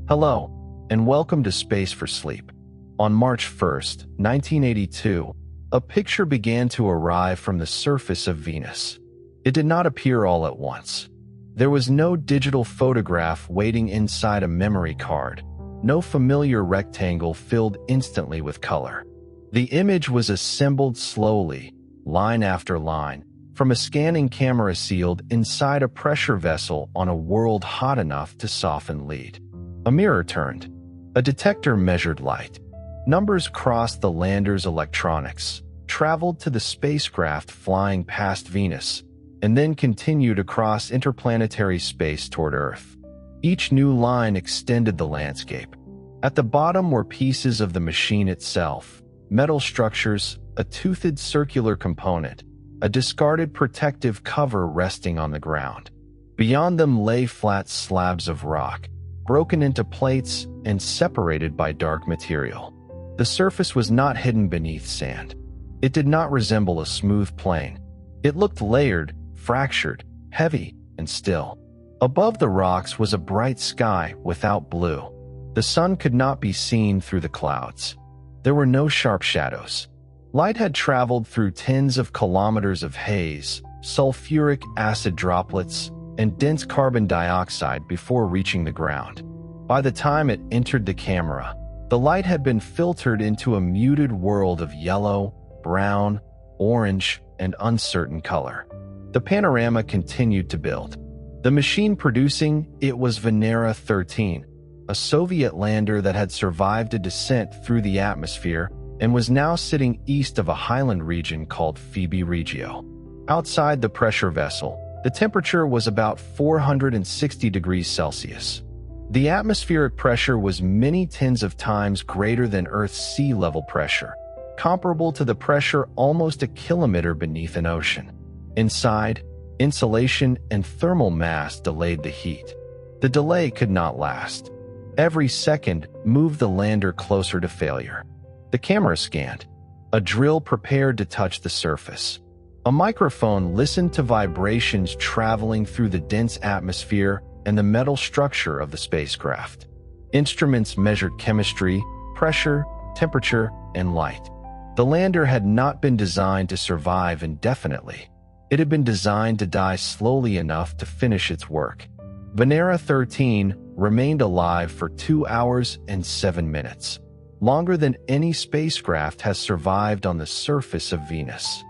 Hello, and welcome to Space for Sleep. On March 1st, 1982, a picture began to arrive from the surface of Venus. It did not appear all at once. There was no digital photograph waiting inside a memory card, no familiar rectangle filled instantly with color. The image was assembled slowly, line after line, from a scanning camera sealed inside a pressure vessel on a world hot enough to soften lead. A mirror turned. A detector measured light. Numbers crossed the lander's electronics, traveled to the spacecraft flying past Venus, and then continued across interplanetary space toward Earth. Each new line extended the landscape. At the bottom were pieces of the machine itself, metal structures, a toothed circular component, a discarded protective cover resting on the ground. Beyond them lay flat slabs of rock, broken into plates and separated by dark material. The surface was not hidden beneath sand. It did not resemble a smooth plane. It looked layered, fractured, heavy, and still. Above the rocks was a bright sky without blue. The sun could not be seen through the clouds. There were no sharp shadows. Light had traveled through tens of kilometers of haze, sulfuric acid droplets, and dense carbon dioxide before reaching the ground. By the time it entered the camera, the light had been filtered into a muted world of yellow, brown, orange, and uncertain color. The panorama continued to build. The machine producing it was Venera 13, a Soviet lander that had survived a descent through the atmosphere and was now sitting east of a highland region called Phoebe Regio. Outside the pressure vessel, the temperature was about 460 degrees Celsius. The atmospheric pressure was many tens of times greater than Earth's sea level pressure, comparable to the pressure almost a kilometer beneath an ocean. Inside, insulation and thermal mass delayed the heat. The delay could not last. Every second moved the lander closer to failure. The camera scanned. A drill prepared to touch the surface. A microphone listened to vibrations traveling through the dense atmosphere and the metal structure of the spacecraft. Instruments measured chemistry, pressure, temperature, and light. The lander had not been designed to survive indefinitely. It had been designed to die slowly enough to finish its work. Venera 13 remained alive for 2 hours and 7 minutes, longer than any spacecraft has survived on the surface of Venus.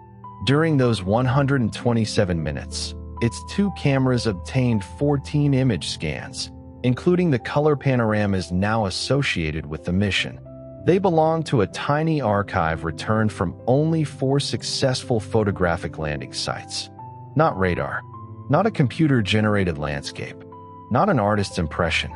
During those 127 minutes, its two cameras obtained 14 image scans, including the color panoramas now associated with the mission. They belong to a tiny archive returned from only 4 successful photographic landing sites. Not radar, not a computer-generated landscape, not an artist's impression.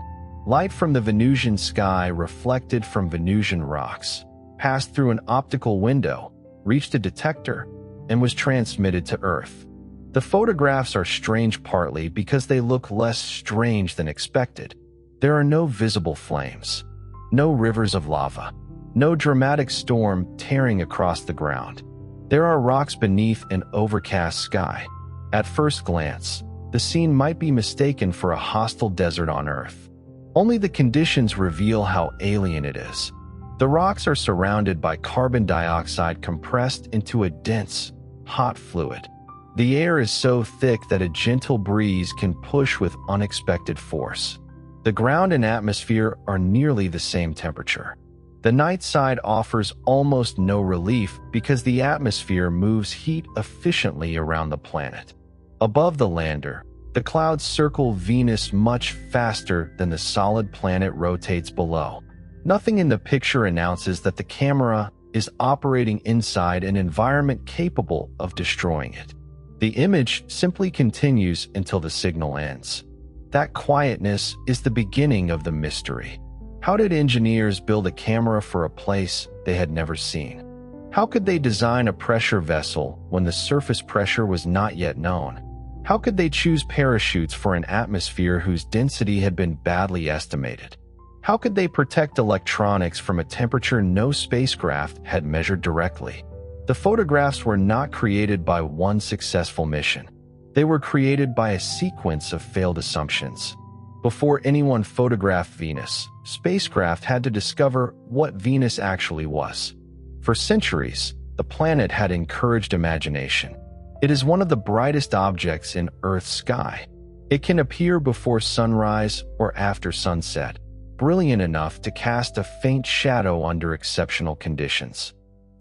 Light from the Venusian sky reflected from Venusian rocks, passed through an optical window, reached a detector, and was transmitted to Earth. The photographs are strange partly because they look less strange than expected. There are no visible flames, no rivers of lava, no dramatic storm tearing across the ground. There are rocks beneath an overcast sky. At first glance, the scene might be mistaken for a hostile desert on Earth. Only the conditions reveal how alien it is. The rocks are surrounded by carbon dioxide compressed into a dense, hot fluid. The air is so thick that a gentle breeze can push with unexpected force. The ground and atmosphere are nearly the same temperature. The night side offers almost no relief because the atmosphere moves heat efficiently around the planet. Above the lander, the clouds circle Venus much faster than the solid planet rotates below. Nothing in the picture announces that the camera is operating inside an environment capable of destroying it. The image simply continues until the signal ends. That quietness is the beginning of the mystery. How did engineers build a camera for a place they had never seen? How could they design a pressure vessel when the surface pressure was not yet known? How could they choose parachutes for an atmosphere whose density had been badly estimated? How could they protect electronics from a temperature no spacecraft had measured directly? The photographs were not created by one successful mission. They were created by a sequence of failed assumptions. Before anyone photographed Venus, spacecraft had to discover what Venus actually was. For centuries, the planet had encouraged imagination. It is one of the brightest objects in Earth's sky. It can appear before sunrise or after sunset, brilliant enough to cast a faint shadow under exceptional conditions.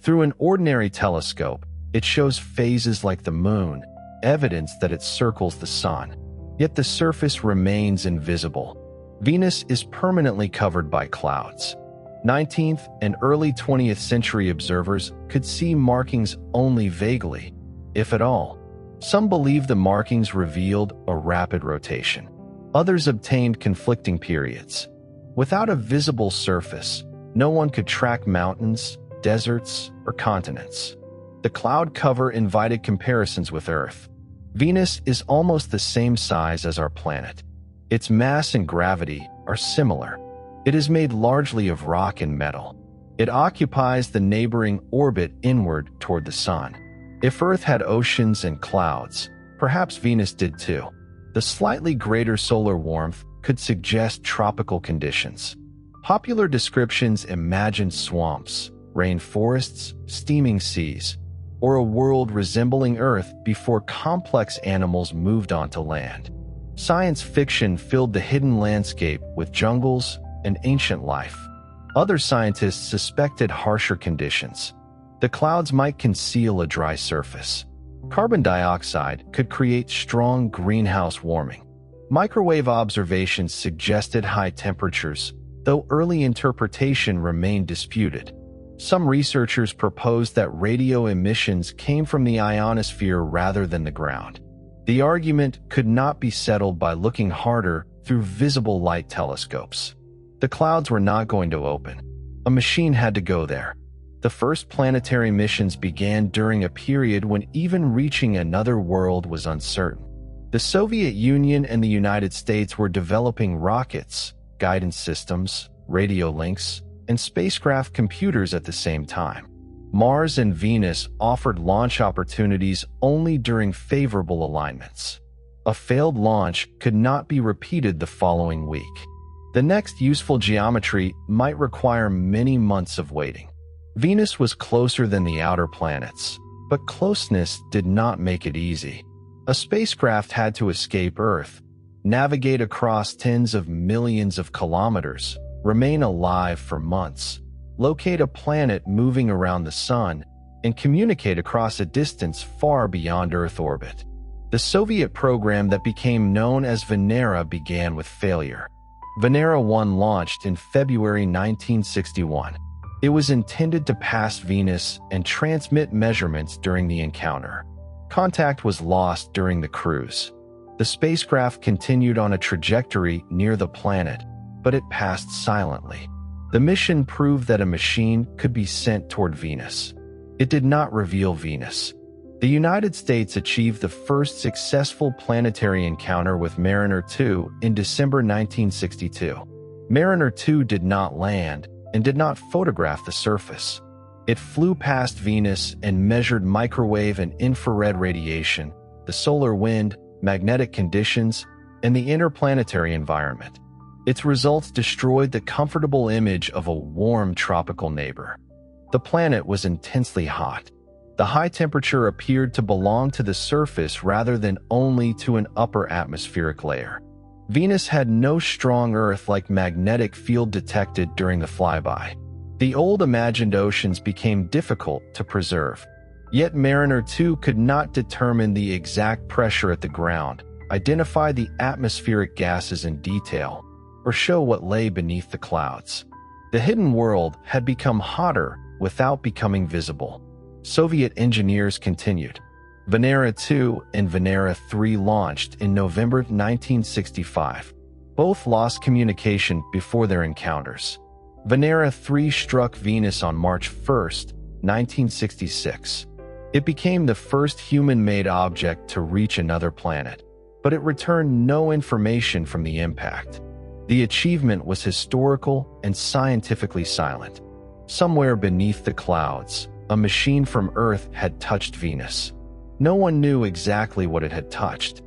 Through an ordinary telescope, it shows phases like the moon, evidence that it circles the sun. Yet the surface remains invisible. Venus is permanently covered by clouds. 19th and early 20th century observers could see markings only vaguely, if at all. Some believe the markings revealed a rapid rotation. Others obtained conflicting periods. Without a visible surface, no one could track mountains, deserts, or continents. The cloud cover invited comparisons with Earth. Venus is almost the same size as our planet. Its mass and gravity are similar. It is made largely of rock and metal. It occupies the neighboring orbit inward toward the Sun. If Earth had oceans and clouds, perhaps Venus did too. The slightly greater solar warmth could suggest tropical conditions. Popular descriptions imagined swamps, rainforests, steaming seas, or a world resembling Earth before complex animals moved onto land. Science fiction filled the hidden landscape with jungles and ancient life. Other scientists suspected harsher conditions. The clouds might conceal a dry surface. Carbon dioxide could create strong greenhouse warming. Microwave observations suggested high temperatures, though early interpretation remained disputed. Some researchers proposed that radio emissions came from the ionosphere rather than the ground. The argument could not be settled by looking harder through visible light telescopes. The clouds were not going to open. A machine had to go there. The first planetary missions began during a period when even reaching another world was uncertain. The Soviet Union and the United States were developing rockets, guidance systems, radio links, and spacecraft computers at the same time. Mars and Venus offered launch opportunities only during favorable alignments. A failed launch could not be repeated the following week. The next useful geometry might require many months of waiting. Venus was closer than the outer planets, but closeness did not make it easy. A spacecraft had to escape Earth, navigate across tens of millions of kilometers, remain alive for months, locate a planet moving around the Sun, and communicate across a distance far beyond Earth orbit. The Soviet program that became known as Venera began with failure. Venera 1 launched in February 1961. It was intended to pass Venus and transmit measurements during the encounter. Contact was lost during the cruise. The spacecraft continued on a trajectory near the planet, but it passed silently. The mission proved that a machine could be sent toward Venus. It did not reveal Venus. The United States achieved the first successful planetary encounter with Mariner 2 in December 1962. Mariner 2 did not land and did not photograph the surface. It flew past Venus and measured microwave and infrared radiation, the solar wind, magnetic conditions, and the interplanetary environment. Its results destroyed the comfortable image of a warm tropical neighbor. The planet was intensely hot. The high temperature appeared to belong to the surface rather than only to an upper atmospheric layer. Venus had no strong Earth-like magnetic field detected during the flyby. The old imagined oceans became difficult to preserve. Yet Mariner 2 could not determine the exact pressure at the ground, identify the atmospheric gases in detail, or show what lay beneath the clouds. The hidden world had become hotter without becoming visible. Soviet engineers continued. Venera 2 and Venera 3 launched in November 1965. Both lost communication before their encounters. Venera 3 struck Venus on March 1, 1966. It became the first human-made object to reach another planet, but it returned no information from the impact. The achievement was historical and scientifically silent. Somewhere beneath the clouds, a machine from Earth had touched Venus. No one knew exactly what it had touched.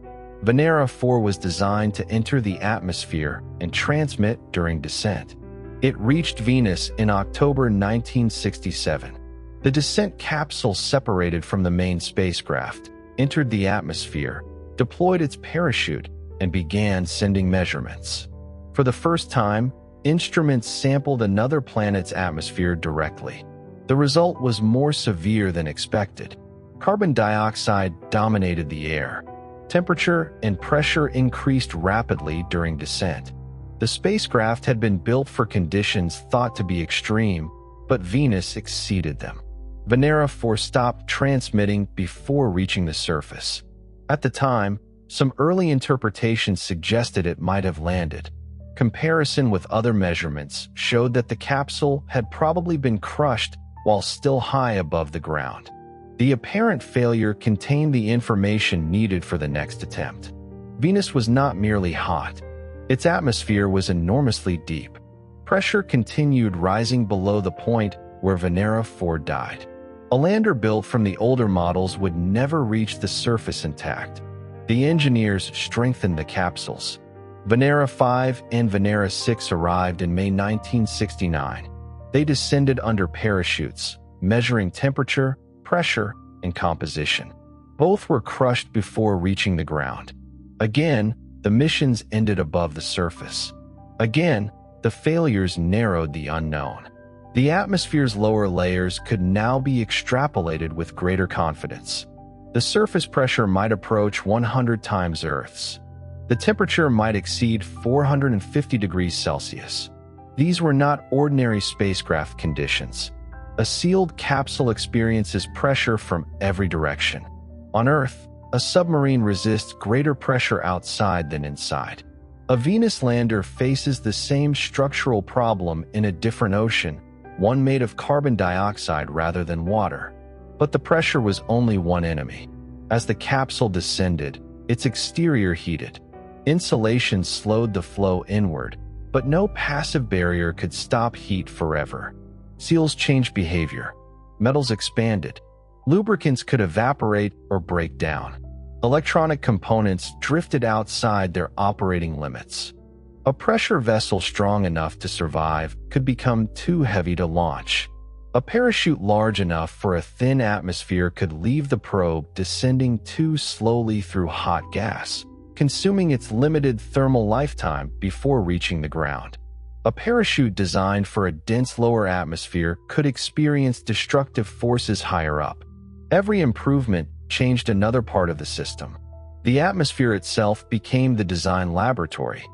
Venera 4 was designed to enter the atmosphere and transmit during descent. It reached Venus in October 1967. The descent capsule separated from the main spacecraft, entered the atmosphere, deployed its parachute, and began sending measurements. For the first time, instruments sampled another planet's atmosphere directly. The result was more severe than expected. Carbon dioxide dominated the air. Temperature and pressure increased rapidly during descent. The spacecraft had been built for conditions thought to be extreme, but Venus exceeded them. Venera 4 stopped transmitting before reaching the surface. At the time, some early interpretations suggested it might have landed. Comparison with other measurements showed that the capsule had probably been crushed while still high above the ground. The apparent failure contained the information needed for the next attempt. Venus was not merely hot. Its atmosphere was enormously deep. Pressure continued rising below the point where Venera 4 died. A lander built from the older models would never reach the surface intact. The engineers strengthened the capsules. Venera 5 and Venera 6 arrived in May 1969. They descended under parachutes, measuring temperature, pressure, and composition. Both were crushed before reaching the ground. Again, the missions ended above the surface. Again, the failures narrowed the unknown. The atmosphere's lower layers could now be extrapolated with greater confidence. The surface pressure might approach 100 times Earth's. The temperature might exceed 450 degrees Celsius. These were not ordinary spacecraft conditions. A sealed capsule experiences pressure from every direction. On Earth, a submarine resists greater pressure outside than inside. A Venus lander faces the same structural problem in a different ocean, one made of carbon dioxide rather than water. But the pressure was only one enemy. As the capsule descended, its exterior heated. Insulation slowed the flow inward, but no passive barrier could stop heat forever. Seals changed behavior. Metals expanded. Lubricants could evaporate or break down. Electronic components drifted outside their operating limits. A pressure vessel strong enough to survive could become too heavy to launch. A parachute large enough for a thin atmosphere could leave the probe descending too slowly through hot gas, consuming its limited thermal lifetime before reaching the ground. A parachute designed for a dense lower atmosphere could experience destructive forces higher up. Every improvement changed another part of the system. The atmosphere itself became the design laboratory.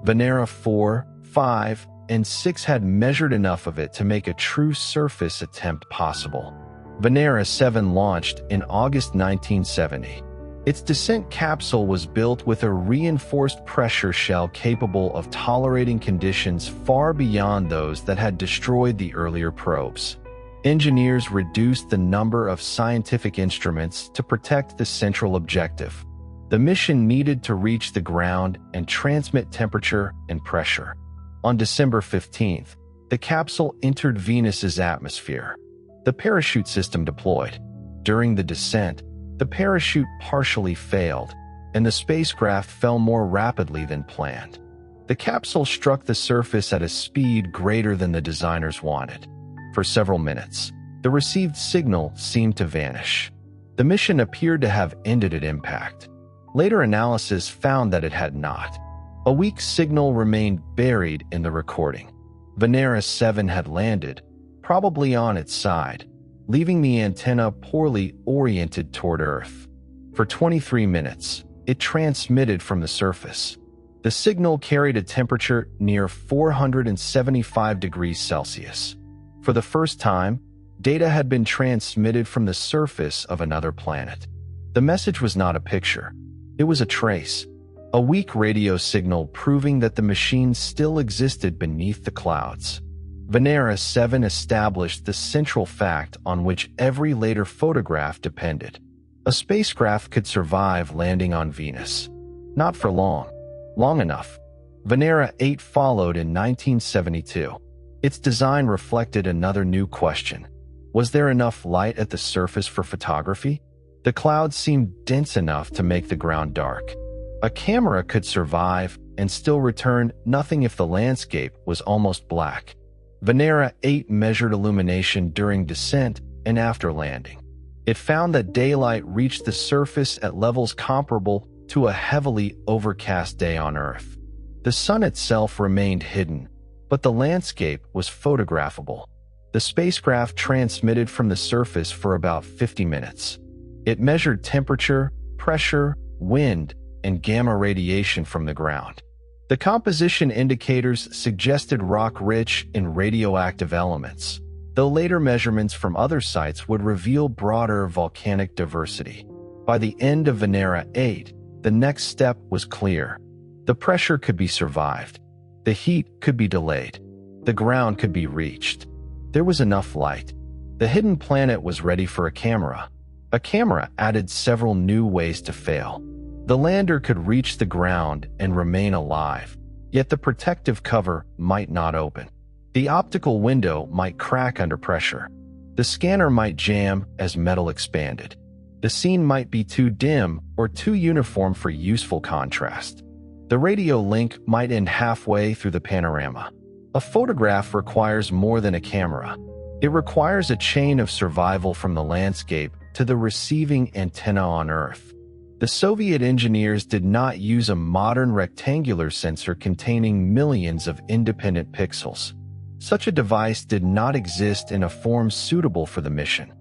Venera 4, 5, and 6 had measured enough of it to make a true surface attempt possible. Venera 7 launched in August 1970. Its descent capsule was built with a reinforced pressure shell capable of tolerating conditions far beyond those that had destroyed the earlier probes. Engineers reduced the number of scientific instruments to protect the central objective. The mission needed to reach the ground and transmit temperature and pressure. On December 15th, the capsule entered Venus's atmosphere. The parachute system deployed. During the descent, the parachute partially failed, and the spacecraft fell more rapidly than planned. The capsule struck the surface at a speed greater than the designers wanted. For several minutes, the received signal seemed to vanish. The mission appeared to have ended at impact. Later analysis found that it had not. A weak signal remained buried in the recording. Venera 7 had landed, probably on its side, leaving the antenna poorly oriented toward Earth. For 23 minutes, it transmitted from the surface. The signal carried a temperature near 475 degrees Celsius. For the first time, data had been transmitted from the surface of another planet. The message was not a picture. It was a trace, a weak radio signal proving that the machine still existed beneath the clouds. Venera 7 established the central fact on which every later photograph depended. A spacecraft could survive landing on Venus. Not for long. Long enough. Venera 8 followed in 1972. Its design reflected another new question. Was there enough light at the surface for photography? The clouds seemed dense enough to make the ground dark. A camera could survive and still return nothing if the landscape was almost black. Venera 8 measured illumination during descent and after landing. It found that daylight reached the surface at levels comparable to a heavily overcast day on Earth. The sun itself remained hidden, but the landscape was photographable. The spacecraft transmitted from the surface for about 50 minutes. It measured temperature, pressure, wind, and gamma radiation from the ground. The composition indicators suggested rock rich in radioactive elements, though later measurements from other sites would reveal broader volcanic diversity. By the end of Venera 8, the next step was clear. The pressure could be survived. The heat could be delayed. The ground could be reached. There was enough light. The hidden planet was ready for a camera. A camera added several new ways to fail. The lander could reach the ground and remain alive, yet the protective cover might not open. The optical window might crack under pressure. The scanner might jam as metal expanded. The scene might be too dim or too uniform for useful contrast. The radio link might end halfway through the panorama. A photograph requires more than a camera. It requires a chain of survival from the landscape to the receiving antenna on Earth. The Soviet engineers did not use a modern rectangular sensor containing millions of independent pixels. Such a device did not exist in a form suitable for the mission.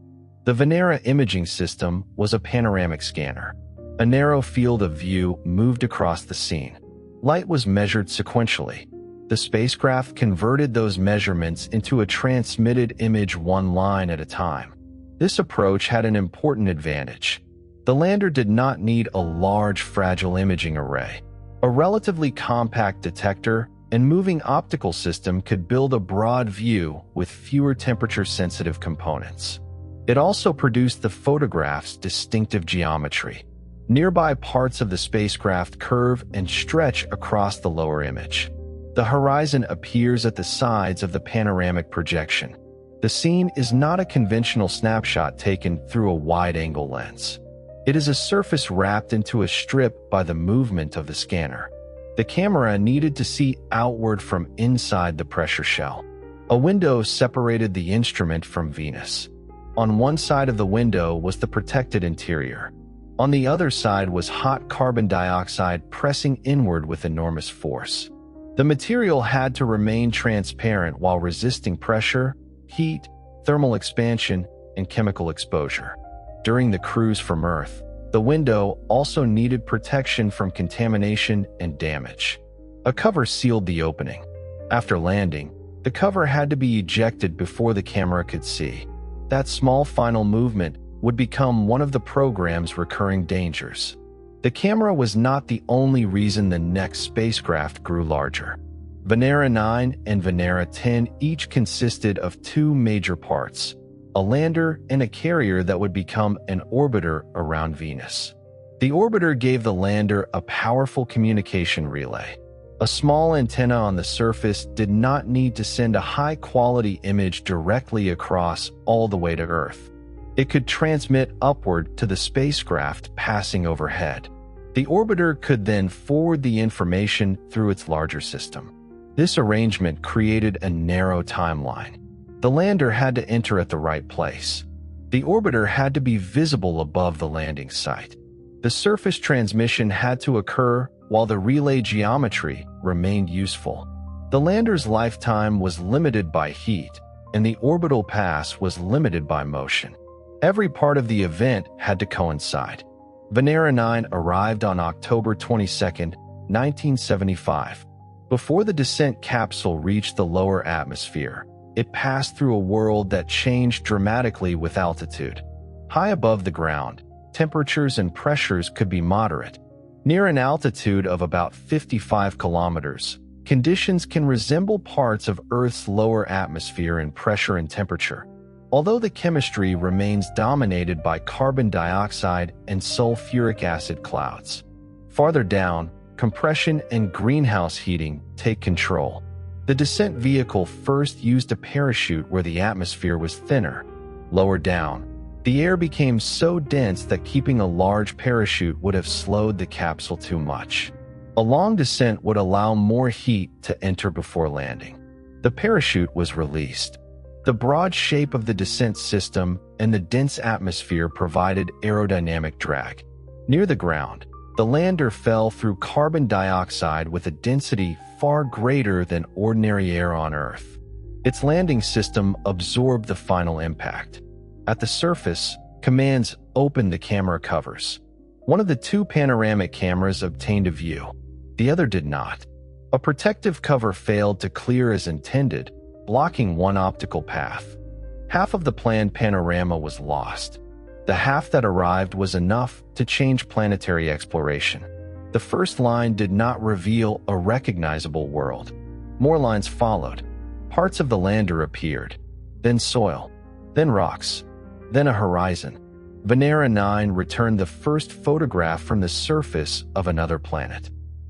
The Venera imaging system was a panoramic scanner. A narrow field of view moved across the scene. Light was measured sequentially. The spacecraft converted those measurements into a transmitted image one line at a time. This approach had an important advantage. The lander did not need a large, fragile imaging array. A relatively compact detector and moving optical system could build a broad view with fewer temperature-sensitive components. It also produced the photograph's distinctive geometry. Nearby parts of the spacecraft curve and stretch across the lower image. The horizon appears at the sides of the panoramic projection. The scene is not a conventional snapshot taken through a wide-angle lens. It is a surface wrapped into a strip by the movement of the scanner. The camera needed to see outward from inside the pressure shell. A window separated the instrument from Venus. On one side of the window was the protected interior. On the other side was hot carbon dioxide pressing inward with enormous force. The material had to remain transparent while resisting pressure, heat, thermal expansion, and chemical exposure. During the cruise from Earth, the window also needed protection from contamination and damage. A cover sealed the opening. After landing, the cover had to be ejected before the camera could see. That small final movement would become one of the program's recurring dangers. The camera was not the only reason the next spacecraft grew larger. Venera 9 and Venera 10 each consisted of two major parts: a lander and a carrier that would become an orbiter around Venus. The orbiter gave the lander a powerful communication relay. A small antenna on the surface did not need to send a high-quality image directly across all the way to Earth. It could transmit upward to the spacecraft passing overhead. The orbiter could then forward the information through its larger system. This arrangement created a narrow timeline. The lander had to enter at the right place. The orbiter had to be visible above the landing site. The surface transmission had to occur while the relay geometry remained useful. The lander's lifetime was limited by heat, and the orbital pass was limited by motion. Every part of the event had to coincide. Venera 9 arrived on October 22, 1975. Before the descent capsule reached the lower atmosphere, it passed through a world that changed dramatically with altitude. High above the ground, temperatures and pressures could be moderate. Near an altitude of about 55 kilometers, conditions can resemble parts of Earth's lower atmosphere in pressure and temperature, although the chemistry remains dominated by carbon dioxide and sulfuric acid clouds. Farther down, compression and greenhouse heating take control. The descent vehicle first used a parachute where the atmosphere was thinner. Lower down, The air became so dense that keeping a large parachute would have slowed the capsule too much. A long descent would allow more heat to enter before landing. The parachute was released. The broad shape of the descent system and the dense atmosphere provided aerodynamic drag. Near the ground, the lander fell through carbon dioxide with a density far greater than ordinary air on Earth. Its landing system absorbed the final impact. At the surface, commands opened the camera covers. One of the two panoramic cameras obtained a view. The other did not. A protective cover failed to clear as intended, blocking one optical path. Half of the planned panorama was lost. The half that arrived was enough to change planetary exploration. The first line did not reveal a recognizable world. More lines followed. Parts of the lander appeared, then soil, then rocks, then a horizon. Venera 9 returned the first photograph from the surface of another planet.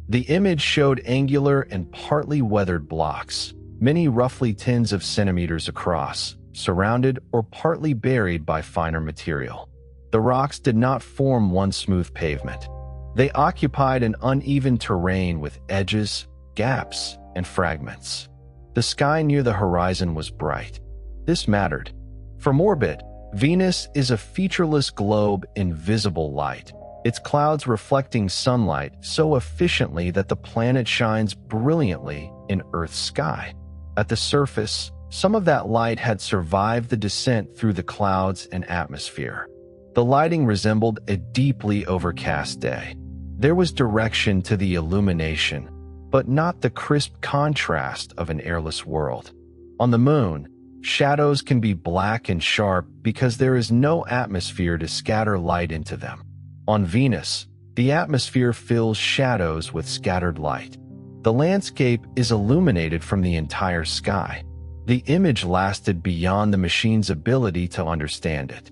The image showed angular and partly weathered blocks, many roughly tens of centimeters across, surrounded or partly buried by finer material. The rocks did not form one smooth pavement. They occupied an uneven terrain with edges, gaps, and fragments. The sky near the horizon was bright. This mattered. From orbit, Venus is a featureless globe in visible light, its clouds reflecting sunlight so efficiently that the planet shines brilliantly in Earth's sky. At the surface, some of that light had survived the descent through the clouds and atmosphere. The lighting resembled a deeply overcast day. There was direction to the illumination, but not the crisp contrast of an airless world. On the moon, shadows can be black and sharp because there is no atmosphere to scatter light into them. On Venus, the atmosphere fills shadows with scattered light. The landscape is illuminated from the entire sky. The image lasted beyond the machine's ability to understand it.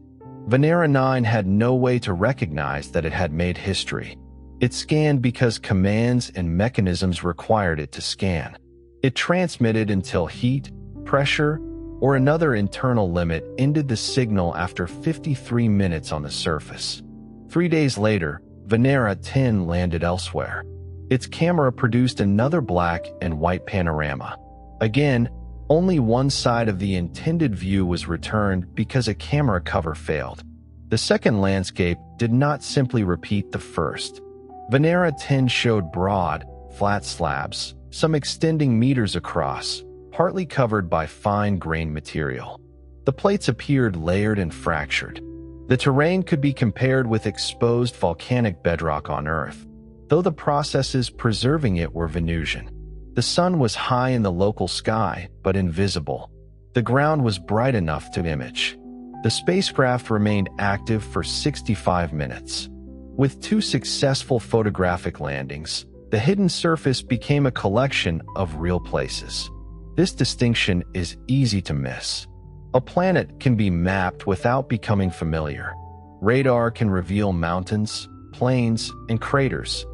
Venera 9 had no way to recognize that it had made history. It scanned because commands and mechanisms required it to scan. It transmitted until heat, pressure, or another internal limit ended the signal after 53 minutes on the surface. 3 days later, Venera 10 landed elsewhere. Its camera produced another black and white panorama. Again, only one side of the intended view was returned because a camera cover failed. The second landscape did not simply repeat the first. Venera 10 showed broad, flat slabs, some extending meters across, partly covered by fine-grained material. The plates appeared layered and fractured. The terrain could be compared with exposed volcanic bedrock on Earth, though the processes preserving it were Venusian. The sun was high in the local sky, but invisible. The ground was bright enough to image. The spacecraft remained active for 65 minutes. With 2 successful photographic landings, the hidden surface became a collection of real places. This distinction is easy to miss. A planet can be mapped without becoming familiar. Radar can reveal mountains, plains, and craters.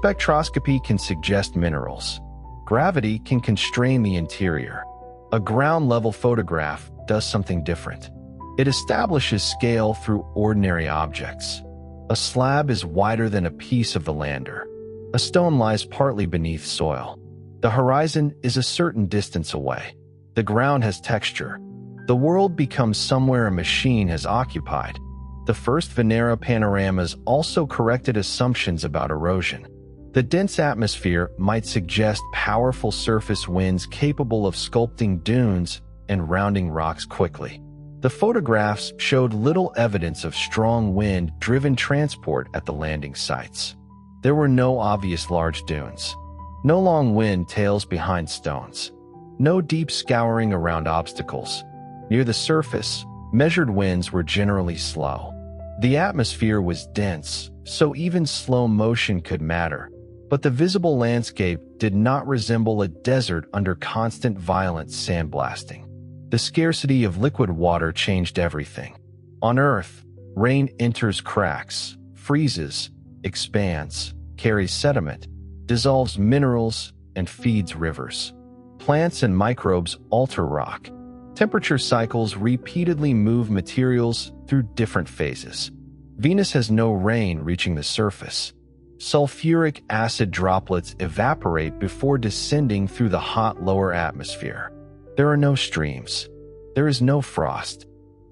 Spectroscopy can suggest minerals. Gravity can constrain the interior. A ground-level photograph does something different. It establishes scale through ordinary objects. A slab is wider than a piece of the lander. A stone lies partly beneath soil. The horizon is a certain distance away. The ground has texture. The world becomes somewhere a machine has occupied. The first Venera panoramas also corrected assumptions about erosion. The dense atmosphere might suggest powerful surface winds capable of sculpting dunes and rounding rocks quickly. The photographs showed little evidence of strong wind-driven transport at the landing sites. There were no obvious large dunes. No long wind tails behind stones. No deep scouring around obstacles. Near the surface, measured winds were generally slow. The atmosphere was dense, so even slow motion could matter. But the visible landscape did not resemble a desert under constant violent sandblasting. The scarcity of liquid water changed everything. On Earth, rain enters cracks, freezes, expands, carries sediment, dissolves minerals, and feeds rivers. Plants and microbes alter rock. Temperature cycles repeatedly move materials through different phases. Venus has no rain reaching the surface. Sulfuric acid droplets evaporate before descending through the hot lower atmosphere. There are no streams. There is no frost.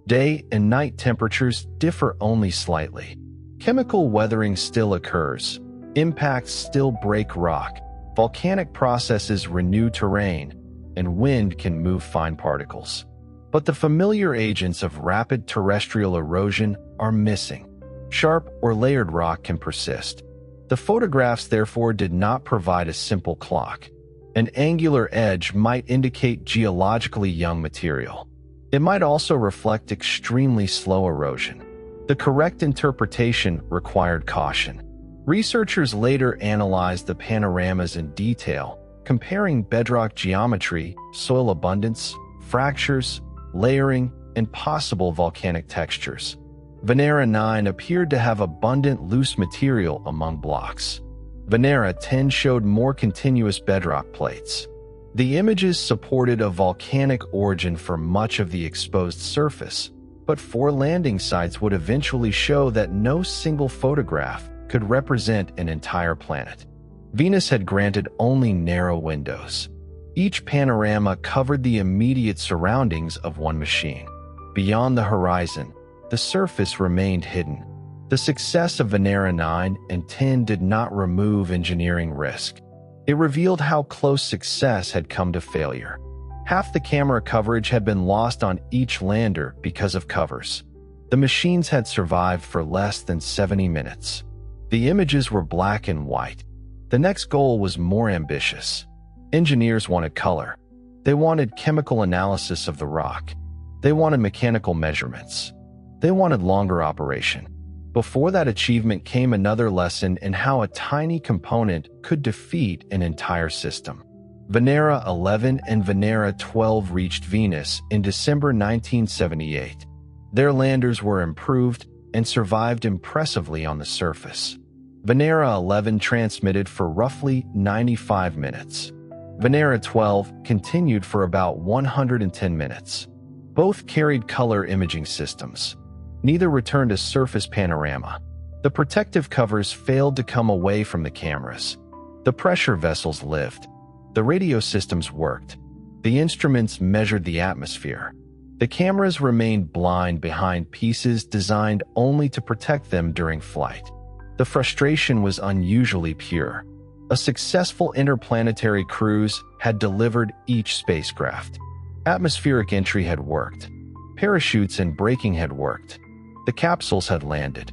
Day and night temperatures differ only slightly. Chemical weathering still occurs. Impacts still break rock. Volcanic processes renew terrain, and wind can move fine particles. But the familiar agents of rapid terrestrial erosion are missing. Sharp or layered rock can persist. The photographs therefore did not provide a simple clock. An angular edge might indicate geologically young material. It might also reflect extremely slow erosion. The correct interpretation required caution. Researchers later analyzed the panoramas in detail, comparing bedrock geometry, soil abundance, fractures, layering, and possible volcanic textures. Venera 9 appeared to have abundant loose material among blocks. Venera 10 showed more continuous bedrock plates. The images supported a volcanic origin for much of the exposed surface, but 4 landing sites would eventually show that no single photograph could represent an entire planet. Venus had granted only narrow windows. Each panorama covered the immediate surroundings of one machine. Beyond the horizon, the surface remained hidden. The success of Venera 9 and 10 did not remove engineering risk. It revealed how close success had come to failure. Half the camera coverage had been lost on each lander because of covers. The machines had survived for less than 70 minutes. The images were black and white. The next goal was more ambitious. Engineers wanted color. They wanted chemical analysis of the rock. They wanted mechanical measurements. They wanted longer operation. Before that achievement came another lesson in how a tiny component could defeat an entire system. Venera 11 and Venera 12 reached Venus in December 1978. Their landers were improved and survived impressively on the surface. Venera 11 transmitted for roughly 95 minutes. Venera 12 continued for about 110 minutes. Both carried color imaging systems. Neither returned a surface panorama. The protective covers failed to come away from the cameras. The pressure vessels lived. The radio systems worked. The instruments measured the atmosphere. The cameras remained blind behind pieces designed only to protect them during flight. The frustration was unusually pure. A successful interplanetary cruise had delivered each spacecraft. Atmospheric entry had worked. Parachutes and braking had worked. The capsules had landed.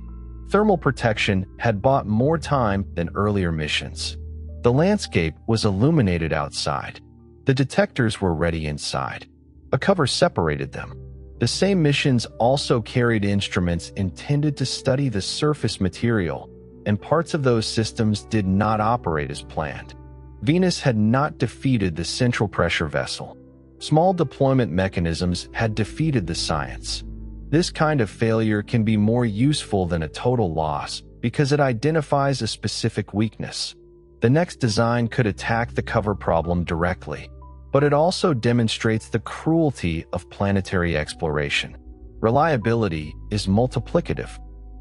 Thermal protection had bought more time than earlier missions. The landscape was illuminated outside. The detectors were ready inside. A cover separated them. The same missions also carried instruments intended to study the surface material, and parts of those systems did not operate as planned. Venus had not defeated the central pressure vessel. Small deployment mechanisms had defeated the science. This kind of failure can be more useful than a total loss because it identifies a specific weakness. The next design could attack the cover problem directly, but it also demonstrates the cruelty of planetary exploration. Reliability is multiplicative.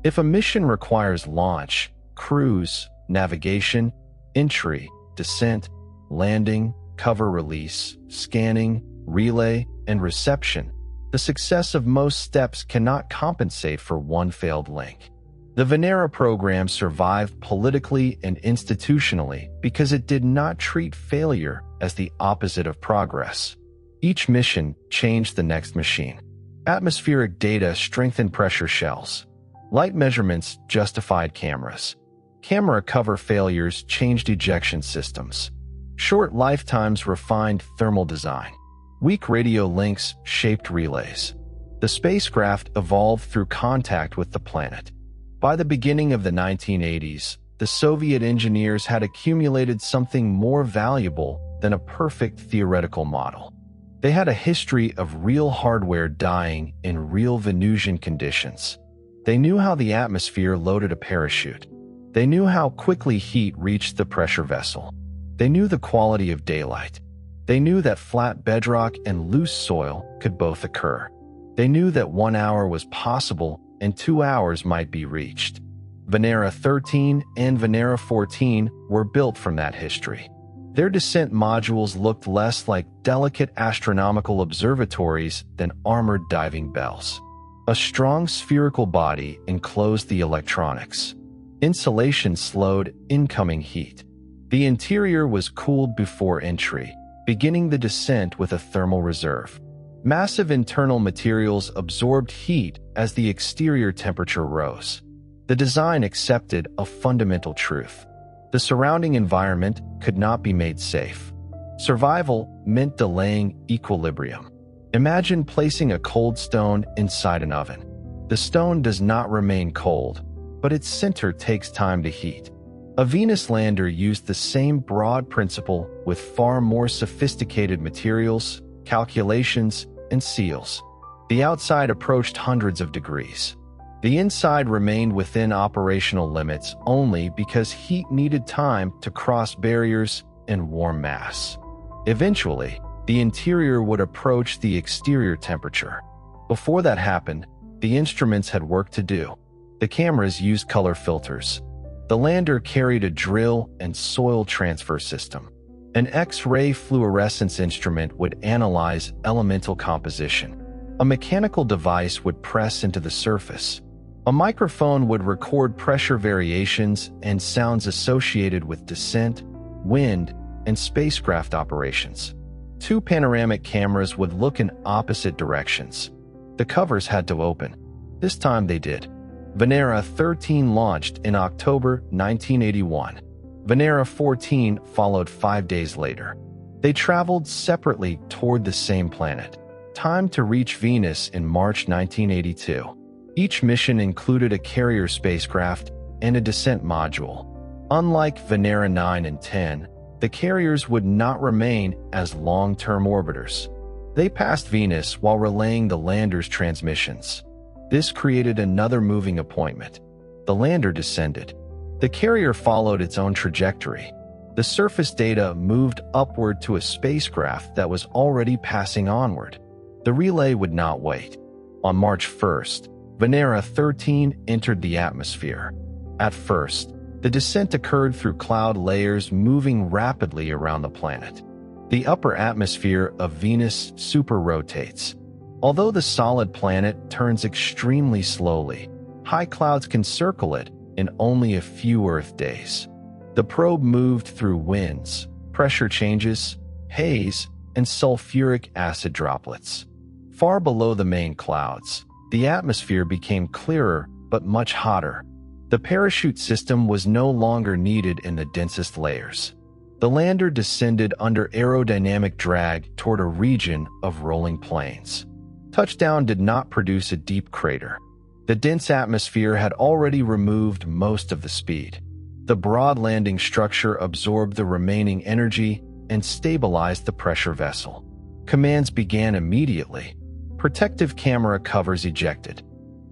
If a mission requires launch, cruise, navigation, entry, descent, landing, cover release, scanning, relay, and reception, the success of most steps cannot compensate for one failed link. The Venera program survived politically and institutionally because it did not treat failure as the opposite of progress. Each mission changed the next machine. Atmospheric data strengthened pressure shells. Light measurements justified cameras. Camera cover failures changed ejection systems. Short lifetimes refined thermal design. Weak radio links shaped relays. The spacecraft evolved through contact with the planet. By the beginning of the 1980s, the Soviet engineers had accumulated something more valuable than a perfect theoretical model. They had a history of real hardware dying in real Venusian conditions. They knew how the atmosphere loaded a parachute. They knew how quickly heat reached the pressure vessel. They knew the quality of daylight. They knew that flat bedrock and loose soil could both occur. They knew that 1 hour was possible and 2 hours might be reached. Venera 13 and Venera 14 were built from that history. Their descent modules looked less like delicate astronomical observatories than armored diving bells. A strong spherical body enclosed the electronics. Insulation slowed incoming heat. The interior was cooled before entry, beginning the descent with a thermal reserve. Massive internal materials absorbed heat as the exterior temperature rose. The design accepted a fundamental truth. The surrounding environment could not be made safe. Survival meant delaying equilibrium. Imagine placing a cold stone inside an oven. The stone does not remain cold, but its center takes time to heat. A Venus lander used the same broad principle with far more sophisticated materials, calculations, and seals. The outside approached hundreds of degrees. The inside remained within operational limits only because heat needed time to cross barriers and warm mass. Eventually, the interior would approach the exterior temperature. Before that happened, the instruments had work to do. The cameras used color filters. The lander carried a drill and soil transfer system. An X-ray fluorescence instrument would analyze elemental composition. A mechanical device would press into the surface. A microphone would record pressure variations and sounds associated with descent, wind, and spacecraft operations. 2 panoramic cameras would look in opposite directions. The covers had to open. This time they did. Venera 13 launched in October 1981. Venera 14 followed 5 days later. They traveled separately toward the same planet. Time to reach Venus in March 1982. Each mission included a carrier spacecraft and a descent module. Unlike Venera 9 and 10, the carriers would not remain as long-term orbiters. They passed Venus while relaying the lander's transmissions. This created another moving appointment. The lander descended. The carrier followed its own trajectory. The surface data moved upward to a spacecraft that was already passing onward. The relay would not wait. On March 1st, Venera 13 entered the atmosphere. At first, the descent occurred through cloud layers moving rapidly around the planet. The upper atmosphere of Venus super-rotates. Although the solid planet turns extremely slowly, high clouds can circle it in only a few Earth days. The probe moved through winds, pressure changes, haze, and sulfuric acid droplets. Far below the main clouds, the atmosphere became clearer but much hotter. The parachute system was no longer needed in the densest layers. The lander descended under aerodynamic drag toward a region of rolling plains. Touchdown did not produce a deep crater. The dense atmosphere had already removed most of the speed. The broad landing structure absorbed the remaining energy and stabilized the pressure vessel. Commands began immediately. Protective camera covers ejected.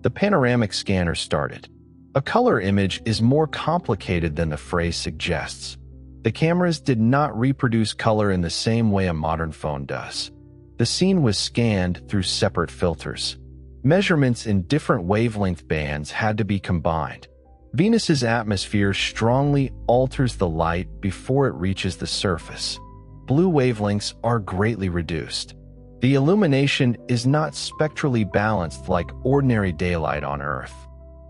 The panoramic scanner started. A color image is more complicated than the phrase suggests. The cameras did not reproduce color in the same way a modern phone does. The scene was scanned through separate filters. Measurements in different wavelength bands had to be combined. Venus's atmosphere strongly alters the light before it reaches the surface. Blue wavelengths are greatly reduced. The illumination is not spectrally balanced like ordinary daylight on Earth.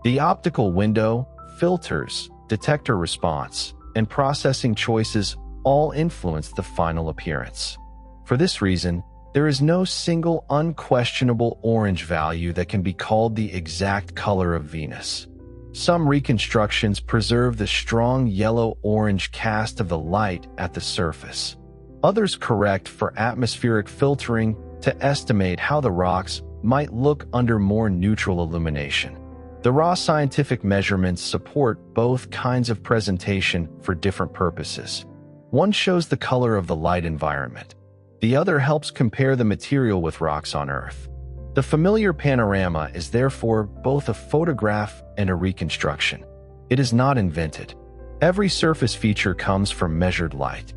The optical window, filters, detector response, and processing choices all influence the final appearance. For this reason, there is no single unquestionable orange value that can be called the exact color of Venus. Some reconstructions preserve the strong yellow-orange cast of the light at the surface. Others correct for atmospheric filtering to estimate how the rocks might look under more neutral illumination. The raw scientific measurements support both kinds of presentation for different purposes. One shows the color of the light environment. The other helps compare the material with rocks on Earth. The familiar panorama is therefore both a photograph and a reconstruction. It is not invented. Every surface feature comes from measured light.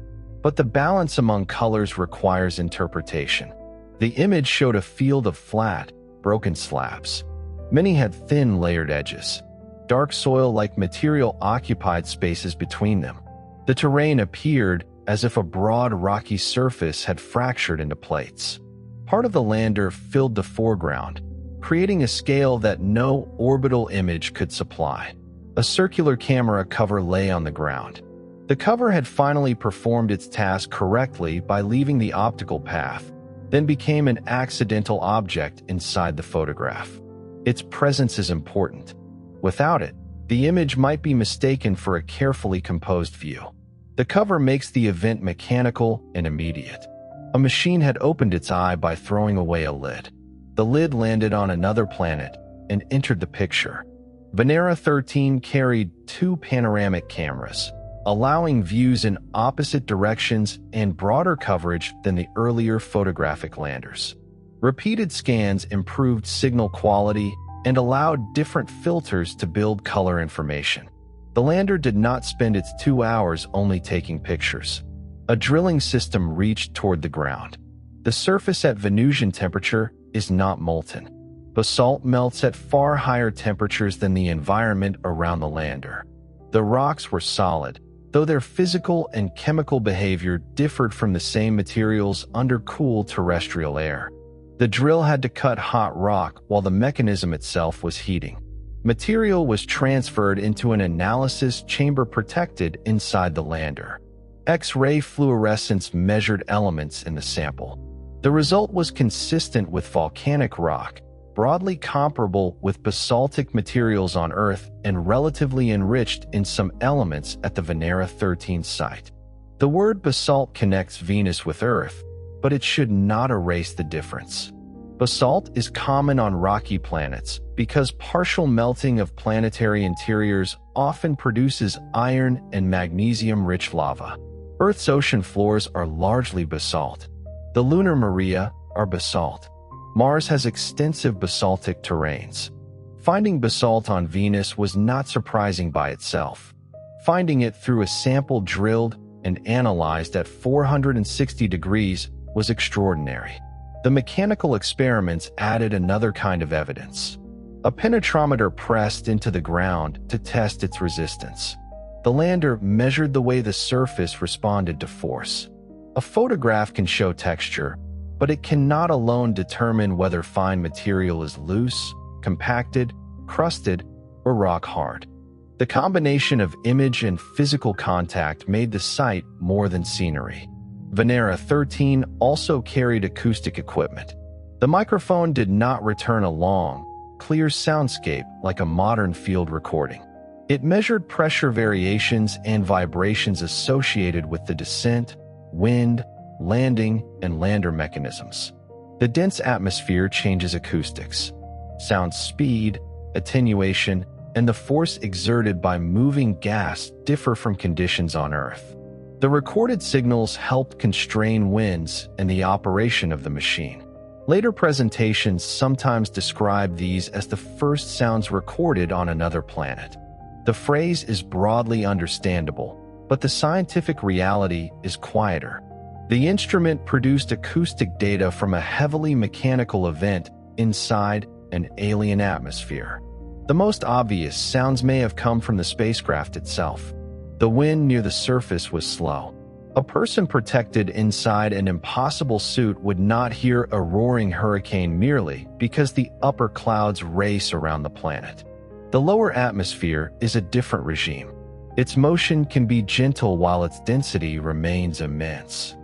But the balance among colors requires interpretation. The image showed a field of flat, broken slabs. Many had thin, layered edges. Dark soil-like material occupied spaces between them. The terrain appeared as if a broad, rocky surface had fractured into plates. Part of the lander filled the foreground, creating a scale that no orbital image could supply. A circular camera cover lay on the ground. The cover had finally performed its task correctly by leaving the optical path, then became an accidental object inside the photograph. Its presence is important. Without it, the image might be mistaken for a carefully composed view. The cover makes the event mechanical and immediate. A machine had opened its eye by throwing away a lid. The lid landed on another planet and entered the picture. Venera 13 carried 2 panoramic cameras, allowing views in opposite directions and broader coverage than the earlier photographic landers. Repeated scans improved signal quality and allowed different filters to build color information. The lander did not spend its 2 hours only taking pictures. A drilling system reached toward the ground. The surface at Venusian temperature is not molten. Basalt melts at far higher temperatures than the environment around the lander. The rocks were solid, though their physical and chemical behavior differed from the same materials under cool terrestrial air. The drill had to cut hot rock while the mechanism itself was heating. Material was transferred into an analysis chamber protected inside the lander. X-ray fluorescence measured elements in the sample. The result was consistent with volcanic rock, broadly comparable with basaltic materials on Earth and relatively enriched in some elements at the Venera 13 site. The word basalt connects Venus with Earth, but it should not erase the difference. Basalt is common on rocky planets because partial melting of planetary interiors often produces iron and magnesium-rich lava. Earth's ocean floors are largely basalt. The lunar maria are basalt. Mars has extensive basaltic terrains. Finding basalt on Venus was not surprising by itself. Finding it through a sample drilled and analyzed at 460 degrees was extraordinary. The mechanical experiments added another kind of evidence. A penetrometer pressed into the ground to test its resistance. The lander measured the way the surface responded to force. A photograph can show texture, but it cannot alone determine whether fine material is loose, compacted, crusted, or rock hard. The combination of image and physical contact made the site more than scenery. Venera 13 also carried acoustic equipment. The microphone did not return a long, clear soundscape like a modern field recording. It measured pressure variations and vibrations associated with the descent, wind, landing, and lander mechanisms. The dense atmosphere changes acoustics. Sound speed, attenuation, and the force exerted by moving gas differ from conditions on Earth. The recorded signals helped constrain winds and the operation of the machine. Later presentations sometimes describe these as the first sounds recorded on another planet. The phrase is broadly understandable, but the scientific reality is quieter. The instrument produced acoustic data from a heavily mechanical event inside an alien atmosphere. The most obvious sounds may have come from the spacecraft itself. The wind near the surface was slow. A person protected inside an impossible suit would not hear a roaring hurricane merely because the upper clouds race around the planet. The lower atmosphere is a different regime. Its motion can be gentle while its density remains immense.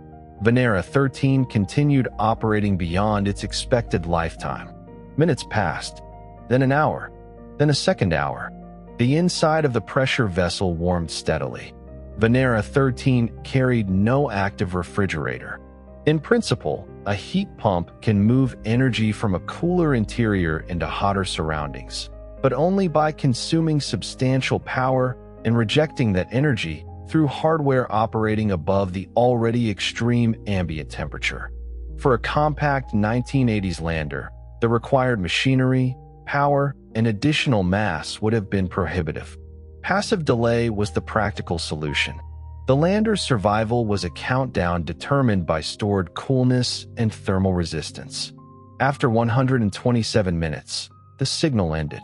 Venera 13 continued operating beyond its expected lifetime. Minutes passed, then an hour, then a second hour. The inside of the pressure vessel warmed steadily. Venera 13 carried no active refrigerator. In principle, a heat pump can move energy from a cooler interior into hotter surroundings, but only by consuming substantial power and rejecting that energy through hardware operating above the already extreme ambient temperature. For a compact 1980s lander, the required machinery, power, and additional mass would have been prohibitive. Passive delay was the practical solution. The lander's survival was a countdown determined by stored coolness and thermal resistance. After 127 minutes, the signal ended.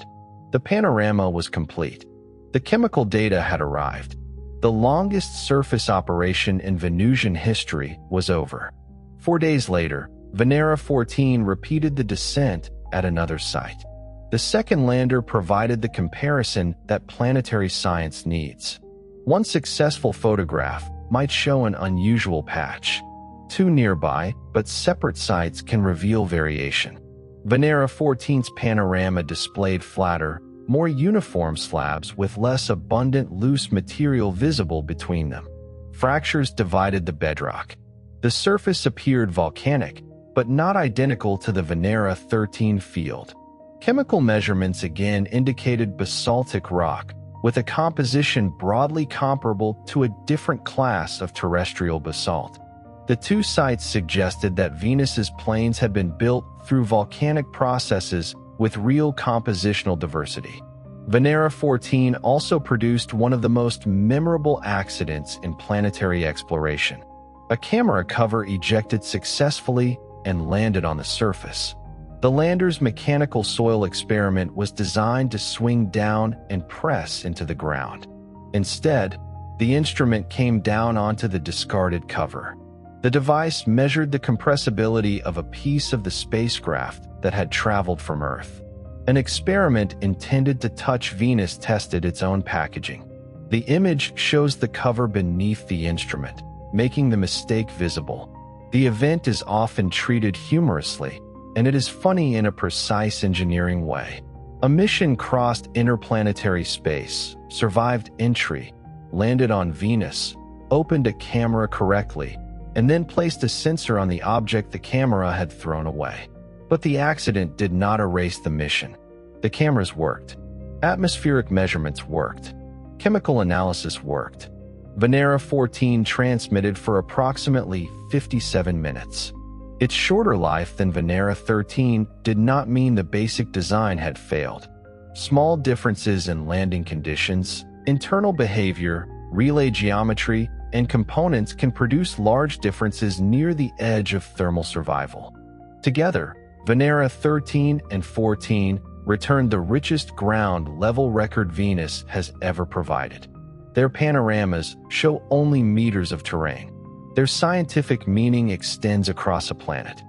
The panorama was complete. The chemical data had arrived. The longest surface operation in Venusian history was over. 4 days later, Venera 14 repeated the descent at another site. The second lander provided the comparison that planetary science needs. One successful photograph might show an unusual patch. Two nearby, but separate sites can reveal variation. Venera 14's panorama displayed flatter, more uniform slabs with less abundant loose material visible between them. Fractures divided the bedrock. The surface appeared volcanic, but not identical to the Venera 13 field. Chemical measurements again indicated basaltic rock, with a composition broadly comparable to a different class of terrestrial basalt. The two sites suggested that Venus's plains had been built through volcanic processes with real compositional diversity. Venera 14 also produced one of the most memorable accidents in planetary exploration. A camera cover ejected successfully and landed on the surface. The lander's mechanical soil experiment was designed to swing down and press into the ground. Instead, the instrument came down onto the discarded cover. The device measured the compressibility of a piece of the spacecraft that had traveled from Earth. An experiment intended to touch Venus tested its own packaging. The image shows the cover beneath the instrument, making the mistake visible. The event is often treated humorously, and it is funny in a precise engineering way. A mission crossed interplanetary space, survived entry, landed on Venus, opened a camera correctly, and then placed a sensor on the object the camera had thrown away. But the accident did not erase the mission. The cameras worked. Atmospheric measurements worked. Chemical analysis worked. Venera 14 transmitted for approximately 57 minutes. Its shorter life than Venera 13 did not mean the basic design had failed. Small differences in landing conditions, internal behavior, relay geometry, and components can produce large differences near the edge of thermal survival. Together, Venera 13 and 14 returned the richest ground-level record Venus has ever provided. Their panoramas show only meters of terrain. Their scientific meaning extends across a planet.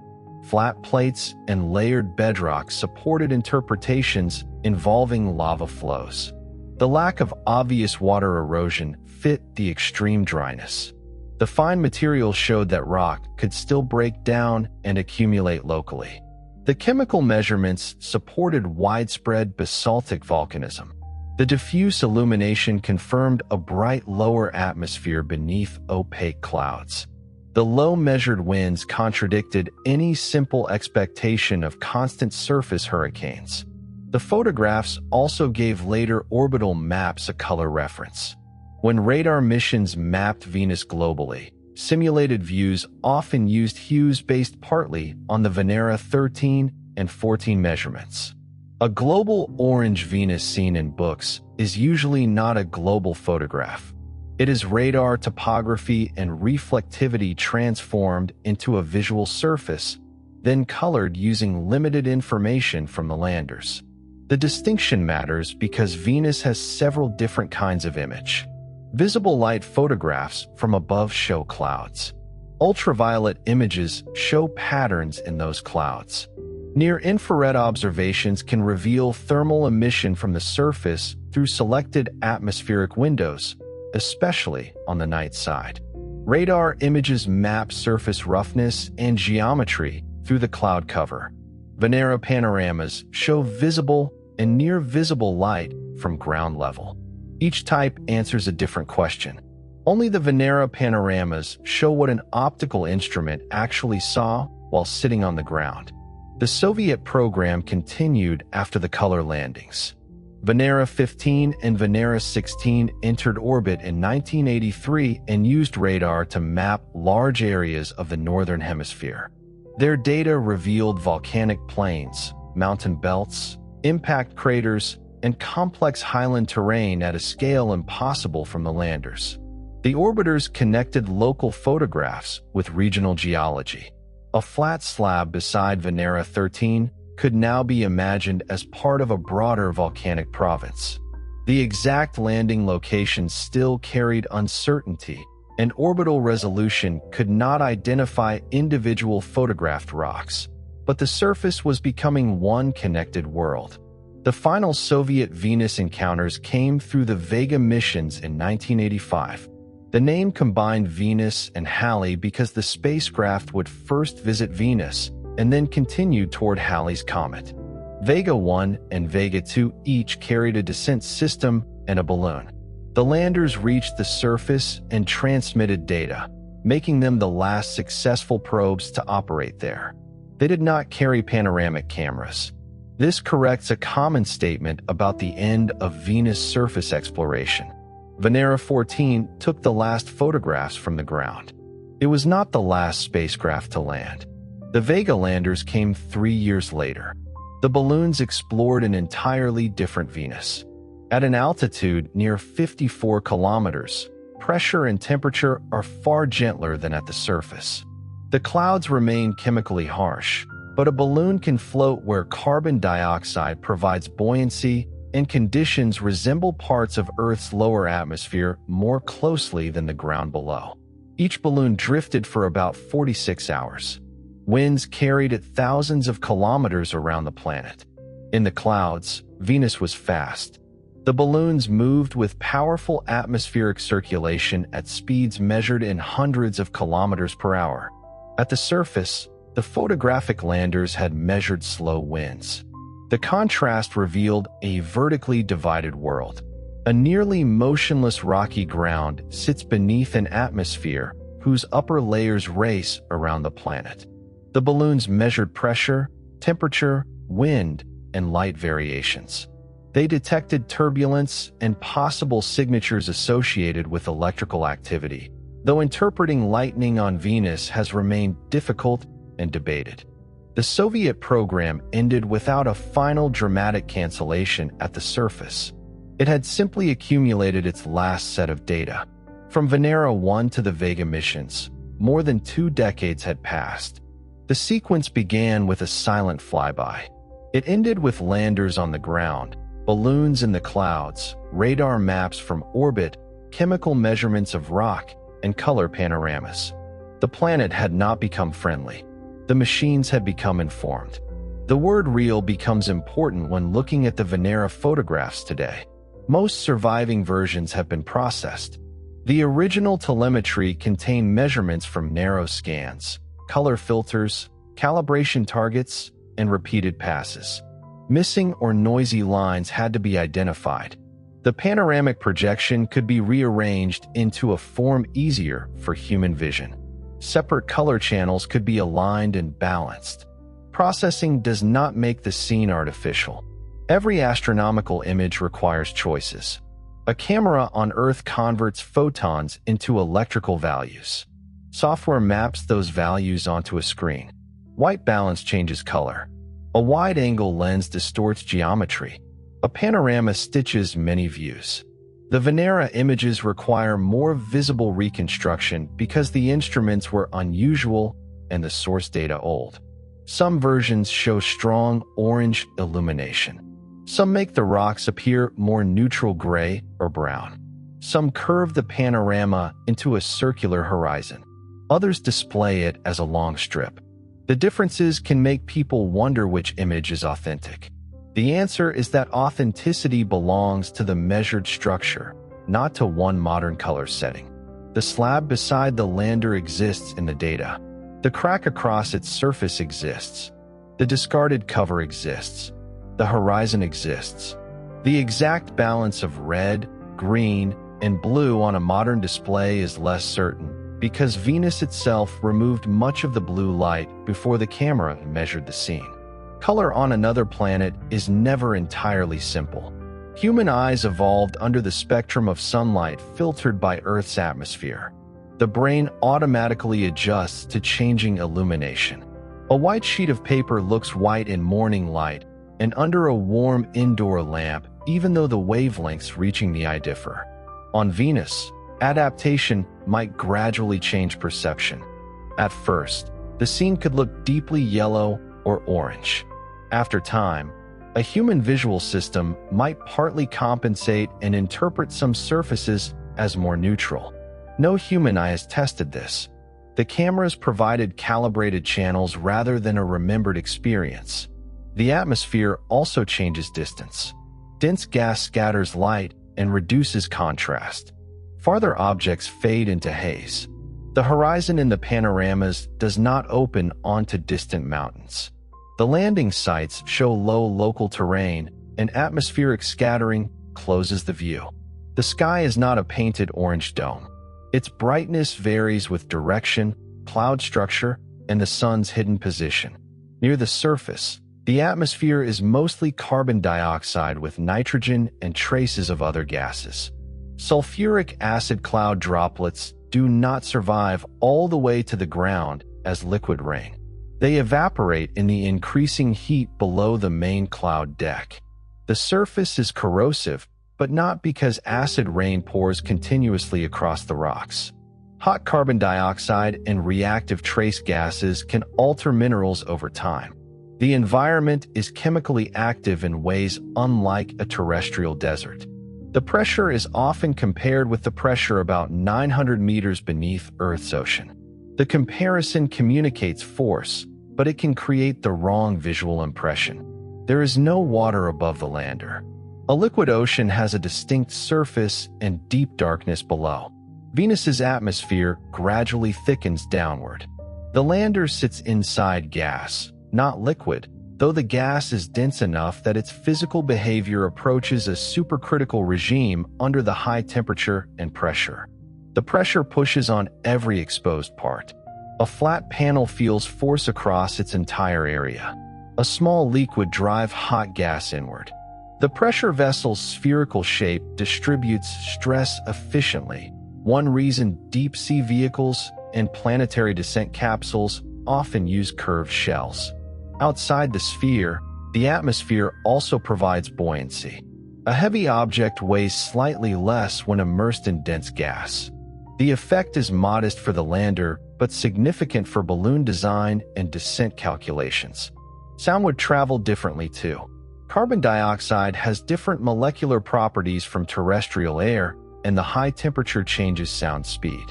Flat plates and layered bedrock supported interpretations involving lava flows. The lack of obvious water erosion fit the extreme dryness. The fine material showed that rock could still break down and accumulate locally. The chemical measurements supported widespread basaltic volcanism. The diffuse illumination confirmed a bright lower atmosphere beneath opaque clouds. The low measured winds contradicted any simple expectation of constant surface hurricanes. The photographs also gave later orbital maps a color reference. When radar missions mapped Venus globally, simulated views often used hues based partly on the Venera 13 and 14 measurements. A global orange Venus seen in books is usually not a global photograph. It is radar topography and reflectivity transformed into a visual surface, then colored using limited information from the landers. The distinction matters because Venus has several different kinds of image. Visible light photographs from above show clouds. Ultraviolet images show patterns in those clouds. Near-infrared observations can reveal thermal emission from the surface through selected atmospheric windows, especially on the night side. Radar images map surface roughness and geometry through the cloud cover. Venera panoramas show visible and near-visible light from ground level. Each type answers a different question. Only the Venera panoramas show what an optical instrument actually saw while sitting on the ground. The Soviet program continued after the color landings. Venera 15 and Venera 16 entered orbit in 1983 and used radar to map large areas of the northern hemisphere. Their data revealed volcanic plains, mountain belts, impact craters, and complex highland terrain at a scale impossible from the landers. The orbiters connected local photographs with regional geology. A flat slab beside Venera 13 could now be imagined as part of a broader volcanic province. The exact landing location still carried uncertainty, and orbital resolution could not identify individual photographed rocks, but the surface was becoming one connected world. The final Soviet Venus encounters came through the Vega missions in 1985. The name combined Venus and Halley because the spacecraft would first visit Venus and then continue toward Halley's comet. Vega 1 and Vega 2 each carried a descent system and a balloon. The landers reached the surface and transmitted data, making them the last successful probes to operate there. They did not carry panoramic cameras. This corrects a common statement about the end of Venus surface exploration. Venera 14 took the last photographs from the ground. It was not the last spacecraft to land. The Vega landers came 3 years later. The balloons explored an entirely different Venus. At an altitude near 54 kilometers, pressure and temperature are far gentler than at the surface. The clouds remain chemically harsh, but a balloon can float where carbon dioxide provides buoyancy and conditions resemble parts of Earth's lower atmosphere more closely than the ground below. Each balloon drifted for about 46 hours. Winds carried at thousands of kilometers around the planet. In the clouds, Venus was fast. The balloons moved with powerful atmospheric circulation at speeds measured in hundreds of kilometers per hour. At the surface, the photographic landers had measured slow winds. The contrast revealed a vertically divided world. A nearly motionless rocky ground sits beneath an atmosphere whose upper layers race around the planet. The balloons measured pressure, temperature, wind, and light variations. They detected turbulence and possible signatures associated with electrical activity, though interpreting lightning on Venus has remained difficult and debated. The Soviet program ended without a final dramatic cancellation at the surface. It had simply accumulated its last set of data. From Venera 1 to the Vega missions, more than 2 decades had passed. The sequence began with a silent flyby. It ended with landers on the ground, balloons in the clouds, radar maps from orbit, chemical measurements of rock, and color panoramas. The planet had not become friendly. The machines had become informed. The word real becomes important when looking at the Venera photographs today. Most surviving versions have been processed. The original telemetry contained measurements from narrow scans, color filters, calibration targets, and repeated passes. Missing or noisy lines had to be identified. The panoramic projection could be rearranged into a form easier for human vision. Separate color channels could be aligned and balanced. Processing does not make the scene artificial. Every astronomical image requires choices. A camera on Earth converts photons into electrical values. Software maps those values onto a screen. White balance changes color. A wide-angle lens distorts geometry. A panorama stitches many views. The Venera images require more visible reconstruction because the instruments were unusual and the source data old. Some versions show strong orange illumination. Some make the rocks appear more neutral gray or brown. Some curve the panorama into a circular horizon. Others display it as a long strip. The differences can make people wonder which image is authentic. The answer is that authenticity belongs to the measured structure, not to one modern color setting. The slab beside the lander exists in the data. The crack across its surface exists. The discarded cover exists. The horizon exists. The exact balance of red, green, and blue on a modern display is less certain because Venus itself removed much of the blue light before the camera measured the scene. Color on another planet is never entirely simple. Human eyes evolved under the spectrum of sunlight filtered by Earth's atmosphere. The brain automatically adjusts to changing illumination. A white sheet of paper looks white in morning light and under a warm indoor lamp, even though the wavelengths reaching the eye differ. On Venus, Adaptation might gradually change perception. At first, the scene could look deeply yellow or orange. After time, a human visual system might partly compensate and interpret some surfaces as more neutral. No human eye has tested this. The cameras provided calibrated channels rather than a remembered experience. The atmosphere also changes distance. Dense gas scatters light and reduces contrast. Farther objects fade into haze. The horizon in the panoramas does not open onto distant mountains. The landing sites show low local terrain, and atmospheric scattering closes the view. The sky is not a painted orange dome. Its brightness varies with direction, cloud structure, and the sun's hidden position. Near the surface, the atmosphere is mostly carbon dioxide with nitrogen and traces of other gases. Sulfuric acid cloud droplets do not survive all the way to the ground as liquid rain. They evaporate in the increasing heat below the main cloud deck. The surface is corrosive, but not because acid rain pours continuously across the rocks. Hot carbon dioxide and reactive trace gases can alter minerals over time. The environment is chemically active in ways unlike a terrestrial desert. The pressure is often compared with the pressure about 900 meters beneath Earth's ocean. The comparison communicates force, but it can create the wrong visual impression. There is no water above the lander. A liquid ocean has a distinct surface and deep darkness below. Venus's atmosphere gradually thickens downward. The lander sits inside gas, not liquid, though the gas is dense enough that its physical behavior approaches a supercritical regime under the high temperature and pressure. The pressure pushes on every exposed part. A flat panel feels force across its entire area. A small leak would drive hot gas inward. The pressure vessel's spherical shape distributes stress efficiently. One reason deep-sea vehicles and planetary descent capsules often use curved shells. Outside the sphere, the atmosphere also provides buoyancy. A heavy object weighs slightly less when immersed in dense gas. The effect is modest for the lander, but significant for balloon design and descent calculations. Sound would travel differently too. Carbon dioxide has different molecular properties from terrestrial air, and the high temperature changes sound speed.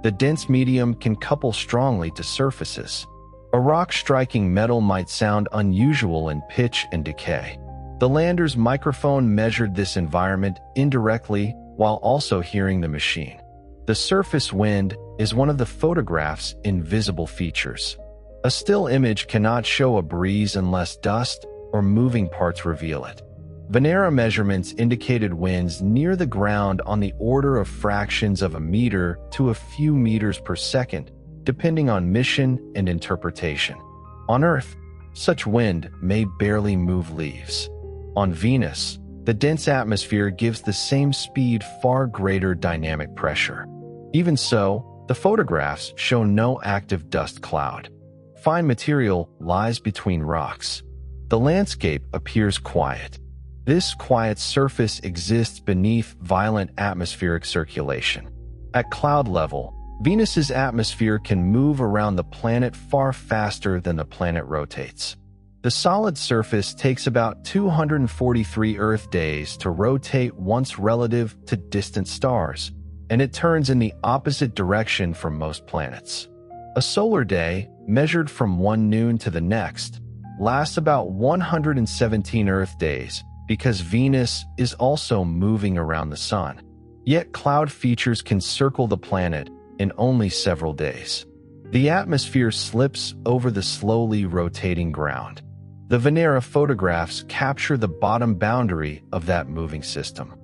The dense medium can couple strongly to surfaces. A rock striking metal might sound unusual in pitch and decay. The lander's microphone measured this environment indirectly while also hearing the machine. The surface wind is one of the photograph's invisible features. A still image cannot show a breeze unless dust or moving parts reveal it. Venera measurements indicated winds near the ground on the order of fractions of a meter to a few meters per second, depending on mission and interpretation. On Earth, such wind may barely move leaves. On Venus, the dense atmosphere gives the same speed far greater dynamic pressure. Even so, the photographs show no active dust cloud. Fine material lies between rocks. The landscape appears quiet. This quiet surface exists beneath violent atmospheric circulation. At cloud level, Venus's atmosphere can move around the planet far faster than the planet rotates. The solid surface takes about 243 Earth days to rotate once relative to distant stars, and it turns in the opposite direction from most planets. A solar day, measured from one noon to the next, lasts about 117 Earth days because Venus is also moving around the Sun. Yet cloud features can circle the planet in only several days. The atmosphere slips over the slowly rotating ground. The Venera photographs capture the bottom boundary of that moving system.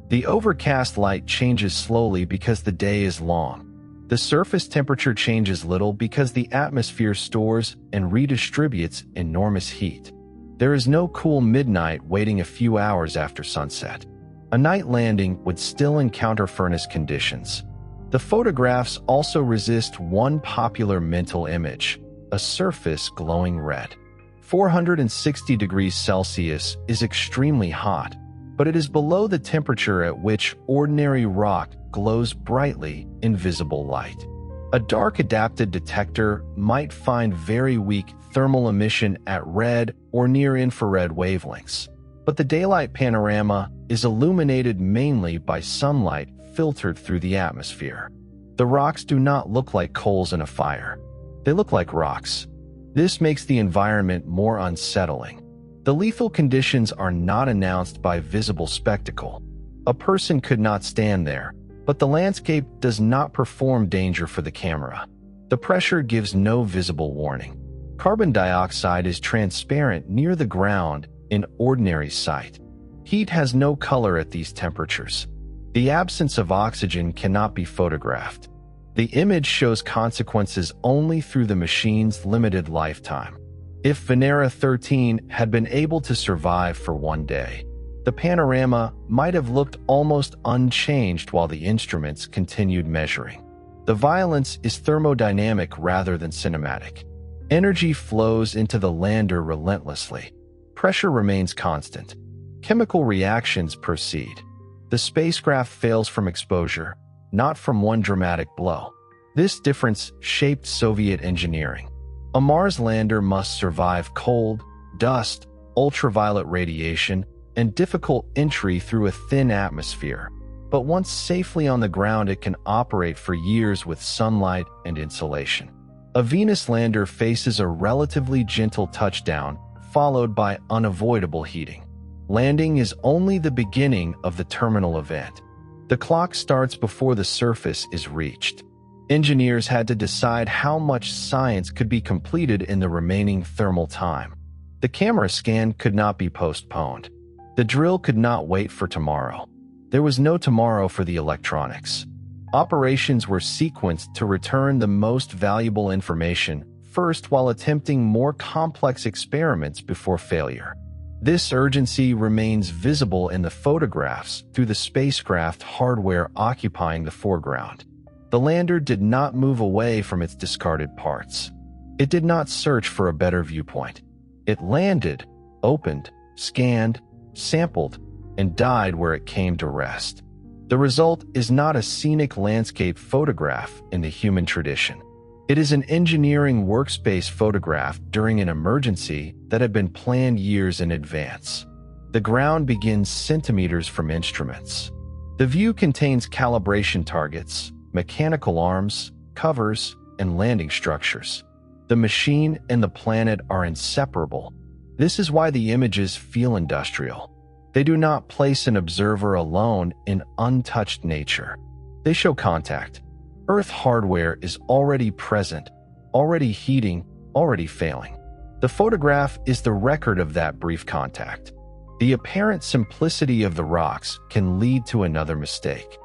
The overcast light changes slowly because the day is long. The surface temperature changes little because the atmosphere stores and redistributes enormous heat. There is no cool midnight waiting a few hours after sunset. A night landing would still encounter furnace conditions. The photographs also resist one popular mental image, a surface glowing red. 460 degrees Celsius is extremely hot. but it is below the temperature at which ordinary rock glows brightly in visible light. A dark adapted detector might find very weak thermal emission at red or near infrared wavelengths, but the daylight panorama is illuminated mainly by sunlight filtered through the atmosphere. The rocks do not look like coals in a fire. They look like rocks. This makes the environment more unsettling. The lethal conditions are not announced by visible spectacle. A person could not stand there, but the landscape does not perform danger for the camera. The pressure gives no visible warning. Carbon dioxide is transparent near the ground in ordinary sight. Heat has no color at these temperatures. The absence of oxygen cannot be photographed. The image shows consequences only through the machine's limited lifetime. If Venera 13 had been able to survive for one day, the panorama might have looked almost unchanged while the instruments continued measuring. The violence is thermodynamic rather than cinematic. Energy flows into the lander relentlessly. Pressure remains constant. Chemical reactions proceed. The spacecraft fails from exposure, not from one dramatic blow. This difference shaped Soviet engineering. A Mars lander must survive cold, dust, ultraviolet radiation, and difficult entry through a thin atmosphere. But once safely on the ground, it can operate for years with sunlight and insulation. A Venus lander faces a relatively gentle touchdown, followed by unavoidable heating. Landing is only the beginning of the terminal event. The clock starts before the surface is reached. Engineers had to decide how much science could be completed in the remaining thermal time. The camera scan could not be postponed. The drill could not wait for tomorrow. There was no tomorrow for the electronics. Operations were sequenced to return the most valuable information first while attempting more complex experiments before failure. This urgency remains visible in the photographs through the spacecraft hardware occupying the foreground. The lander did not move away from its discarded parts. It did not search for a better viewpoint. It landed, opened, scanned, sampled, and died where it came to rest. The result is not a scenic landscape photograph in the human tradition. It is an engineering workspace photograph during an emergency that had been planned years in advance. The ground begins centimeters from instruments. The view contains calibration targets, mechanical arms, covers, and landing structures. The machine and the planet are inseparable. This is why the images feel industrial. They do not place an observer alone in untouched nature. They show contact. Earth hardware is already present, already heating, already failing. The photograph is the record of that brief contact. The apparent simplicity of the rocks can lead to another mistake.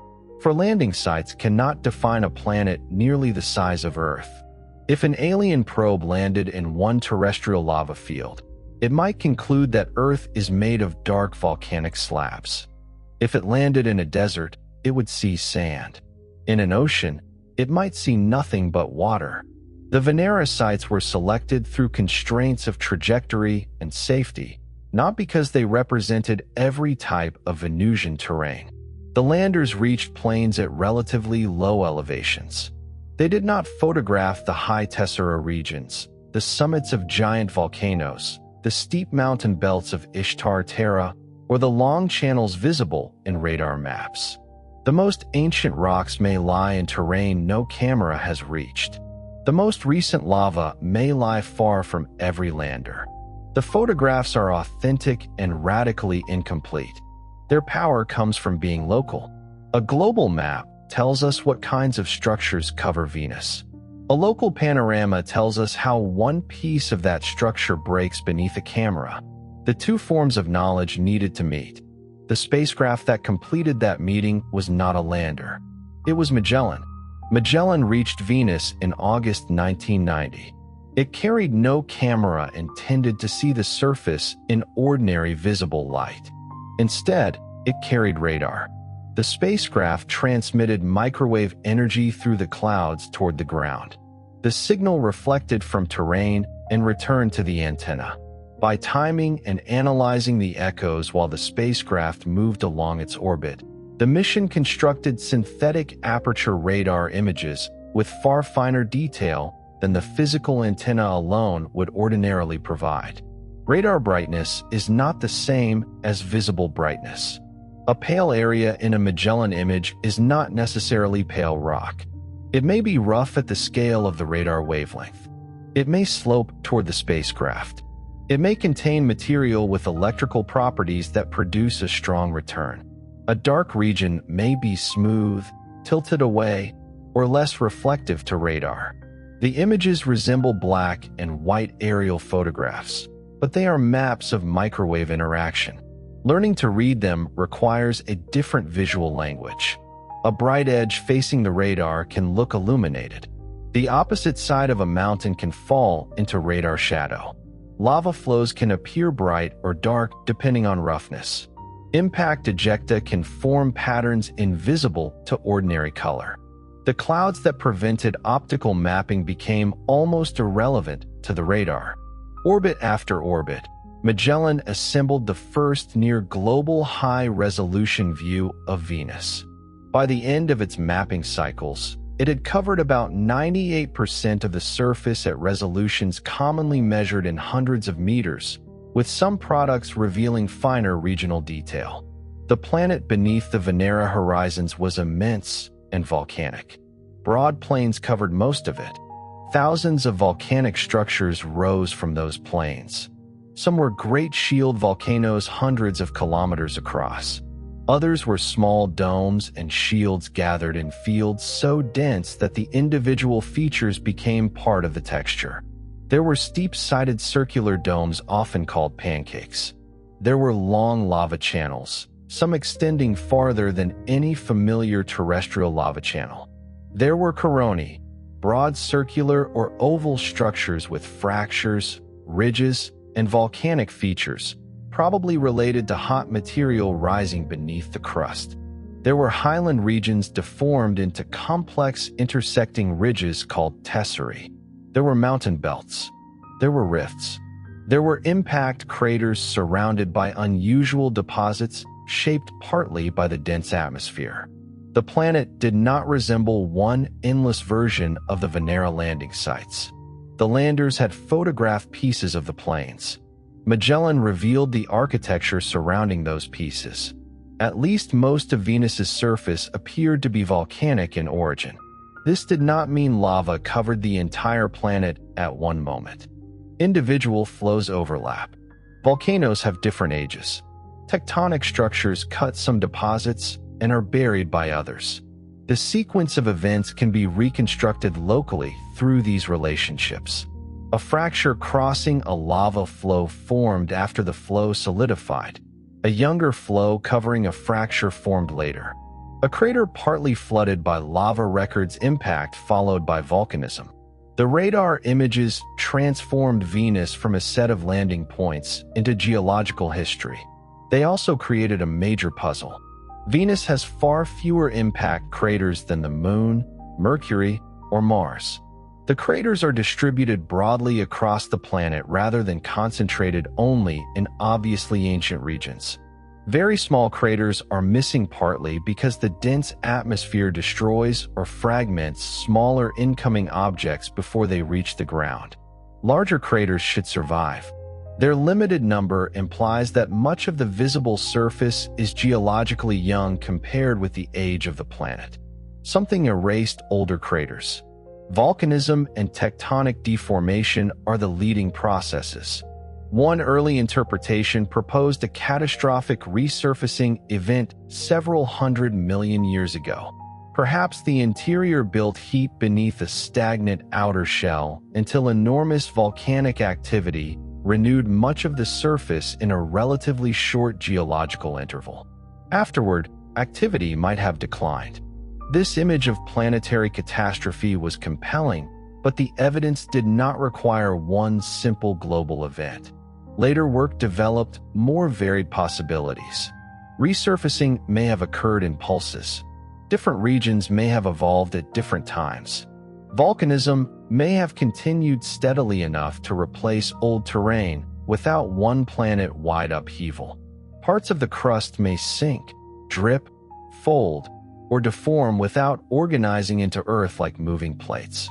For landing sites cannot define a planet nearly the size of Earth. If an alien probe landed in one terrestrial lava field, it might conclude that Earth is made of dark volcanic slabs. If it landed in a desert, it would see sand. In an ocean, it might see nothing but water. The Venera sites were selected through constraints of trajectory and safety, not because they represented every type of Venusian terrain. The landers reached plains at relatively low elevations. They did not photograph the high tessera regions, the summits of giant volcanoes, the steep mountain belts of Ishtar Terra, or the long channels visible in radar maps. The most ancient rocks may lie in terrain no camera has reached. The most recent lava may lie far from every lander. The photographs are authentic and radically incomplete. Their power comes from being local. A global map tells us what kinds of structures cover Venus. A local panorama tells us how one piece of that structure breaks beneath a camera. The two forms of knowledge needed to meet. The spacecraft that completed that meeting was not a lander. It was Magellan. Magellan reached Venus in August 1990. It carried no camera intended to see the surface in ordinary visible light. Instead, it carried radar. The spacecraft transmitted microwave energy through the clouds toward the ground. The signal reflected from terrain and returned to the antenna. By timing and analyzing the echoes while the spacecraft moved along its orbit, the mission constructed synthetic aperture radar images with far finer detail than the physical antenna alone would ordinarily provide. Radar brightness is not the same as visible brightness. A pale area in a Magellan image is not necessarily pale rock. It may be rough at the scale of the radar wavelength. It may slope toward the spacecraft. It may contain material with electrical properties that produce a strong return. A dark region may be smooth, tilted away, or less reflective to radar. The images resemble black and white aerial photographs, but they are maps of microwave interaction. Learning to read them requires a different visual language. A bright edge facing the radar can look illuminated. The opposite side of a mountain can fall into radar shadow. Lava flows can appear bright or dark depending on roughness. Impact ejecta can form patterns invisible to ordinary color. The clouds that prevented optical mapping became almost irrelevant to the radar. Orbit after orbit, Magellan assembled the first near-global high-resolution view of Venus. By the end of its mapping cycles, it had covered about 98% of the surface at resolutions commonly measured in hundreds of meters, with some products revealing finer regional detail. The planet beneath the Venera horizons was immense and volcanic. Broad plains covered most of it. Thousands of volcanic structures rose from those plains. Some were great shield volcanoes hundreds of kilometers across. Others were small domes and shields gathered in fields so dense that the individual features became part of the texture. There were steep-sided circular domes often called pancakes. There were long lava channels, some extending farther than any familiar terrestrial lava channel. There were coronae, broad circular or oval structures with fractures, ridges, and volcanic features, probably related to hot material rising beneath the crust. There were highland regions deformed into complex intersecting ridges called tesserae. There were mountain belts. There were rifts. There were impact craters surrounded by unusual deposits shaped partly by the dense atmosphere. The planet did not resemble one endless version of the Venera landing sites. The landers had photographed pieces of the plains. Magellan revealed the architecture surrounding those pieces. At least most of Venus's surface appeared to be volcanic in origin. This did not mean lava covered the entire planet at one moment. Individual flows overlap. Volcanoes have different ages. Tectonic structures cut some deposits and are buried by others. The sequence of events can be reconstructed locally through these relationships. A fracture crossing a lava flow formed after the flow solidified. A younger flow covering a fracture formed later. A crater partly flooded by lava records impact followed by volcanism. The radar images transformed Venus from a set of landing points into geological history. They also created a major puzzle. Venus has far fewer impact craters than the Moon, Mercury, or Mars. The craters are distributed broadly across the planet rather than concentrated only in obviously ancient regions. Very small craters are missing partly because the dense atmosphere destroys or fragments smaller incoming objects before they reach the ground. Larger craters should survive. Their limited number implies that much of the visible surface is geologically young compared with the age of the planet. Something erased older craters. Volcanism and tectonic deformation are the leading processes. One early interpretation proposed a catastrophic resurfacing event several 100 million years ago. Perhaps the interior built heat beneath a stagnant outer shell until enormous volcanic activity renewed much of the surface in a relatively short geological interval. Afterward, activity might have declined. This image of planetary catastrophe was compelling, but the evidence did not require one simple global event. Later work developed more varied possibilities. Resurfacing may have occurred in pulses. Different regions may have evolved at different times. Volcanism may have continued steadily enough to replace old terrain, without one planet-wide upheaval. Parts of the crust may sink, drip, fold, or deform without organizing into Earth like moving plates.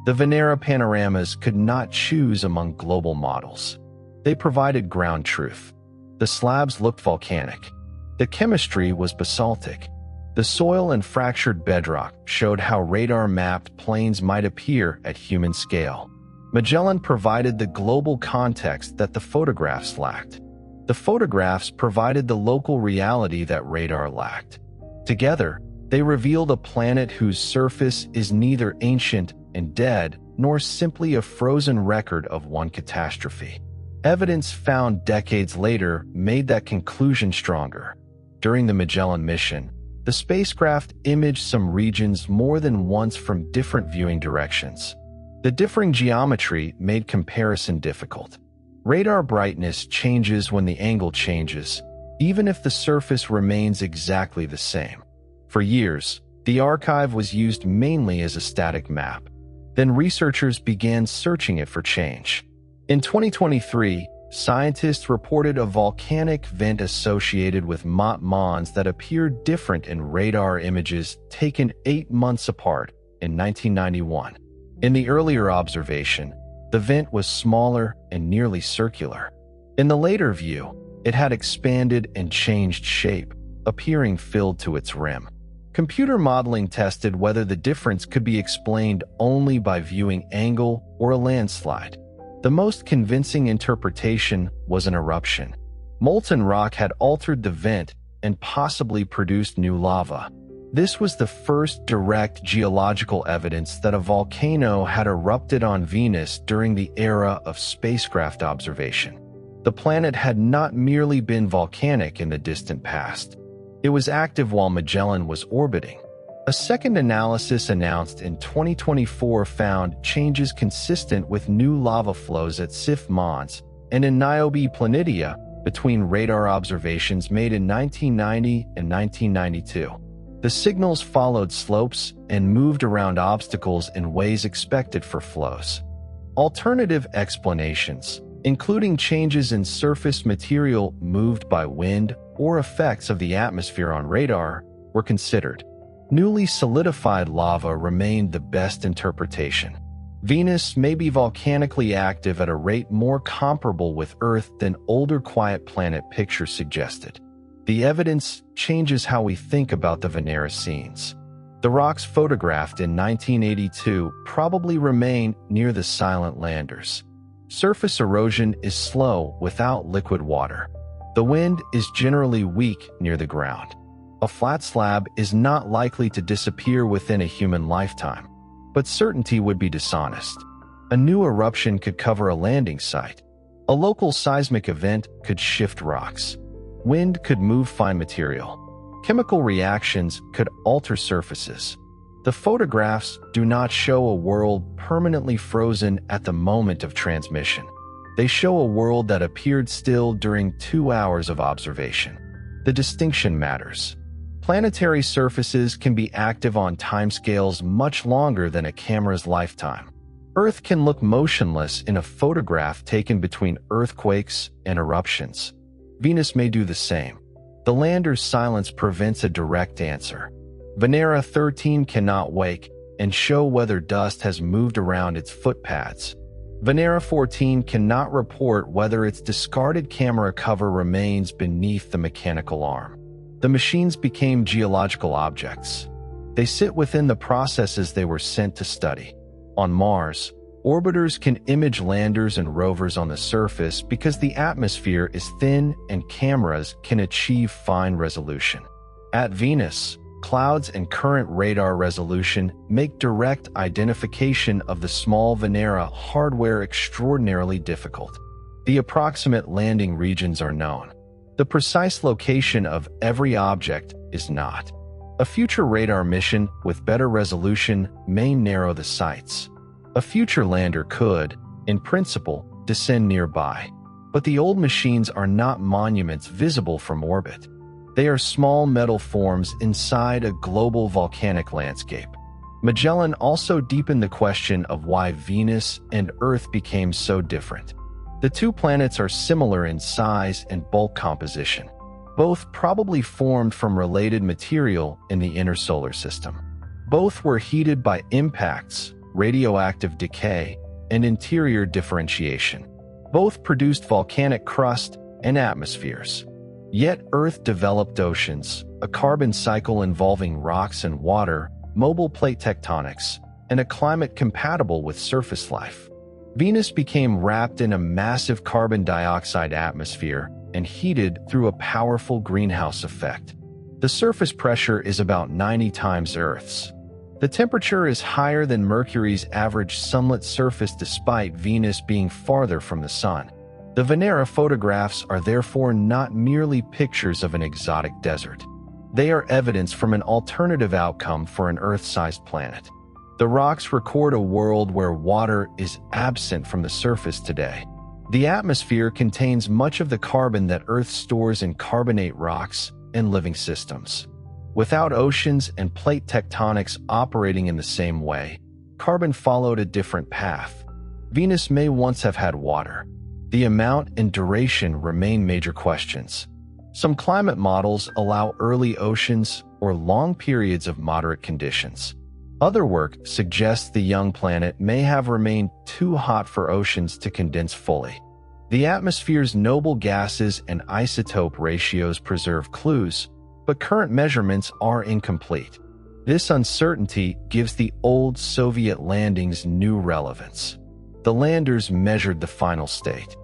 The Venera panoramas could not choose among global models. They provided ground truth. The slabs looked volcanic. The chemistry was basaltic. The soil and fractured bedrock showed how radar-mapped plains might appear at human scale. Magellan provided the global context that the photographs lacked. The photographs provided the local reality that radar lacked. Together, they revealed a planet whose surface is neither ancient and dead nor simply a frozen record of one catastrophe. Evidence found decades later made that conclusion stronger. During the Magellan mission, the spacecraft imaged some regions more than once from different viewing directions. The differing geometry made comparison difficult. Radar brightness changes when the angle changes, even if the surface remains exactly the same. For years, the archive was used mainly as a static map. Then researchers began searching it for change. In 2023, scientists reported a volcanic vent associated with Mont Mons that appeared different in radar images taken 8 months apart in 1991. In the earlier observation, the vent was smaller and nearly circular. In the later view, it had expanded and changed shape, appearing filled to its rim. Computer modeling tested whether the difference could be explained only by viewing angle or a landslide. The most convincing interpretation was an eruption. Molten rock had altered the vent and possibly produced new lava. This was the first direct geological evidence that a volcano had erupted on Venus during the era of spacecraft observation. The planet had not merely been volcanic in the distant past. It was active while Magellan was orbiting. A second analysis announced in 2024 found changes consistent with new lava flows at Sif Mons and in Niobe Planitia between radar observations made in 1990 and 1992. The signals followed slopes and moved around obstacles in ways expected for flows. Alternative explanations, including changes in surface material moved by wind or effects of the atmosphere on radar, were considered. Newly solidified lava remained the best interpretation. Venus may be volcanically active at a rate more comparable with Earth than older quiet planet pictures suggested. The evidence changes how we think about the Venera scenes. The rocks photographed in 1982 probably remain near the silent landers. Surface erosion is slow without liquid water. The wind is generally weak near the ground. A flat slab is not likely to disappear within a human lifetime, but certainty would be dishonest. A new eruption could cover a landing site. A local seismic event could shift rocks. Wind could move fine material. Chemical reactions could alter surfaces. The photographs do not show a world permanently frozen at the moment of transmission. They show a world that appeared still during 2 hours of observation. The distinction matters. Planetary surfaces can be active on timescales much longer than a camera's lifetime. Earth can look motionless in a photograph taken between earthquakes and eruptions. Venus may do the same. The lander's silence prevents a direct answer. Venera 13 cannot wake and show whether dust has moved around its footpads. Venera 14 cannot report whether its discarded camera cover remains beneath the mechanical arm. The machines became geological objects. They sit within the processes they were sent to study. On Mars, orbiters can image landers and rovers on the surface because the atmosphere is thin and cameras can achieve fine resolution. At Venus, clouds and current radar resolution make direct identification of the small Venera hardware extraordinarily difficult. The approximate landing regions are known. The precise location of every object is not. A future radar mission with better resolution may narrow the sites. A future lander could, in principle, descend nearby. But the old machines are not monuments visible from orbit. They are small metal forms inside a global volcanic landscape. Magellan also deepened the question of why Venus and Earth became so different. The two planets are similar in size and bulk composition. Both probably formed from related material in the inner solar system. Both were heated by impacts, radioactive decay, and interior differentiation. Both produced volcanic crust and atmospheres. Yet Earth developed oceans, a carbon cycle involving rocks and water, mobile plate tectonics, and a climate compatible with surface life. Venus became wrapped in a massive carbon dioxide atmosphere and heated through a powerful greenhouse effect. The surface pressure is about 90 times Earth's. The temperature is higher than Mercury's average sunlit surface despite Venus being farther from the Sun. The Venera photographs are therefore not merely pictures of an exotic desert. They are evidence from an alternative outcome for an Earth-sized planet. The rocks record a world where water is absent from the surface today. The atmosphere contains much of the carbon that Earth stores in carbonate rocks and living systems. Without oceans and plate tectonics operating in the same way, carbon followed a different path. Venus may once have had water. The amount and duration remain major questions. Some climate models allow early oceans or long periods of moderate conditions. Other work suggests the young planet may have remained too hot for oceans to condense fully. The atmosphere's noble gases and isotope ratios preserve clues, but current measurements are incomplete. This uncertainty gives the old Soviet landings new relevance. The landers measured the final state.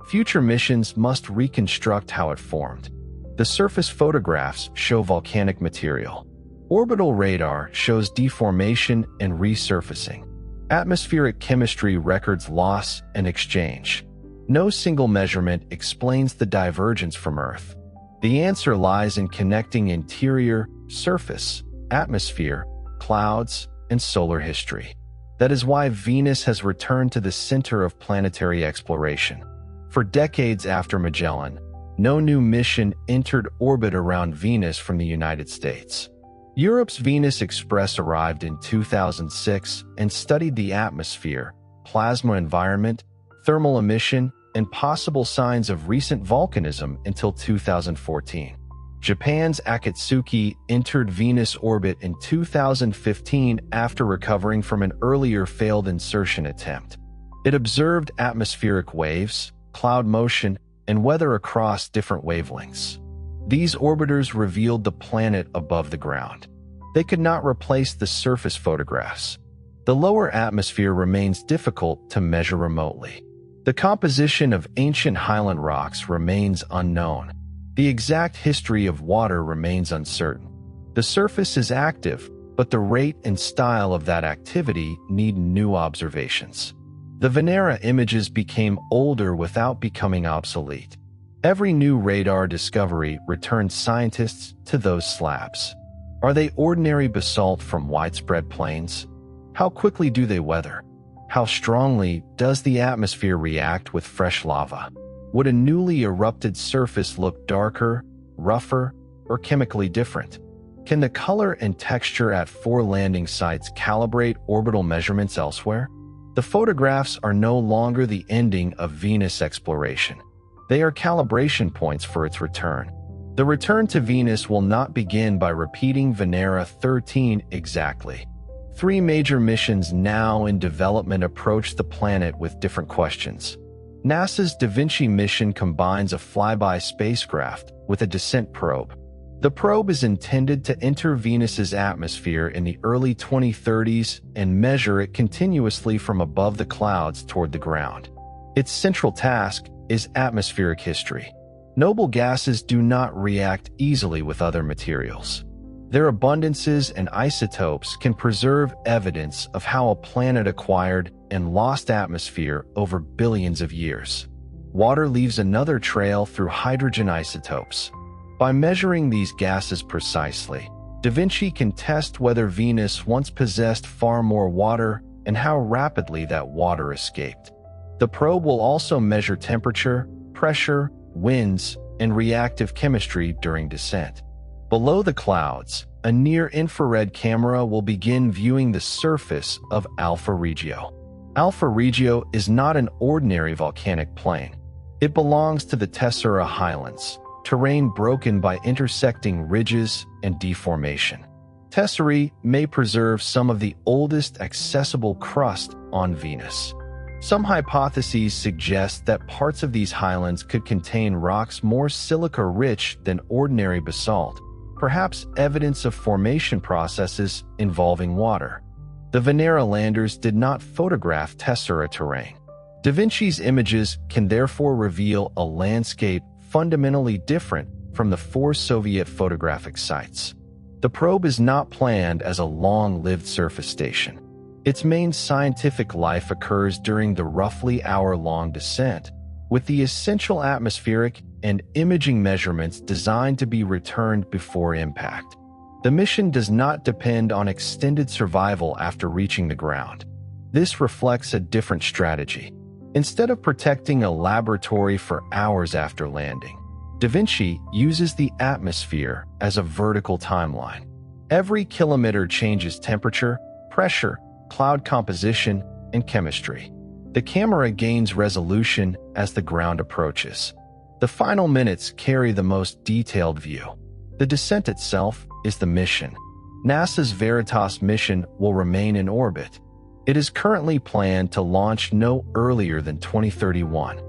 Future missions must reconstruct how it formed. The surface photographs show volcanic material. Orbital radar shows deformation and resurfacing. Atmospheric chemistry records loss and exchange. No single measurement explains the divergence from Earth. The answer lies in connecting interior, surface, atmosphere, clouds, and solar history. That is why Venus has returned to the center of planetary exploration. For decades after Magellan, no new mission entered orbit around Venus from the United States. Europe's Venus Express arrived in 2006 and studied the atmosphere, plasma environment, thermal emission, and possible signs of recent volcanism until 2014. Japan's Akatsuki entered Venus orbit in 2015 after recovering from an earlier failed insertion attempt. It observed atmospheric waves, cloud motion, and weather across different wavelengths. These orbiters revealed the planet above the ground. They could not replace the surface photographs. The lower atmosphere remains difficult to measure remotely. The composition of ancient highland rocks remains unknown. The exact history of water remains uncertain. The surface is active, but the rate and style of that activity need new observations. The Venera images became older without becoming obsolete. Every new radar discovery returns scientists to those slabs. Are they ordinary basalt from widespread plains? How quickly do they weather? How strongly does the atmosphere react with fresh lava? Would a newly erupted surface look darker, rougher, or chemically different? Can the color and texture at 4 landing sites calibrate orbital measurements elsewhere? The photographs are no longer the ending of Venus exploration. They are calibration points for its return. The return to Venus will not begin by repeating Venera 13 exactly. 3 major missions now in development approach the planet with different questions. NASA's Da Vinci mission combines a flyby spacecraft with a descent probe. The probe is intended to enter Venus's atmosphere in the early 2030s and measure it continuously from above the clouds toward the ground. Its central task is atmospheric history. Noble gases do not react easily with other materials. Their abundances and isotopes can preserve evidence of how a planet acquired and lost atmosphere over billions of years. Water leaves another trail through hydrogen isotopes. By measuring these gases precisely, Da Vinci can test whether Venus once possessed far more water and how rapidly that water escaped. The probe will also measure temperature, pressure, winds, and reactive chemistry during descent. Below the clouds, a near-infrared camera will begin viewing the surface of Alpha Regio. Alpha Regio is not an ordinary volcanic plain. It belongs to the Tessera Highlands, terrain broken by intersecting ridges and deformation. Tesserae may preserve some of the oldest accessible crust on Venus. Some hypotheses suggest that parts of these highlands could contain rocks more silica-rich than ordinary basalt, perhaps evidence of formation processes involving water. The Venera landers did not photograph Tessera terrain. Da Vinci's images can therefore reveal a landscape fundamentally different from the 4 Soviet photographic sites. The probe is not planned as a long-lived surface station. Its main scientific life occurs during the roughly hour-long descent, with the essential atmospheric and imaging measurements designed to be returned before impact. The mission does not depend on extended survival after reaching the ground. This reflects a different strategy. Instead of protecting a laboratory for hours after landing, Da Vinci uses the atmosphere as a vertical timeline. Every kilometer changes temperature, pressure, cloud composition, and chemistry. The camera gains resolution as the ground approaches. The final minutes carry the most detailed view. The descent itself is the mission. NASA's Veritas mission will remain in orbit. It is currently planned to launch no earlier than 2031.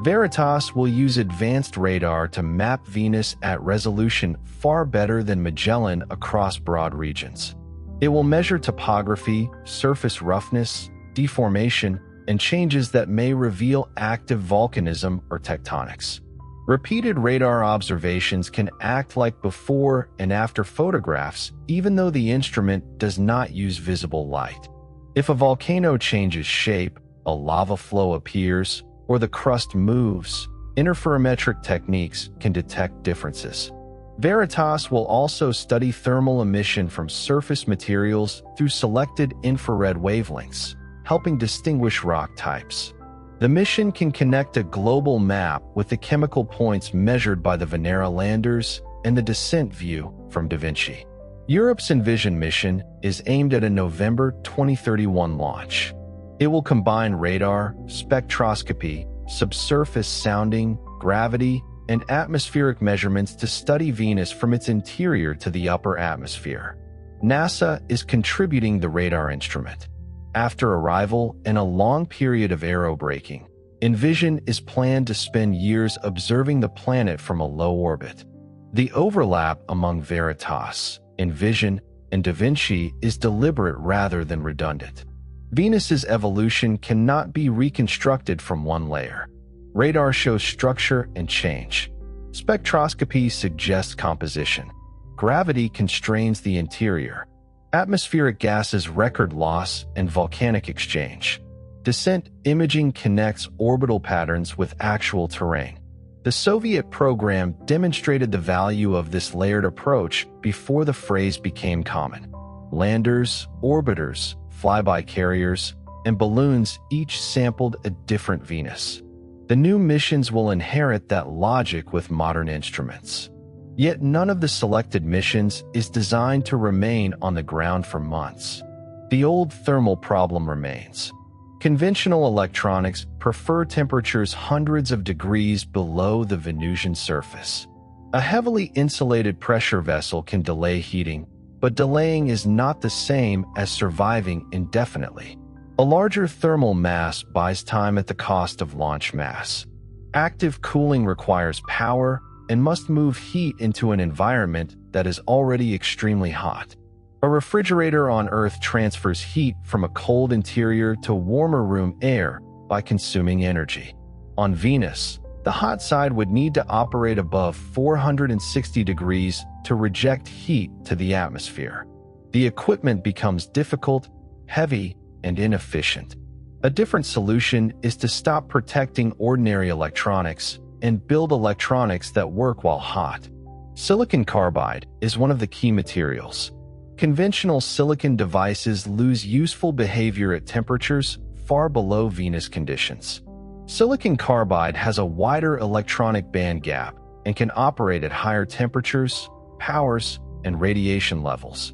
Veritas will use advanced radar to map Venus at resolution far better than Magellan across broad regions. It will measure topography, surface roughness, deformation, and changes that may reveal active volcanism or tectonics. Repeated radar observations can act like before and after photographs, even though the instrument does not use visible light. If a volcano changes shape, a lava flow appears, or the crust moves, interferometric techniques can detect differences. Veritas will also study thermal emission from surface materials through selected infrared wavelengths, helping distinguish rock types. The mission can connect a global map with the chemical points measured by the Venera landers and the descent view from Da Vinci. Europe's Envision mission is aimed at a November 2031 launch. It will combine radar, spectroscopy, subsurface sounding, gravity, and atmospheric measurements to study Venus from its interior to the upper atmosphere. NASA is contributing the radar instrument. After arrival and a long period of aerobraking, Envision is planned to spend years observing the planet from a low orbit. The overlap among Veritas, Envision, and Da Vinci is deliberate rather than redundant. Venus's evolution cannot be reconstructed from one layer. Radar shows structure and change. Spectroscopy suggests composition. Gravity constrains the interior. Atmospheric gases record loss and volcanic exchange. Descent imaging connects orbital patterns with actual terrain. The Soviet program demonstrated the value of this layered approach before the phrase became common. Landers, orbiters, flyby carriers, and balloons each sampled a different Venus. The new missions will inherit that logic with modern instruments. Yet none of the selected missions is designed to remain on the ground for months. The old thermal problem remains. Conventional electronics prefer temperatures hundreds of degrees below the Venusian surface. A heavily insulated pressure vessel can delay heating, but delaying is not the same as surviving indefinitely. A larger thermal mass buys time at the cost of launch mass. Active cooling requires power and must move heat into an environment that is already extremely hot. A refrigerator on Earth transfers heat from a cold interior to warmer room air by consuming energy. On Venus, the hot side would need to operate above 460 degrees to reject heat to the atmosphere. The equipment becomes difficult, heavy, and inefficient. A different solution is to stop protecting ordinary electronics and build electronics that work while hot. Silicon carbide is one of the key materials. Conventional silicon devices lose useful behavior at temperatures far below Venus conditions. Silicon carbide has a wider electronic band gap and can operate at higher temperatures, powers, and radiation levels.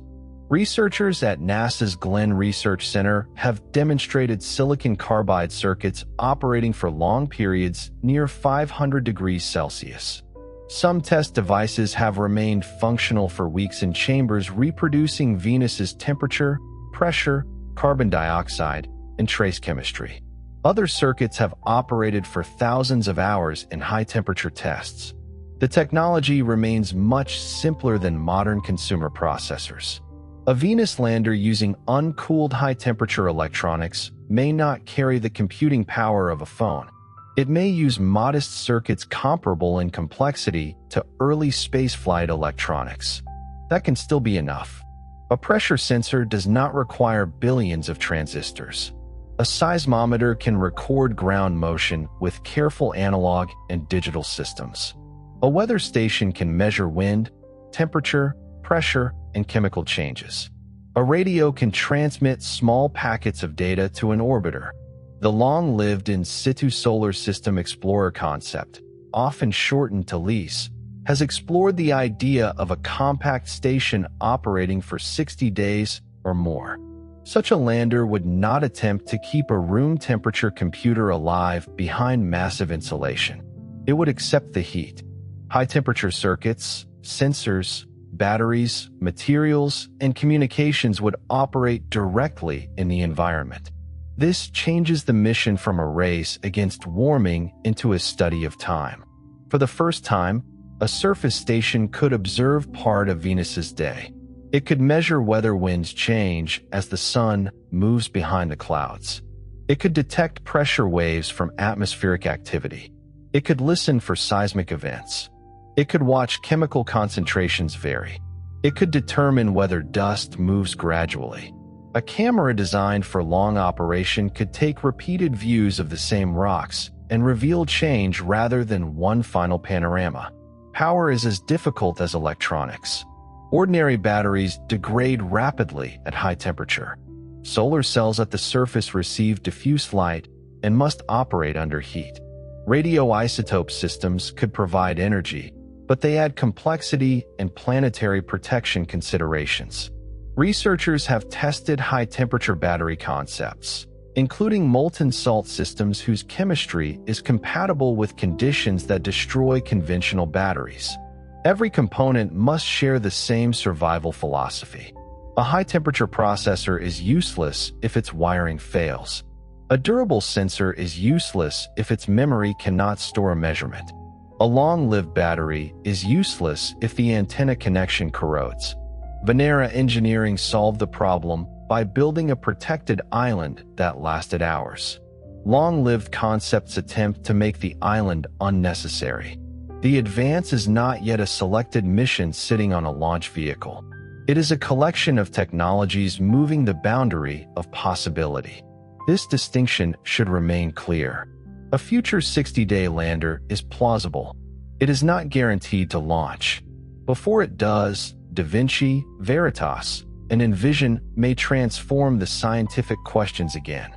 Researchers at NASA's Glenn Research Center have demonstrated silicon carbide circuits operating for long periods near 500 degrees Celsius. Some test devices have remained functional for weeks in chambers reproducing Venus's temperature, pressure, carbon dioxide, and trace chemistry. Other circuits have operated for thousands of hours in high-temperature tests. The technology remains much simpler than modern consumer processors. A Venus lander using uncooled high-temperature electronics may not carry the computing power of a phone. It may use modest circuits comparable in complexity to early spaceflight electronics. That can still be enough. A pressure sensor does not require billions of transistors. A seismometer can record ground motion with careful analog and digital systems. A weather station can measure wind, temperature, pressure, and chemical changes. A radio can transmit small packets of data to an orbiter. The long-lived in situ Solar System Explorer concept, often shortened to LISE, has explored the idea of a compact station operating for 60 days or more. Such a lander would not attempt to keep a room-temperature computer alive behind massive insulation. It would accept the heat. High-temperature circuits, sensors, batteries, materials, and communications would operate directly in the environment. This changes the mission from a race against warming into a study of time. For the first time, a surface station could observe part of Venus's day. It could measure whether winds change as the sun moves behind the clouds. It could detect pressure waves from atmospheric activity. It could listen for seismic events. It could watch chemical concentrations vary. It could determine whether dust moves gradually. A camera designed for long operation could take repeated views of the same rocks and reveal change rather than one final panorama. Power is as difficult as electronics. Ordinary batteries degrade rapidly at high temperature. Solar cells at the surface receive diffuse light and must operate under heat. Radioisotope systems could provide energy, but they add complexity and planetary protection considerations. Researchers have tested high-temperature battery concepts, including molten salt systems whose chemistry is compatible with conditions that destroy conventional batteries. Every component must share the same survival philosophy. A high-temperature processor is useless if its wiring fails. A durable sensor is useless if its memory cannot store a measurement. A long-lived battery is useless if the antenna connection corrodes. Venera engineering solved the problem by building a protected island that lasted hours. Long-lived concepts attempt to make the island unnecessary. The Advance is not yet a selected mission sitting on a launch vehicle. It is a collection of technologies moving the boundary of possibility. This distinction should remain clear. A future 60-day lander is plausible. It is not guaranteed to launch. Before it does, Da Vinci, Veritas, and Envision may transform the scientific questions again.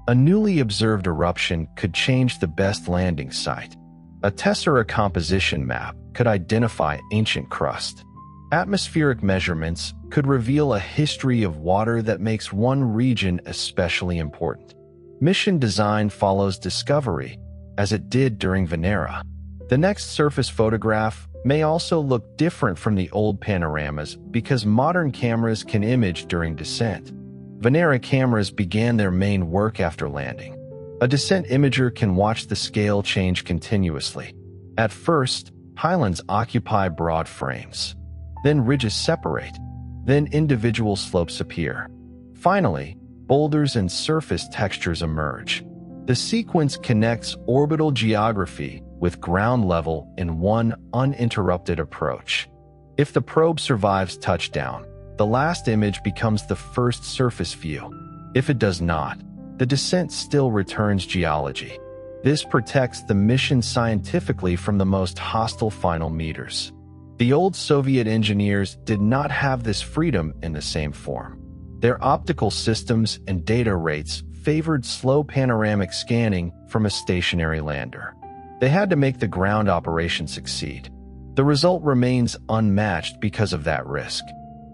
A newly observed eruption could change the best landing site. A tessera composition map could identify ancient crust. Atmospheric measurements could reveal a history of water that makes one region especially important. Mission design follows discovery, as it did during Venera. The next surface photograph may also look different from the old panoramas because modern cameras can image during descent. Venera cameras began their main work after landing. A descent imager can watch the scale change continuously. At first, highlands occupy broad frames. Then ridges separate. Then individual slopes appear. Finally, boulders and surface textures emerge. The sequence connects orbital geography with ground level in one uninterrupted approach. If the probe survives touchdown, the last image becomes the first surface view. If it does not, the descent still returns geology. This protects the mission scientifically from the most hostile final meters. The old Soviet engineers did not have this freedom in the same form. Their optical systems and data rates favored slow panoramic scanning from a stationary lander. They had to make the ground operation succeed. The result remains unmatched because of that risk.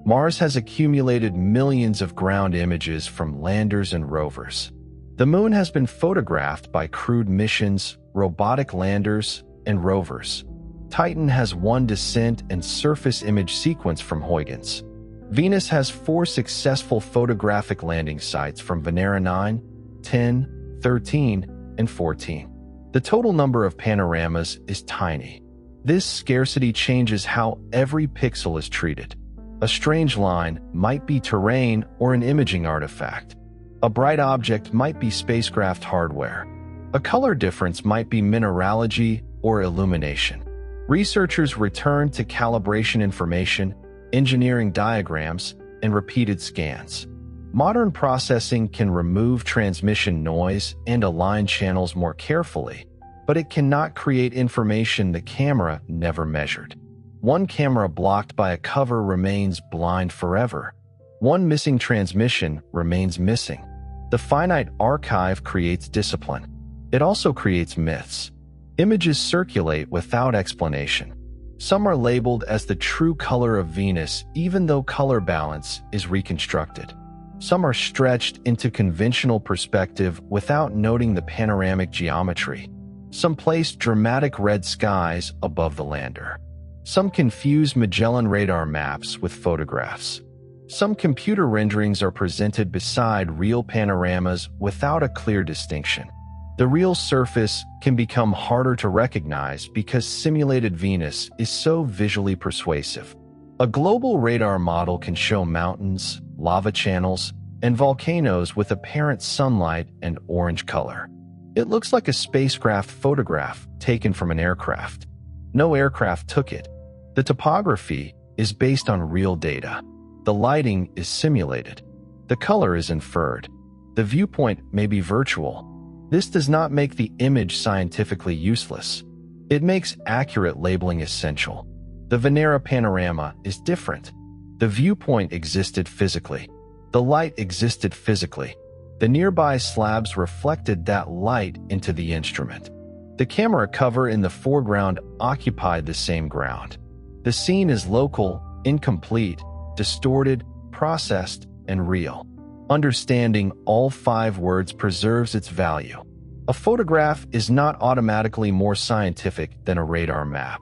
Mars has accumulated millions of ground images from landers and rovers. The Moon has been photographed by crewed missions, robotic landers, and rovers. Titan has one descent and surface image sequence from Huygens. Venus has 4 successful photographic landing sites from Venera 9, 10, 13, and 14. The total number of panoramas is tiny. This scarcity changes how every pixel is treated. A strange line might be terrain or an imaging artifact. A bright object might be spacecraft hardware. A color difference might be mineralogy or illumination. Researchers return to calibration information, engineering diagrams, and repeated scans. Modern processing can remove transmission noise and align channels more carefully, but it cannot create information the camera never measured. One camera blocked by a cover remains blind forever. One missing transmission remains missing. The finite archive creates discipline. It also creates myths. Images circulate without explanation. Some are labeled as the true color of Venus, even though color balance is reconstructed. Some are stretched into conventional perspective without noting the panoramic geometry. Some place dramatic red skies above the lander. Some confuse Magellan radar maps with photographs. Some computer renderings are presented beside real panoramas without a clear distinction. The real surface can become harder to recognize because simulated Venus is so visually persuasive. A global radar model can show mountains, lava channels, and volcanoes with apparent sunlight and orange color. It looks like a spacecraft photograph taken from an aircraft. No aircraft took it. The topography is based on real data. The lighting is simulated. The color is inferred. The viewpoint may be virtual. This does not make the image scientifically useless. It makes accurate labeling essential. The Venera panorama is different. The viewpoint existed physically. The light existed physically. The nearby slabs reflected that light into the instrument. The camera cover in the foreground occupied the same ground. The scene is local, incomplete, distorted, processed, and real. Understanding all 5 words preserves its value. A photograph is not automatically more scientific than a radar map.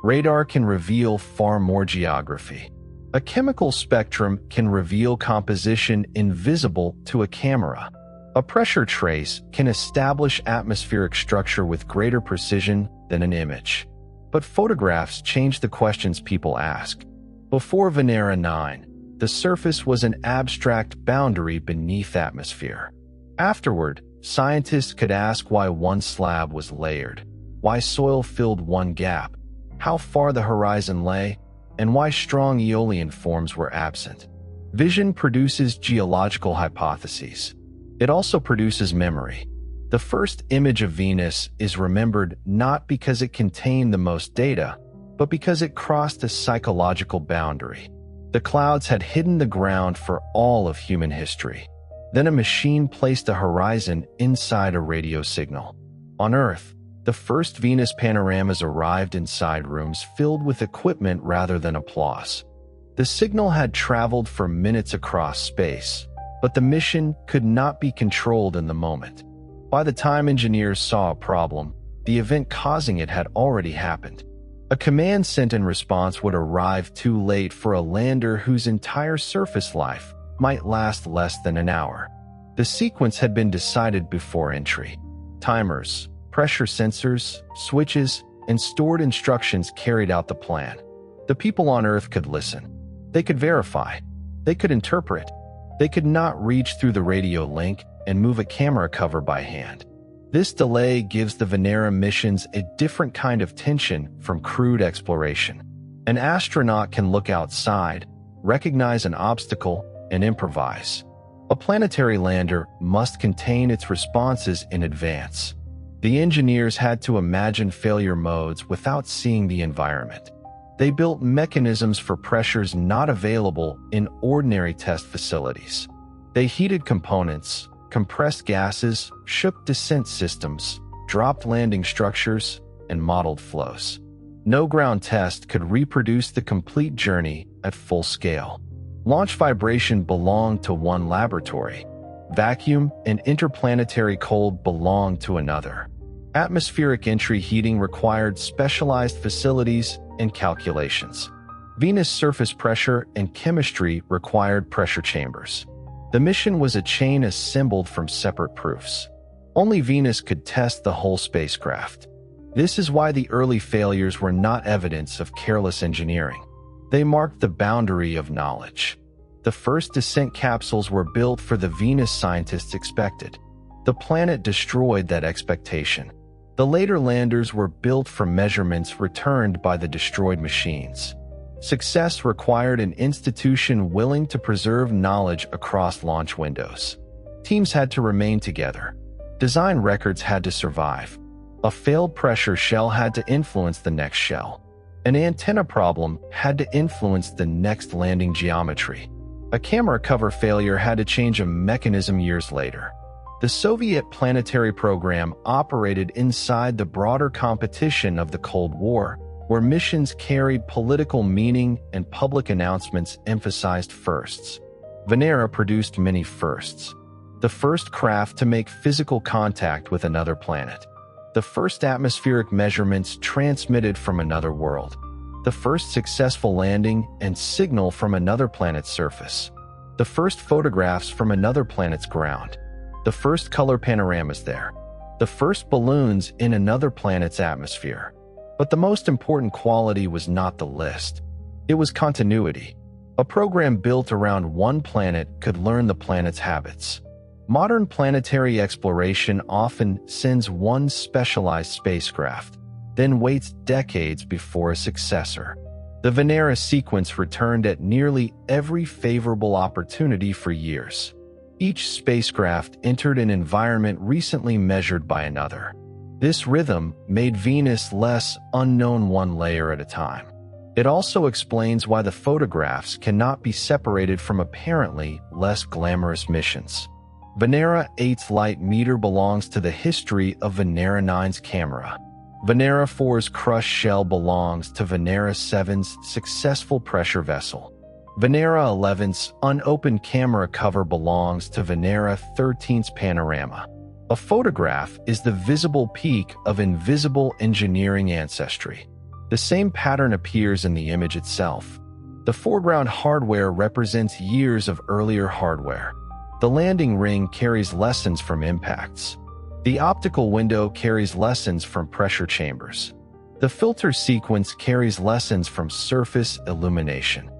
Radar can reveal far more geography. A chemical spectrum can reveal composition invisible to a camera. A pressure trace can establish atmospheric structure with greater precision than an image. But photographs change the questions people ask. Before Venera 9, the surface was an abstract boundary beneath atmosphere. Afterward, scientists could ask why one slab was layered, why soil filled one gap, how far the horizon lay, and why strong aeolian forms were absent. Vision produces geological hypotheses. It also produces memory. The first image of Venus is remembered not because it contained the most data, but because it crossed a psychological boundary. The clouds had hidden the ground for all of human history. Then a machine placed a horizon inside a radio signal. On Earth, the first Venus panoramas arrived inside rooms filled with equipment rather than applause. The signal had traveled for minutes across space, but the mission could not be controlled in the moment. By the time engineers saw a problem, the event causing it had already happened. A command sent in response would arrive too late for a lander whose entire surface life might last less than an hour. The sequence had been decided before entry. Timers, pressure sensors, switches, and stored instructions carried out the plan. The people on Earth could listen. They could verify. They could interpret. They could not reach through the radio link and move a camera cover by hand. This delay gives the Venera missions a different kind of tension from crewed exploration. An astronaut can look outside, recognize an obstacle, and improvise. A planetary lander must contain its responses in advance. The engineers had to imagine failure modes without seeing the environment. They built mechanisms for pressures not available in ordinary test facilities. They heated components, compressed gases, shook descent systems, dropped landing structures, and modeled flows. No ground test could reproduce the complete journey at full scale. Launch vibration belonged to one laboratory. Vacuum and interplanetary cold belonged to another. Atmospheric entry heating required specialized facilities and calculations. Venus surface pressure and chemistry required pressure chambers. The mission was a chain assembled from separate proofs. Only Venus could test the whole spacecraft. This is why the early failures were not evidence of careless engineering. They marked the boundary of knowledge. The first descent capsules were built for the Venus scientists expected. The planet destroyed that expectation. The later landers were built from measurements returned by the destroyed machines. Success required an institution willing to preserve knowledge across launch windows. Teams had to remain together. Design records had to survive. A failed pressure shell had to influence the next shell. An antenna problem had to influence the next landing geometry. A camera cover failure had to change a mechanism years later. The Soviet planetary program operated inside the broader competition of the Cold War, where missions carried political meaning and public announcements emphasized firsts. Venera produced many firsts. The first craft to make physical contact with another planet. The first atmospheric measurements transmitted from another world. The first successful landing and signal from another planet's surface. The first photographs from another planet's ground. The first color panoramas there. The first balloons in another planet's atmosphere. But the most important quality was not the list. It was continuity. A program built around one planet could learn the planet's habits. Modern planetary exploration often sends one specialized spacecraft, then waits decades before a successor. The Venera sequence returned at nearly every favorable opportunity for years. Each spacecraft entered an environment recently measured by another. This rhythm made Venus less unknown one layer at a time. It also explains why the photographs cannot be separated from apparently less glamorous missions. Venera 8's light meter belongs to the history of Venera 9's camera. Venera 4's crushed shell belongs to Venera 7's successful pressure vessel. Venera 11's unopened camera cover belongs to Venera 13's panorama. A photograph is the visible peak of invisible engineering ancestry. The same pattern appears in the image itself. The foreground hardware represents years of earlier hardware. The landing ring carries lessons from impacts. The optical window carries lessons from pressure chambers. The filter sequence carries lessons from surface illumination.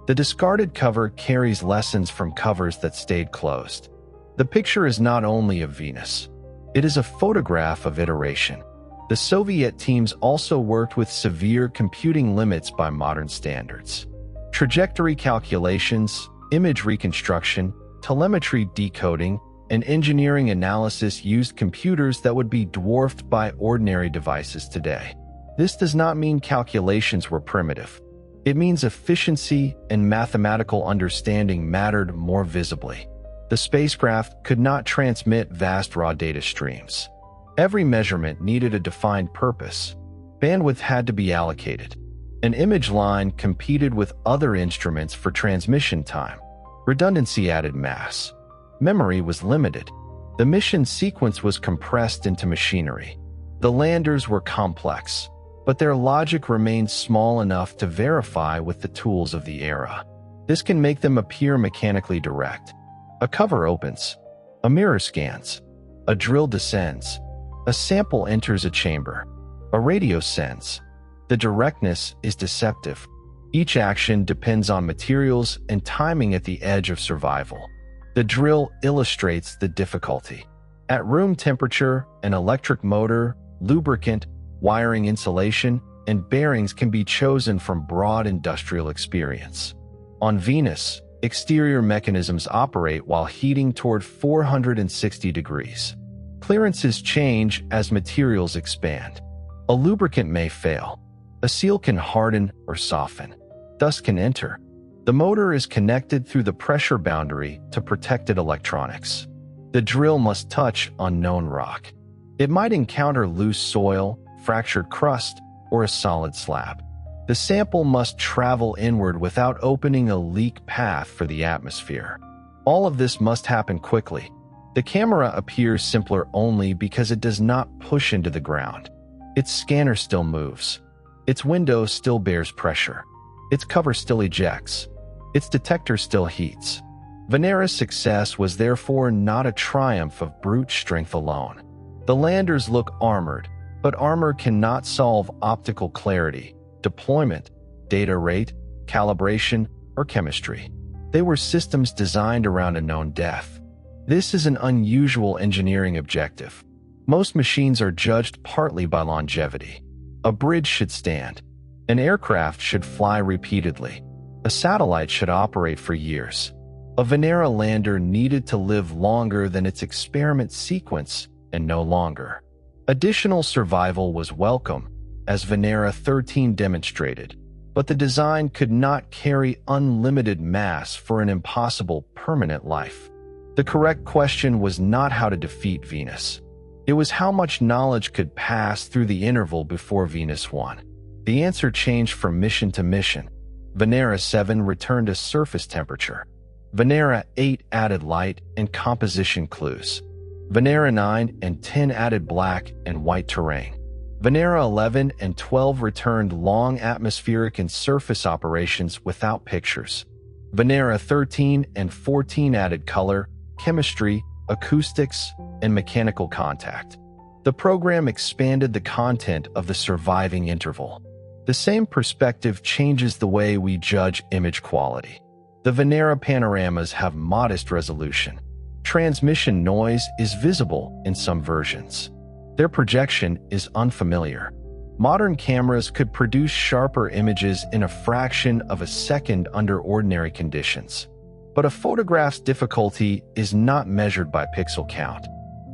The discarded cover carries lessons from covers that stayed closed. The picture is not only of Venus. It is a photograph of iteration. The Soviet teams also worked with severe computing limits by modern standards. Trajectory calculations, image reconstruction, telemetry decoding, and engineering analysis used computers that would be dwarfed by ordinary devices today. This does not mean calculations were primitive. It means efficiency and mathematical understanding mattered more visibly. The spacecraft could not transmit vast raw data streams. Every measurement needed a defined purpose. Bandwidth had to be allocated. An image line competed with other instruments for transmission time. Redundancy added mass. Memory was limited. The mission sequence was compressed into machinery. The landers were complex, but their logic remained small enough to verify with the tools of the era. This can make them appear mechanically direct. A cover opens. A mirror scans. A drill descends. A sample enters a chamber. A radio sends. The directness is deceptive. Each action depends on materials and timing at the edge of survival. The drill illustrates the difficulty. At room temperature, an electric motor, lubricant, wiring insulation, and bearings can be chosen from broad industrial experience. On Venus, exterior mechanisms operate while heating toward 460 degrees. Clearances change as materials expand. A lubricant may fail. A seal can harden or soften. Dust can enter. The motor is connected through the pressure boundary to protected electronics. The drill must touch unknown rock. It might encounter loose soil, fractured crust, or a solid slab. The sample must travel inward without opening a leak path for the atmosphere. All of this must happen quickly. The camera appears simpler only because it does not push into the ground. Its scanner still moves. Its window still bears pressure. Its cover still ejects. Its detector still heats. Venera's success was therefore not a triumph of brute strength alone. The landers look armored, but armor cannot solve optical clarity, deployment, data rate, calibration, or chemistry. They were systems designed around a known death. This is an unusual engineering objective. Most machines are judged partly by longevity. A bridge should stand. An aircraft should fly repeatedly. A satellite should operate for years. A Venera lander needed to live longer than its experiment sequence and no longer. Additional survival was welcome, as Venera 13 demonstrated, but the design could not carry unlimited mass for an impossible permanent life. The correct question was not how to defeat Venus. It was how much knowledge could pass through the interval before Venus won. The answer changed from mission to mission. Venera 7 returned to surface temperature. Venera 8 added light and composition clues. Venera 9 and 10 added black and white terrain. Venera 11 and 12 returned long atmospheric and surface operations without pictures. Venera 13 and 14 added color, chemistry, acoustics, and mechanical contact. The program expanded the content of the surviving interval. The same perspective changes the way we judge image quality. The Venera panoramas have modest resolution. Transmission noise is visible in some versions. Their projection is unfamiliar. Modern cameras could produce sharper images in a fraction of a second under ordinary conditions. But a photograph's difficulty is not measured by pixel count.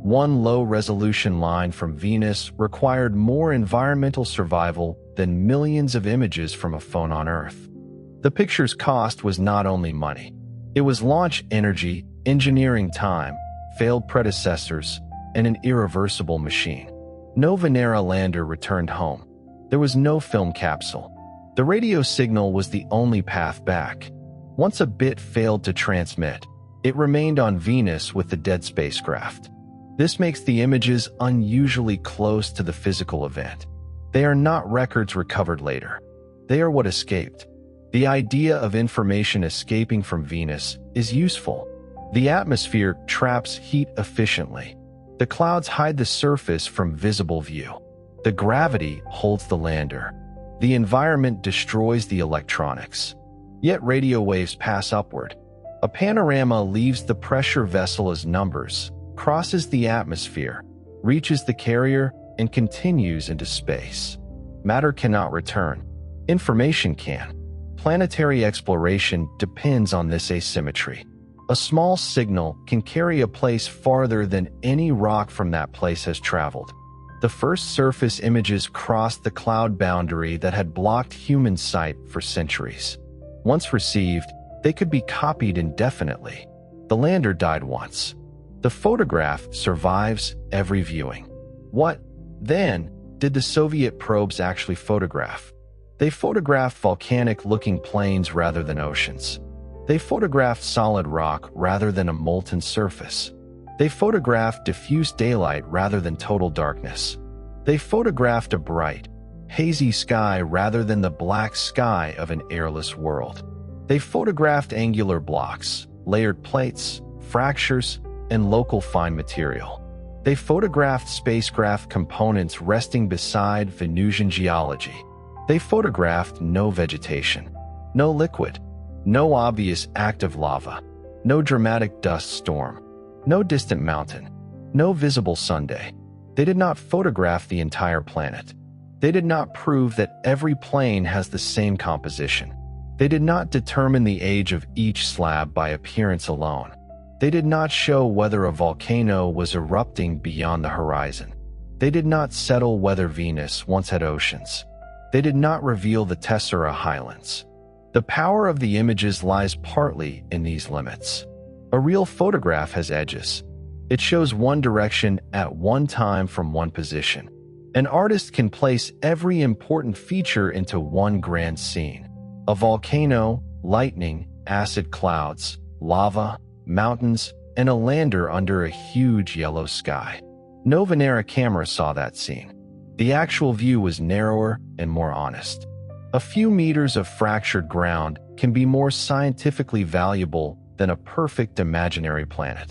One low-resolution line from Venus required more environmental survival than millions of images from a phone on Earth. The picture's cost was not only money. It was launch energy, engineering time, failed predecessors, and an irreversible machine. No Venera lander returned home. There was no film capsule. The radio signal was the only path back. Once a bit failed to transmit, it remained on Venus with the dead spacecraft. This makes the images unusually close to the physical event. They are not records recovered later. They are what escaped. The idea of information escaping from Venus is useful. The atmosphere traps heat efficiently. The clouds hide the surface from visible view. The gravity holds the lander. The environment destroys the electronics. Yet radio waves pass upward. A panorama leaves the pressure vessel as numbers, crosses the atmosphere, reaches the carrier, and continues into space. Matter cannot return. Information can. Planetary exploration depends on this asymmetry. A small signal can carry a place farther than any rock from that place has traveled. The first surface images crossed the cloud boundary that had blocked human sight for centuries. Once received, they could be copied indefinitely. The lander died once. The photograph survives every viewing. What, then, did the Soviet probes actually photograph? They photographed volcanic-looking plains rather than oceans. They photographed solid rock rather than a molten surface. They photographed diffuse daylight rather than total darkness. They photographed a bright, hazy sky rather than the black sky of an airless world. They photographed angular blocks, layered plates, fractures, and local fine material. They photographed spacecraft components resting beside Venusian geology. They photographed no vegetation, no liquid, no obvious active lava, no dramatic dust storm, no distant mountain, no visible Sunday. They did not photograph the entire planet. They did not prove that every plane has the same composition. They did not determine the age of each slab by appearance alone. They did not show whether a volcano was erupting beyond the horizon. They did not settle whether Venus once had oceans. They did not reveal the Tessera Highlands. The power of the images lies partly in these limits. A real photograph has edges. It shows one direction at one time from one position. An artist can place every important feature into one grand scene. A volcano, lightning, acid clouds, lava, mountains, and a lander under a huge yellow sky. No Venera camera saw that scene. The actual view was narrower and more honest. A few meters of fractured ground can be more scientifically valuable than a perfect imaginary planet.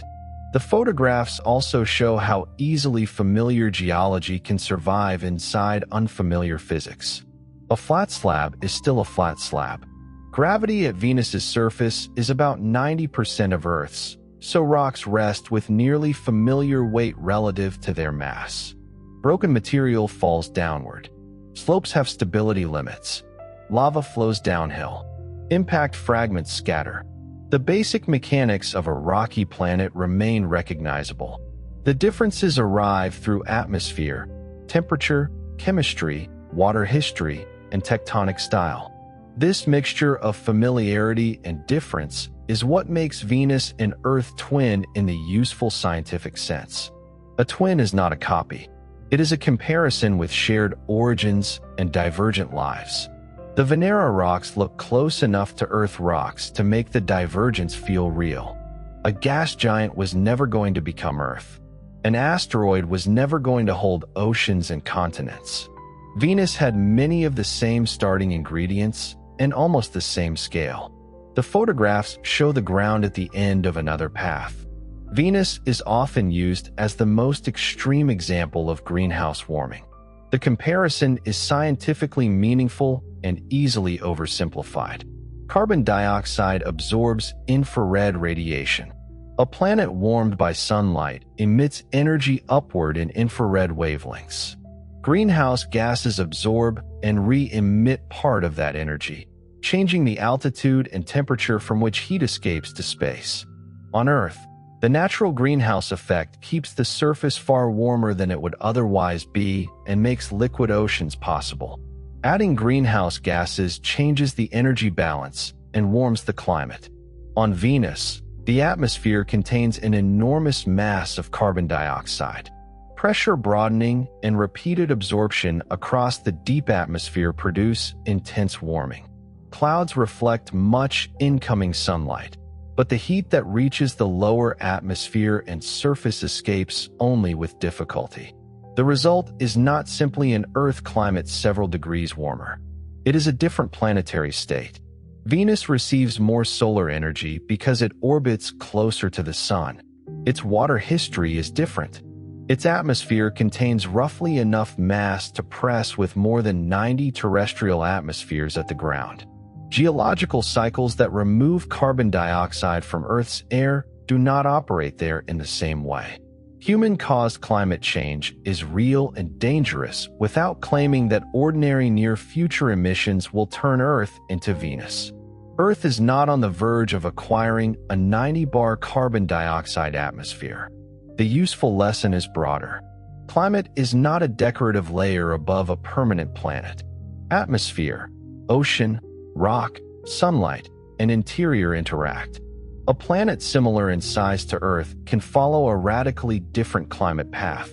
The photographs also show how easily familiar geology can survive inside unfamiliar physics. A flat slab is still a flat slab. Gravity at Venus's surface is about 90% of Earth's, so rocks rest with nearly familiar weight relative to their mass. Broken material falls downward. Slopes have stability limits. Lava flows downhill. Impact fragments scatter. The basic mechanics of a rocky planet remain recognizable. The differences arrive through atmosphere, temperature, chemistry, water history, and tectonic style. This mixture of familiarity and difference is what makes Venus an Earth twin in the useful scientific sense. A twin is not a copy. It is a comparison with shared origins and divergent lives. The Venera rocks look close enough to Earth rocks to make the divergence feel real. A gas giant was never going to become Earth. An asteroid was never going to hold oceans and continents. Venus had many of the same starting ingredients and almost the same scale. The photographs show the ground at the end of another path. Venus is often used as the most extreme example of greenhouse warming. The comparison is scientifically meaningful and easily oversimplified. Carbon dioxide absorbs infrared radiation. A planet warmed by sunlight emits energy upward in infrared wavelengths. Greenhouse gases absorb and re-emit part of that energy, changing the altitude and temperature from which heat escapes to space. On Earth, the natural greenhouse effect keeps the surface far warmer than it would otherwise be and makes liquid oceans possible. Adding greenhouse gases changes the energy balance and warms the climate. On Venus, the atmosphere contains an enormous mass of carbon dioxide. Pressure broadening and repeated absorption across the deep atmosphere produce intense warming. Clouds reflect much incoming sunlight, but the heat that reaches the lower atmosphere and surface escapes only with difficulty. The result is not simply an Earth climate several degrees warmer. It is a different planetary state. Venus receives more solar energy because it orbits closer to the Sun. Its water history is different. Its atmosphere contains roughly enough mass to press with more than 90 terrestrial atmospheres at the ground. Geological cycles that remove carbon dioxide from Earth's air do not operate there in the same way. Human-caused climate change is real and dangerous without claiming that ordinary near-future emissions will turn Earth into Venus. Earth is not on the verge of acquiring a 90-bar carbon dioxide atmosphere. The useful lesson is broader. Climate is not a decorative layer above a permanent planet. Atmosphere, ocean, rock, sunlight, and interior interact. A planet similar in size to Earth can follow a radically different climate path.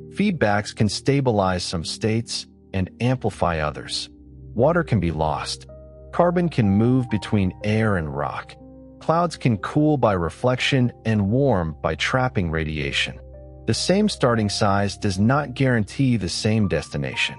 Feedbacks can stabilize some states and amplify others. Water can be lost. Carbon can move between air and rock. Clouds can cool by reflection and warm by trapping radiation. The same starting size does not guarantee the same destination.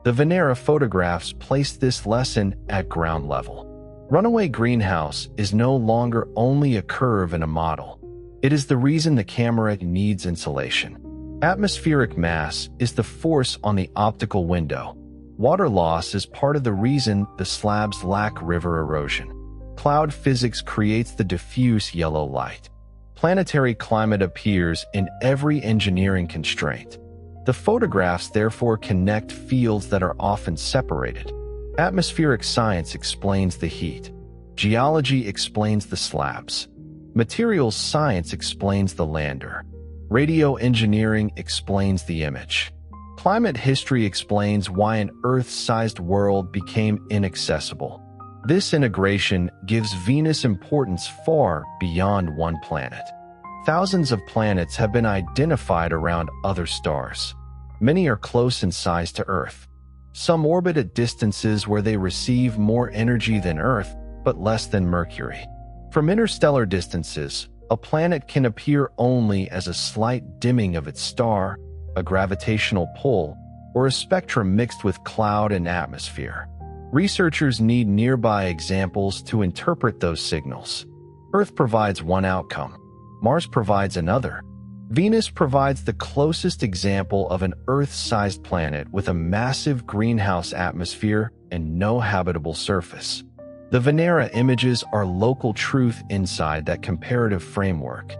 The Venera photographs place this lesson at ground level. Runaway greenhouse is no longer only a curve in a model. It is the reason the camera needs insulation. Atmospheric mass is the force on the optical window. Water loss is part of the reason the slabs lack river erosion. Cloud physics creates the diffuse yellow light. Planetary climate appears in every engineering constraint. The photographs therefore connect fields that are often separated. Atmospheric science explains the heat. Geology explains the slabs. Materials science explains the lander. Radio engineering explains the image. Climate history explains why an Earth-sized world became inaccessible. This integration gives Venus importance far beyond one planet. Thousands of planets have been identified around other stars. Many are close in size to Earth. Some orbit at distances where they receive more energy than Earth, but less than Mercury. From interstellar distances, a planet can appear only as a slight dimming of its star, a gravitational pull, or a spectrum mixed with cloud and atmosphere. Researchers need nearby examples to interpret those signals. Earth provides one outcome. Mars provides another. Venus provides the closest example of an Earth-sized planet with a massive greenhouse atmosphere and no habitable surface. The Venera images are local truth inside that comparative framework.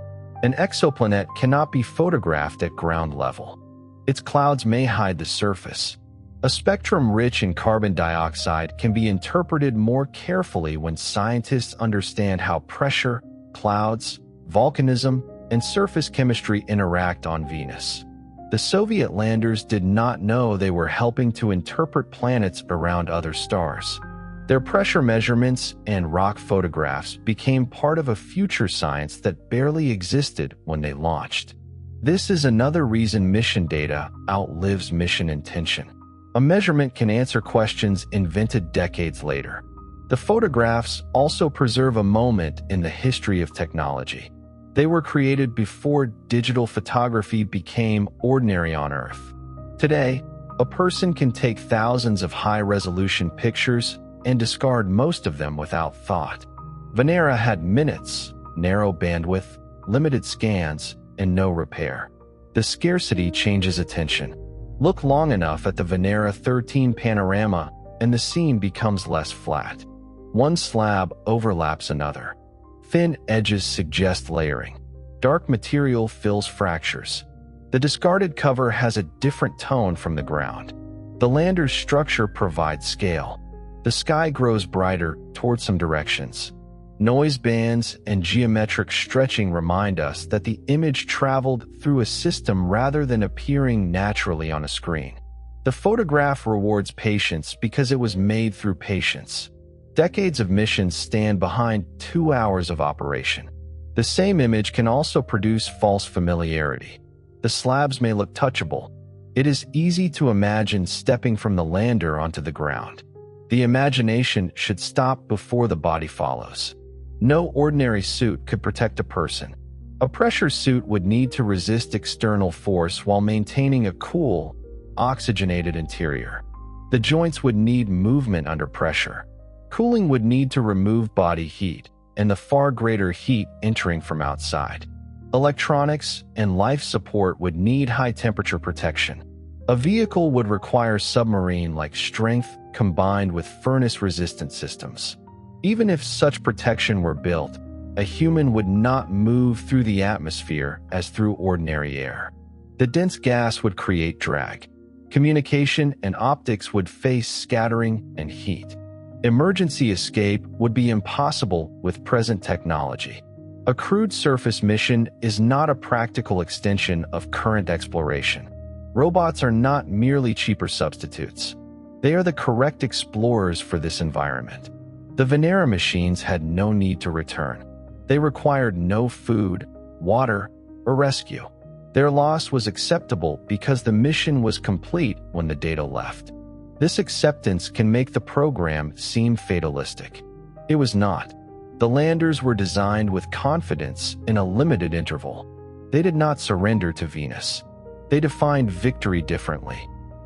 An exoplanet cannot be photographed at ground level. Its clouds may hide the surface. A spectrum rich in carbon dioxide can be interpreted more carefully when scientists understand how pressure, clouds, volcanism, and surface chemistry interact on Venus. The Soviet landers did not know they were helping to interpret planets around other stars. Their pressure measurements and rock photographs became part of a future science that barely existed when they launched. This is another reason mission data outlives mission intention. A measurement can answer questions invented decades later. The photographs also preserve a moment in the history of technology. They were created before digital photography became ordinary on Earth. Today, a person can take thousands of high-resolution pictures and discard most of them without thought. Venera had minutes, narrow bandwidth, limited scans, and no repair. The scarcity changes attention. Look long enough at the Venera 13 panorama, and the scene becomes less flat. One slab overlaps another. Thin edges suggest layering. Dark material fills fractures. The discarded cover has a different tone from the ground. The lander's structure provides scale. The sky grows brighter toward some directions. Noise bands and geometric stretching remind us that the image traveled through a system rather than appearing naturally on a screen. The photograph rewards patience because it was made through patience. Decades of missions stand behind 2 hours of operation. The same image can also produce false familiarity. The slabs may look touchable. It is easy to imagine stepping from the lander onto the ground. The imagination should stop before the body follows. No ordinary suit could protect a person. A pressure suit would need to resist external force while maintaining a cool, oxygenated interior. The joints would need movement under pressure. Cooling would need to remove body heat, and the far greater heat entering from outside. Electronics and life support would need high-temperature protection. A vehicle would require submarine-like strength combined with furnace-resistant systems. Even if such protection were built, a human would not move through the atmosphere as through ordinary air. The dense gas would create drag. Communication and optics would face scattering and heat. Emergency escape would be impossible with present technology. A crewed surface mission is not a practical extension of current exploration. Robots are not merely cheaper substitutes. They are the correct explorers for this environment. The Venera machines had no need to return. They required no food, water, or rescue. Their loss was acceptable because the mission was complete when the data left. This acceptance can make the program seem fatalistic. It was not. The landers were designed with confidence in a limited interval. They did not surrender to Venus. They defined victory differently.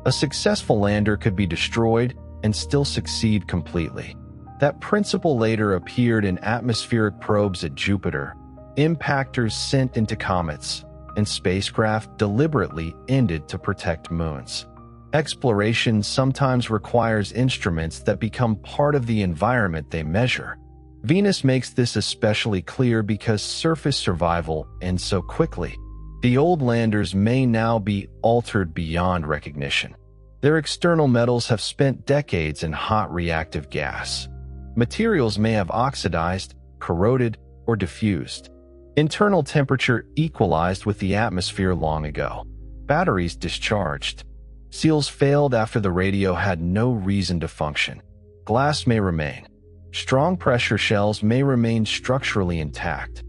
A successful lander could be destroyed and still succeed completely. That principle later appeared in atmospheric probes at Jupiter, impactors sent into comets, and spacecraft deliberately ended to protect moons. Exploration sometimes requires instruments that become part of the environment they measure. Venus makes this especially clear because surface survival ends so quickly. The old landers may now be altered beyond recognition. Their external metals have spent decades in hot reactive gas. Materials may have oxidized, corroded, or diffused. Internal temperature equalized with the atmosphere long ago. Batteries discharged. Seals failed after the radio had no reason to function. Glass may remain. Strong pressure shells may remain structurally intact.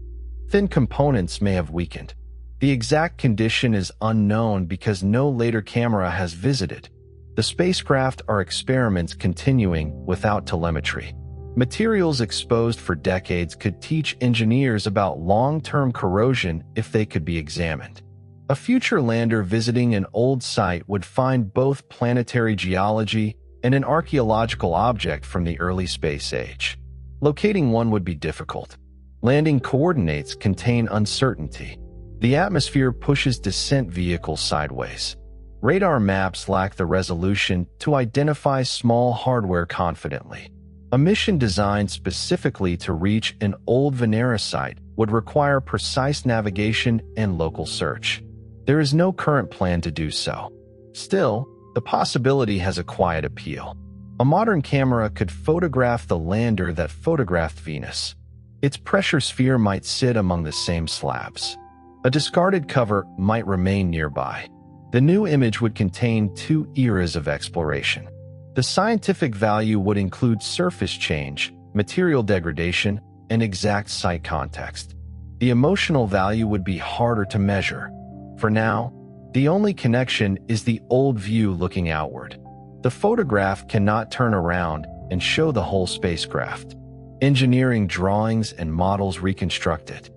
Thin components may have weakened. The exact condition is unknown because no later camera has visited. The spacecraft are experiments continuing without telemetry. Materials exposed for decades could teach engineers about long-term corrosion if they could be examined. A future lander visiting an old site would find both planetary geology and an archaeological object from the early space age. Locating one would be difficult. Landing coordinates contain uncertainty. The atmosphere pushes descent vehicles sideways. Radar maps lack the resolution to identify small hardware confidently. A mission designed specifically to reach an old Venera site would require precise navigation and local search. There is no current plan to do so. Still, the possibility has a quiet appeal. A modern camera could photograph the lander that photographed Venus. Its pressure sphere might sit among the same slabs. A discarded cover might remain nearby. The new image would contain two eras of exploration. The scientific value would include surface change, material degradation, and exact site context. The emotional value would be harder to measure. For now, the only connection is the old view looking outward. The photograph cannot turn around and show the whole spacecraft. Engineering drawings and models reconstruct it.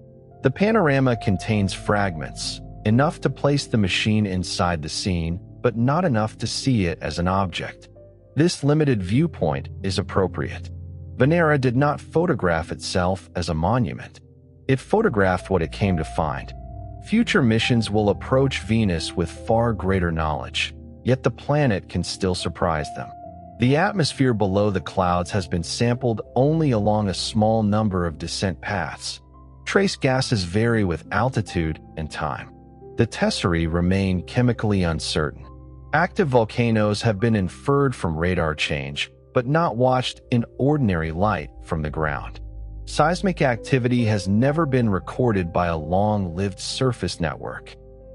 The panorama contains fragments, enough to place the machine inside the scene, but not enough to see it as an object. This limited viewpoint is appropriate. Venera did not photograph itself as a monument. It photographed what it came to find. Future missions will approach Venus with far greater knowledge, yet the planet can still surprise them. The atmosphere below the clouds has been sampled only along a small number of descent paths. Trace gases vary with altitude and time. The tesserae remain chemically uncertain. Active volcanoes have been inferred from radar change, but not watched in ordinary light from the ground. Seismic activity has never been recorded by a long-lived surface network.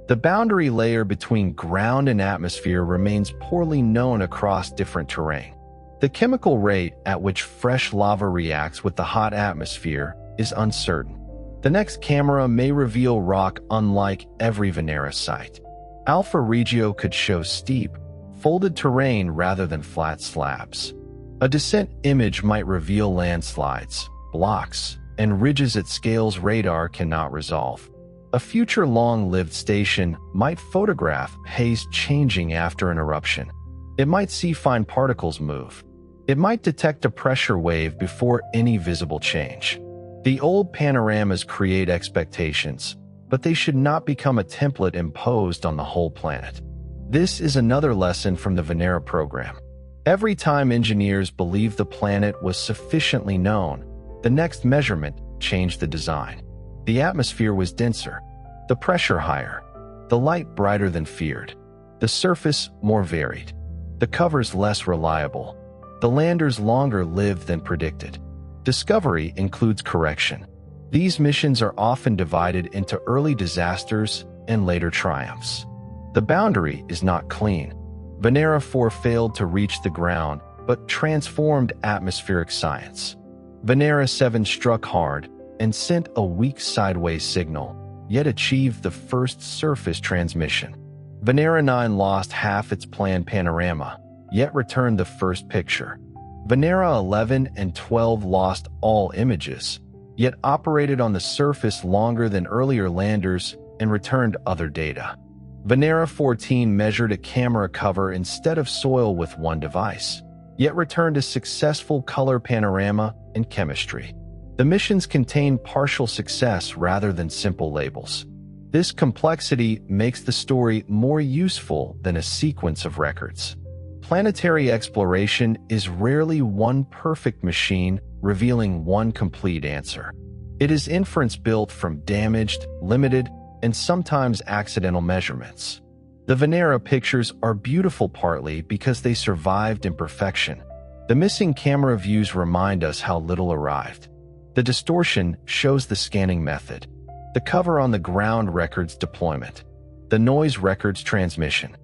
The boundary layer between ground and atmosphere remains poorly known across different terrain. The chemical rate at which fresh lava reacts with the hot atmosphere is uncertain. The next camera may reveal rock unlike every Venera site. Alpha Regio could show steep, folded terrain rather than flat slabs. A descent image might reveal landslides, blocks, and ridges at scales radar cannot resolve. A future long-lived station might photograph haze changing after an eruption. It might see fine particles move. It might detect a pressure wave before any visible change. The old panoramas create expectations, but they should not become a template imposed on the whole planet. This is another lesson from the Venera program. Every time engineers believed the planet was sufficiently known, the next measurement changed the design. The atmosphere was denser, the pressure higher, the light brighter than feared, the surface more varied, the covers less reliable, the landers longer lived than predicted. Discovery includes correction. These missions are often divided into early disasters and later triumphs. The boundary is not clean. Venera 4 failed to reach the ground, but transformed atmospheric science. Venera 7 struck hard and sent a weak sideways signal, yet achieved the first surface transmission. Venera 9 lost half its planned panorama, yet returned the first picture. Venera 11 and 12 lost all images, yet operated on the surface longer than earlier landers and returned other data. Venera 14 measured a camera cover instead of soil with one device, yet returned a successful color panorama and chemistry. The missions contain partial success rather than simple labels. This complexity makes the story more useful than a sequence of records. Planetary exploration is rarely one perfect machine revealing one complete answer. It is inference built from damaged, limited, and sometimes accidental measurements. The Venera pictures are beautiful partly because they survived imperfection. The missing camera views remind us how little arrived. The distortion shows the scanning method. The cover on the ground records deployment. The noise records transmission.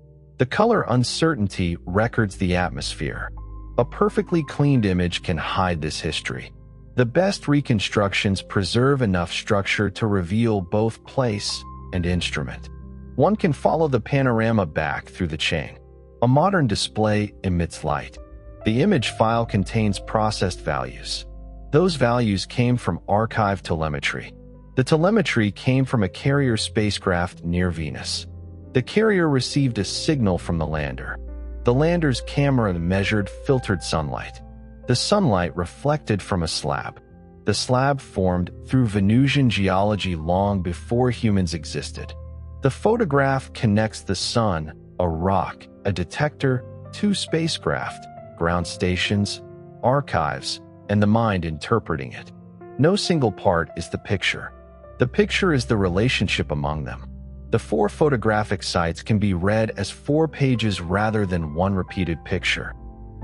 The color uncertainty records the atmosphere. A perfectly cleaned image can hide this history. The best reconstructions preserve enough structure to reveal both place and instrument. One can follow the panorama back through the chain. A modern display emits light. The image file contains processed values. Those values came from archived telemetry. The telemetry came from a carrier spacecraft near Venus. The carrier received a signal from the lander. The lander's camera measured filtered sunlight. The sunlight reflected from a slab. The slab formed through Venusian geology long before humans existed. The photograph connects the sun, a rock, a detector, two spacecraft, ground stations, archives, and the mind interpreting it. No single part is the picture. The picture is the relationship among them. The 4 photographic sites can be read as 4 pages rather than one repeated picture.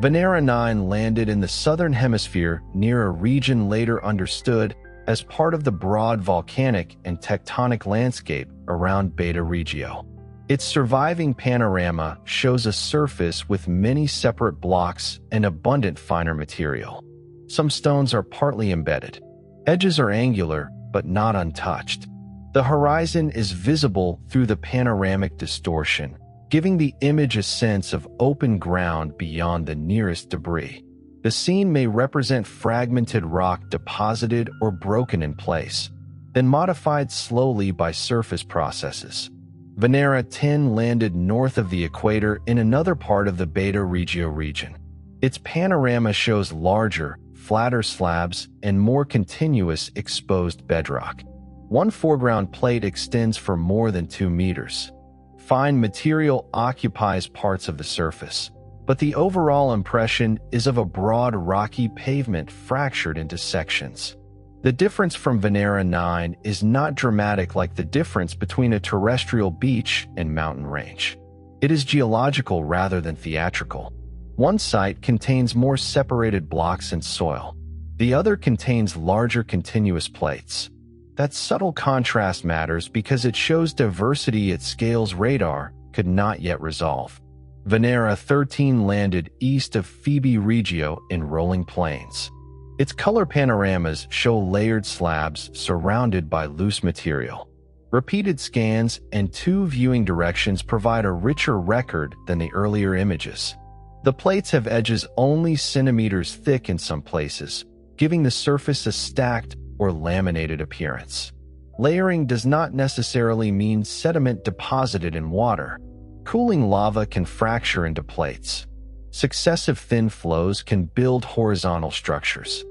Venera 9 landed in the southern hemisphere near a region later understood as part of the broad volcanic and tectonic landscape around Beta Regio. Its surviving panorama shows a surface with many separate blocks and abundant finer material. Some stones are partly embedded. Edges are angular, but not untouched. The horizon is visible through the panoramic distortion, giving the image a sense of open ground beyond the nearest debris. The scene may represent fragmented rock deposited or broken in place, then modified slowly by surface processes. Venera 10 landed north of the equator in another part of the Beta Regio region. Its panorama shows larger, flatter slabs and more continuous exposed bedrock. One foreground plate extends for more than 2 meters. Fine material occupies parts of the surface, but the overall impression is of a broad rocky pavement fractured into sections. The difference from Venera 9 is not dramatic like the difference between a terrestrial beach and mountain range. It is geological rather than theatrical. One site contains more separated blocks and soil. The other contains larger continuous plates. That subtle contrast matters because it shows diversity at scales radar could not yet resolve. Venera 13 landed east of Phoebe Regio in rolling plains. Its color panoramas show layered slabs surrounded by loose material. Repeated scans and 2 viewing directions provide a richer record than the earlier images. The plates have edges only centimeters thick in some places, giving the surface a stacked or laminated appearance. Layering does not necessarily mean sediment deposited in water. Cooling lava can fracture into plates. Successive thin flows can build horizontal structures.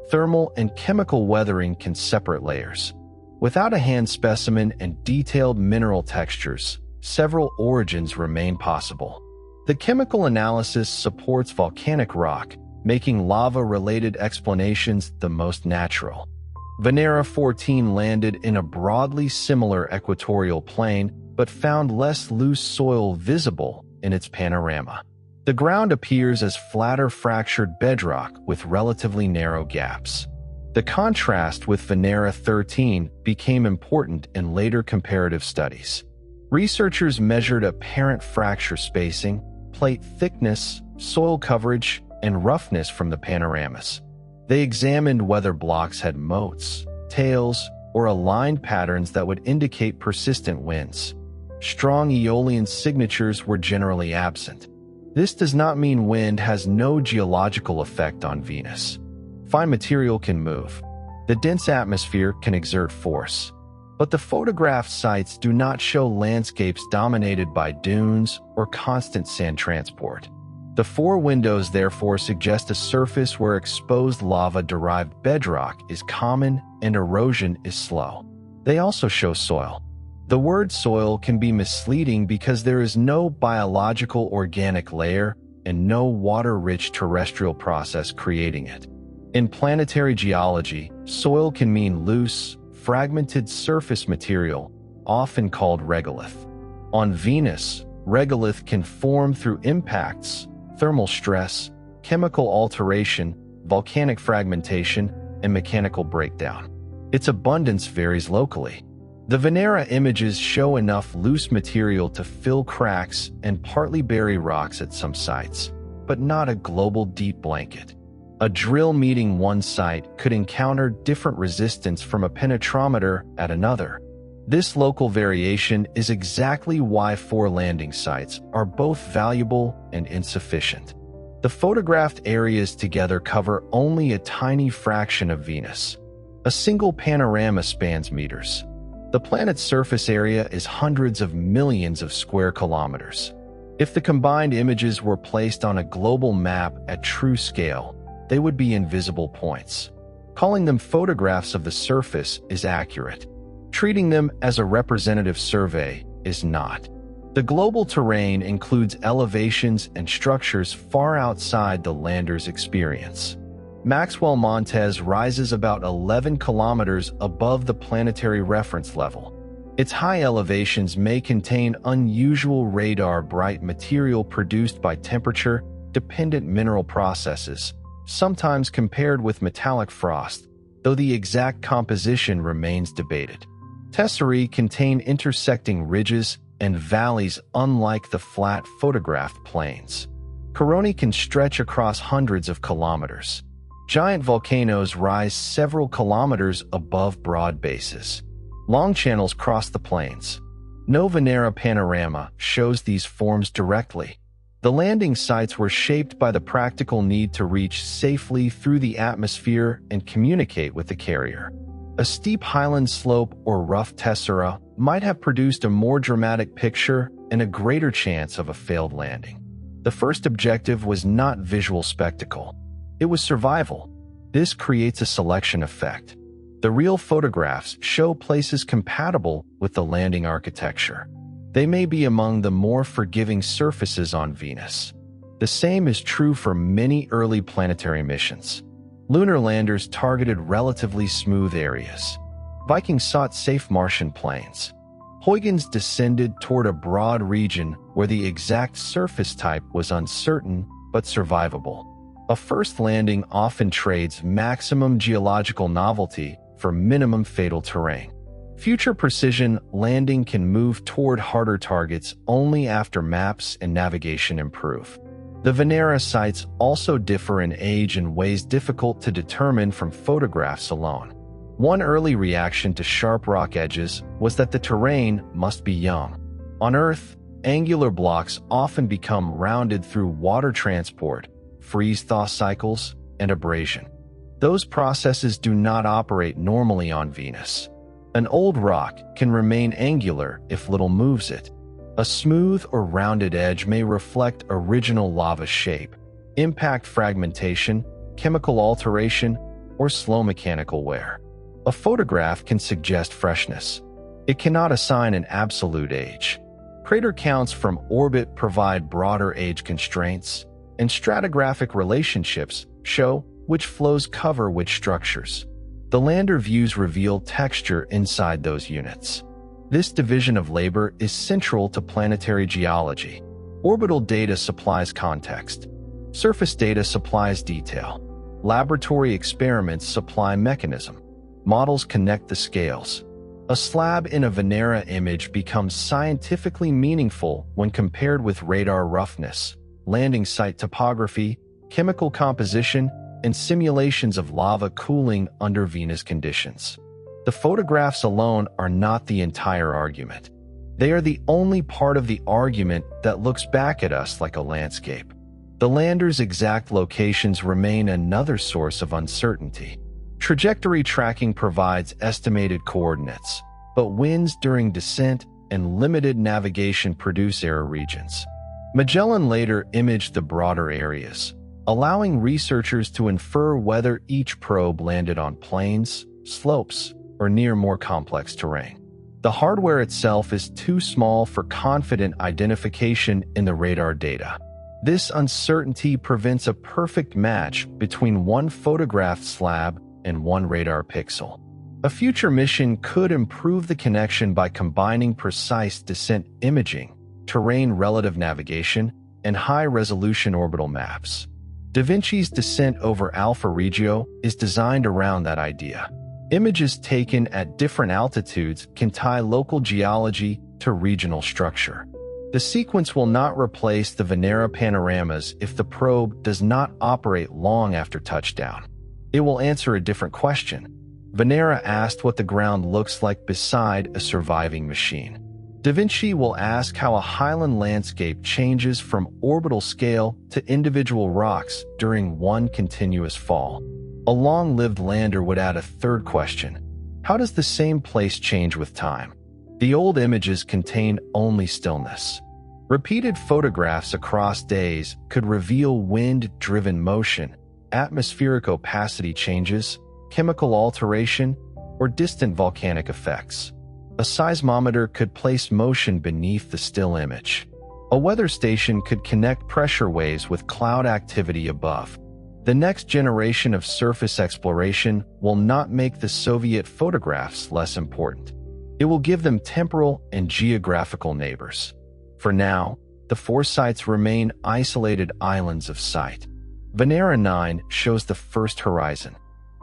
Thermal and chemical weathering can separate layers. Without a hand specimen and detailed mineral textures, several origins remain possible. The chemical analysis supports volcanic rock, making lava-related explanations the most natural. Venera 14 landed in a broadly similar equatorial plain, but found less loose soil visible in its panorama. The ground appears as flatter fractured bedrock with relatively narrow gaps. The contrast with Venera 13 became important in later comparative studies. Researchers measured apparent fracture spacing, plate thickness, soil coverage, and roughness from the panoramas. They examined whether blocks had moats, tails, or aligned patterns that would indicate persistent winds. Strong Aeolian signatures were generally absent. This does not mean wind has no geological effect on Venus. Fine material can move. The dense atmosphere can exert force. But the photographed sites do not show landscapes dominated by dunes or constant sand transport. The 4 windows therefore suggest a surface where exposed lava-derived bedrock is common and erosion is slow. They also show soil. The word soil can be misleading because there is no biological organic layer and no water-rich terrestrial process creating it. In planetary geology, soil can mean loose, fragmented surface material, often called regolith. On Venus, regolith can form through impacts, thermal stress, chemical alteration, volcanic fragmentation, and mechanical breakdown. Its abundance varies locally. The Venera images show enough loose material to fill cracks and partly bury rocks at some sites, but not a global deep blanket. A drill meeting one site could encounter different resistance from a penetrometer at another. This local variation is exactly why 4 landing sites are both valuable and insufficient. The photographed areas together cover only a tiny fraction of Venus. A single panorama spans meters. The planet's surface area is hundreds of millions of square kilometers. If the combined images were placed on a global map at true scale, they would be invisible points. Calling them photographs of the surface is accurate. Treating them as a representative survey is not. The global terrain includes elevations and structures far outside the lander's experience. Maxwell Montes rises about 11 kilometers above the planetary reference level. Its high elevations may contain unusual radar-bright material produced by temperature-dependent mineral processes, sometimes compared with metallic frost, though the exact composition remains debated. Tesserae contain intersecting ridges and valleys unlike the flat photographed plains. Coronae can stretch across hundreds of kilometers. Giant volcanoes rise several kilometers above broad bases. Long channels cross the plains. No Venera panorama shows these forms directly. The landing sites were shaped by the practical need to reach safely through the atmosphere and communicate with the carrier. A steep highland slope or rough tessera might have produced a more dramatic picture and a greater chance of a failed landing. The first objective was not visual spectacle. It was survival. This creates a selection effect. The real photographs show places compatible with the landing architecture. They may be among the more forgiving surfaces on Venus. The same is true for many early planetary missions. Lunar landers targeted relatively smooth areas. Vikings sought safe Martian plains. Huygens descended toward a broad region where the exact surface type was uncertain but survivable. A first landing often trades maximum geological novelty for minimum fatal terrain. Future precision landing can move toward harder targets only after maps and navigation improve. The Venera sites also differ in age in ways difficult to determine from photographs alone. One early reaction to sharp rock edges was that the terrain must be young. On Earth, angular blocks often become rounded through water transport, freeze-thaw cycles, and abrasion. Those processes do not operate normally on Venus. An old rock can remain angular if little moves it. A smooth or rounded edge may reflect original lava shape, impact fragmentation, chemical alteration, or slow mechanical wear. A photograph can suggest freshness. It cannot assign an absolute age. Crater counts from orbit provide broader age constraints, and stratigraphic relationships show which flows cover which structures. The lander views reveal texture inside those units. This division of labor is central to planetary geology. Orbital data supplies context. Surface data supplies detail. Laboratory experiments supply mechanism. Models connect the scales. A slab in a Venera image becomes scientifically meaningful when compared with radar roughness, landing site topography, chemical composition, and simulations of lava cooling under Venus conditions. The photographs alone are not the entire argument. They are the only part of the argument that looks back at us like a landscape. The lander's exact locations remain another source of uncertainty. Trajectory tracking provides estimated coordinates, but winds during descent and limited navigation produce error regions. Magellan later imaged the broader areas, allowing researchers to infer whether each probe landed on plains, slopes, or near more complex terrain. The hardware itself is too small for confident identification in the radar data. This uncertainty prevents a perfect match between one photographed slab and one radar pixel. A future mission could improve the connection by combining precise descent imaging, terrain relative navigation, and high-resolution orbital maps. Da Vinci's descent over Alpha Regio is designed around that idea. Images taken at different altitudes can tie local geology to regional structure. The sequence will not replace the Venera panoramas if the probe does not operate long after touchdown. It will answer a different question. Venera asked what the ground looks like beside a surviving machine. Da Vinci will ask how a highland landscape changes from orbital scale to individual rocks during one continuous fall. A long-lived lander would add a third question. How does the same place change with time? The old images contain only stillness. Repeated photographs across days could reveal wind-driven motion, atmospheric opacity changes, chemical alteration, or distant volcanic effects. A seismometer could place motion beneath the still image. A weather station could connect pressure waves with cloud activity above. The next generation of surface exploration will not make the Soviet photographs less important. It will give them temporal and geographical neighbors. For now, the four sites remain isolated islands of sight. Venera 9 shows the first horizon.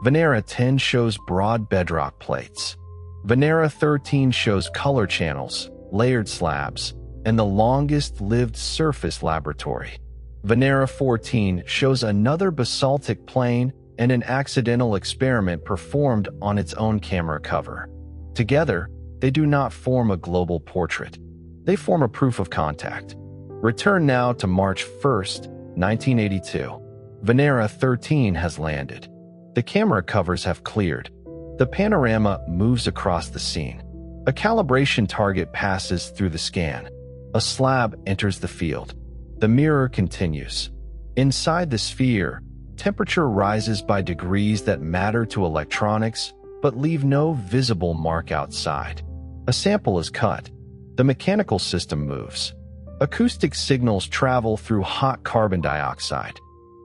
Venera 10 shows broad bedrock plates. Venera 13 shows color channels, layered slabs, and the longest-lived surface laboratory. Venera 14 shows another basaltic plain and an accidental experiment performed on its own camera cover. Together, they do not form a global portrait. They form a proof of contact. Return now to March 1st, 1982. Venera 13 has landed. The camera covers have cleared. The panorama moves across the scene. A calibration target passes through the scan. A slab enters the field. The mirror continues. Inside the sphere, temperature rises by degrees that matter to electronics but leave no visible mark outside. A sample is cut. The mechanical system moves. Acoustic signals travel through hot carbon dioxide.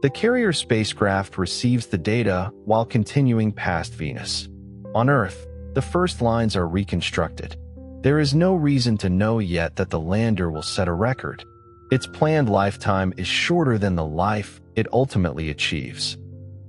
The carrier spacecraft receives the data while continuing past Venus. On Earth, the first lines are reconstructed. There is no reason to know yet that the lander will set a record. Its planned lifetime is shorter than the life it ultimately achieves.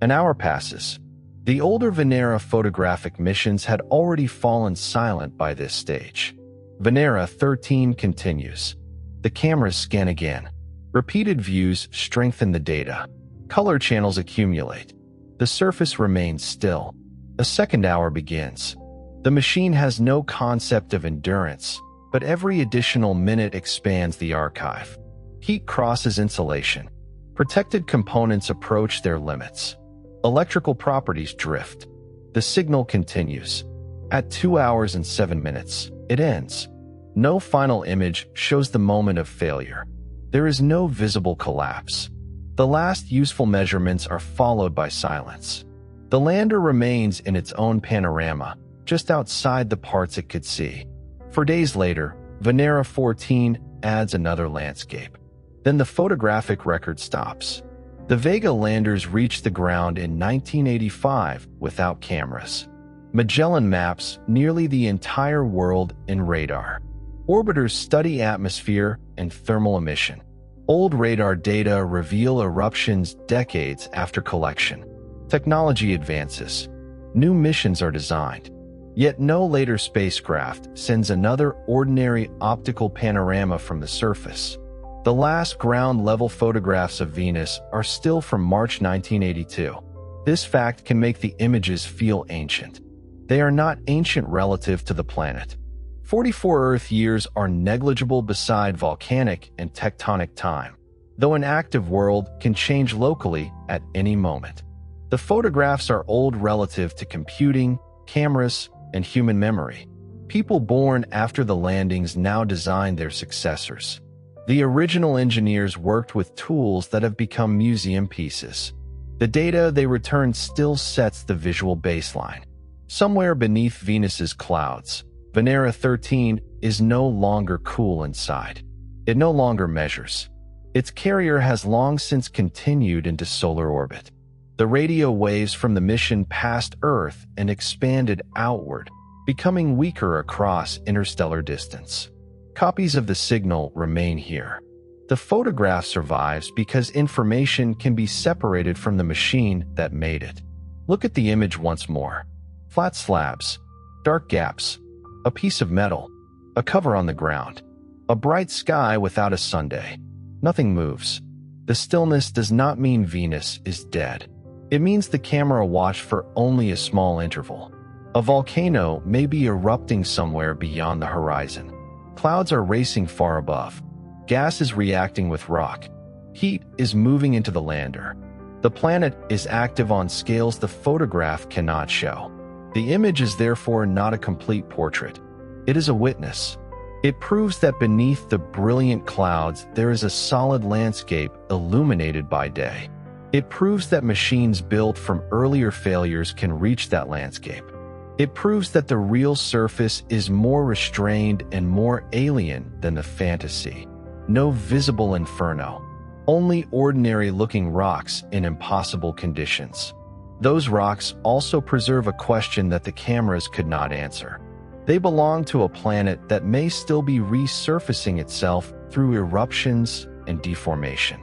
An hour passes. The older Venera photographic missions had already fallen silent by this stage. Venera 13 continues. The cameras scan again. Repeated views strengthen the data. Color channels accumulate. The surface remains still. A second hour begins. The machine has no concept of endurance, but every additional minute expands the archive. Heat crosses insulation. Protected components approach their limits. Electrical properties drift. The signal continues. At 2 hours and 7 minutes, it ends. No final image shows the moment of failure. There is no visible collapse. The last useful measurements are followed by silence. The lander remains in its own panorama, just outside the parts it could see. For days later, Venera 14 adds another landscape. Then the photographic record stops. The Vega landers reached the ground in 1985 without cameras. Magellan maps nearly the entire world in radar. Orbiters study atmosphere and thermal emission. Old radar data reveal eruptions decades after collection. Technology advances. New missions are designed. Yet no later spacecraft sends another ordinary optical panorama from the surface. The last ground-level photographs of Venus are still from March 1982. This fact can make the images feel ancient. They are not ancient relative to the planet. 44 Earth years are negligible beside volcanic and tectonic time, though an active world can change locally at any moment. The photographs are old relative to computing, cameras, and human memory. People born after the landings now design their successors. The original engineers worked with tools that have become museum pieces. The data they returned still sets the visual baseline. Somewhere beneath Venus's clouds, Venera 13 is no longer cool inside. It no longer measures. Its carrier has long since continued into solar orbit. The radio waves from the mission passed Earth and expanded outward, becoming weaker across interstellar distance. Copies of the signal remain here. The photograph survives because information can be separated from the machine that made it. Look at the image once more. Flat slabs, dark gaps, a piece of metal, a cover on the ground, a bright sky without a Sunday. Nothing moves. The stillness does not mean Venus is dead. It means the camera watched for only a small interval. A volcano may be erupting somewhere beyond the horizon. Clouds are racing far above. Gas is reacting with rock. Heat is moving into the lander. The planet is active on scales the photograph cannot show. The image is therefore not a complete portrait. It is a witness. It proves that beneath the brilliant clouds there is a solid landscape illuminated by day. It proves that machines built from earlier failures can reach that landscape. It proves that the real surface is more restrained and more alien than the fantasy. No visible inferno. Only ordinary-looking rocks in impossible conditions. Those rocks also preserve a question that the cameras could not answer. They belong to a planet that may still be resurfacing itself through eruptions and deformation.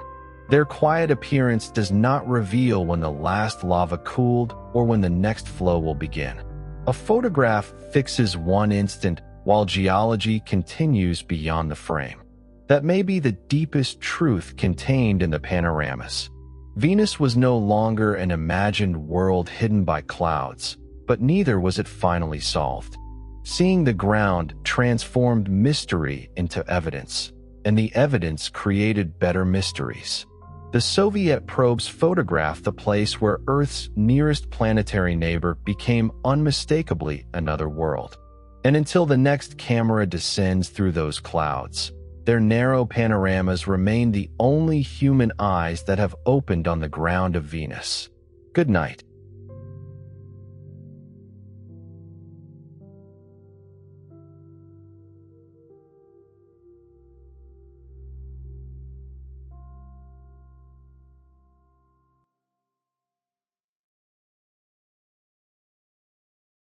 Their quiet appearance does not reveal when the last lava cooled or when the next flow will begin. A photograph fixes one instant while geology continues beyond the frame. That may be the deepest truth contained in the panoramas. Venus was no longer an imagined world hidden by clouds, but neither was it finally solved. Seeing the ground transformed mystery into evidence, and the evidence created better mysteries. The Soviet probes photographed the place where Earth's nearest planetary neighbor became unmistakably another world. And until the next camera descends through those clouds, their narrow panoramas remain the only human eyes that have opened on the ground of Venus. Good night.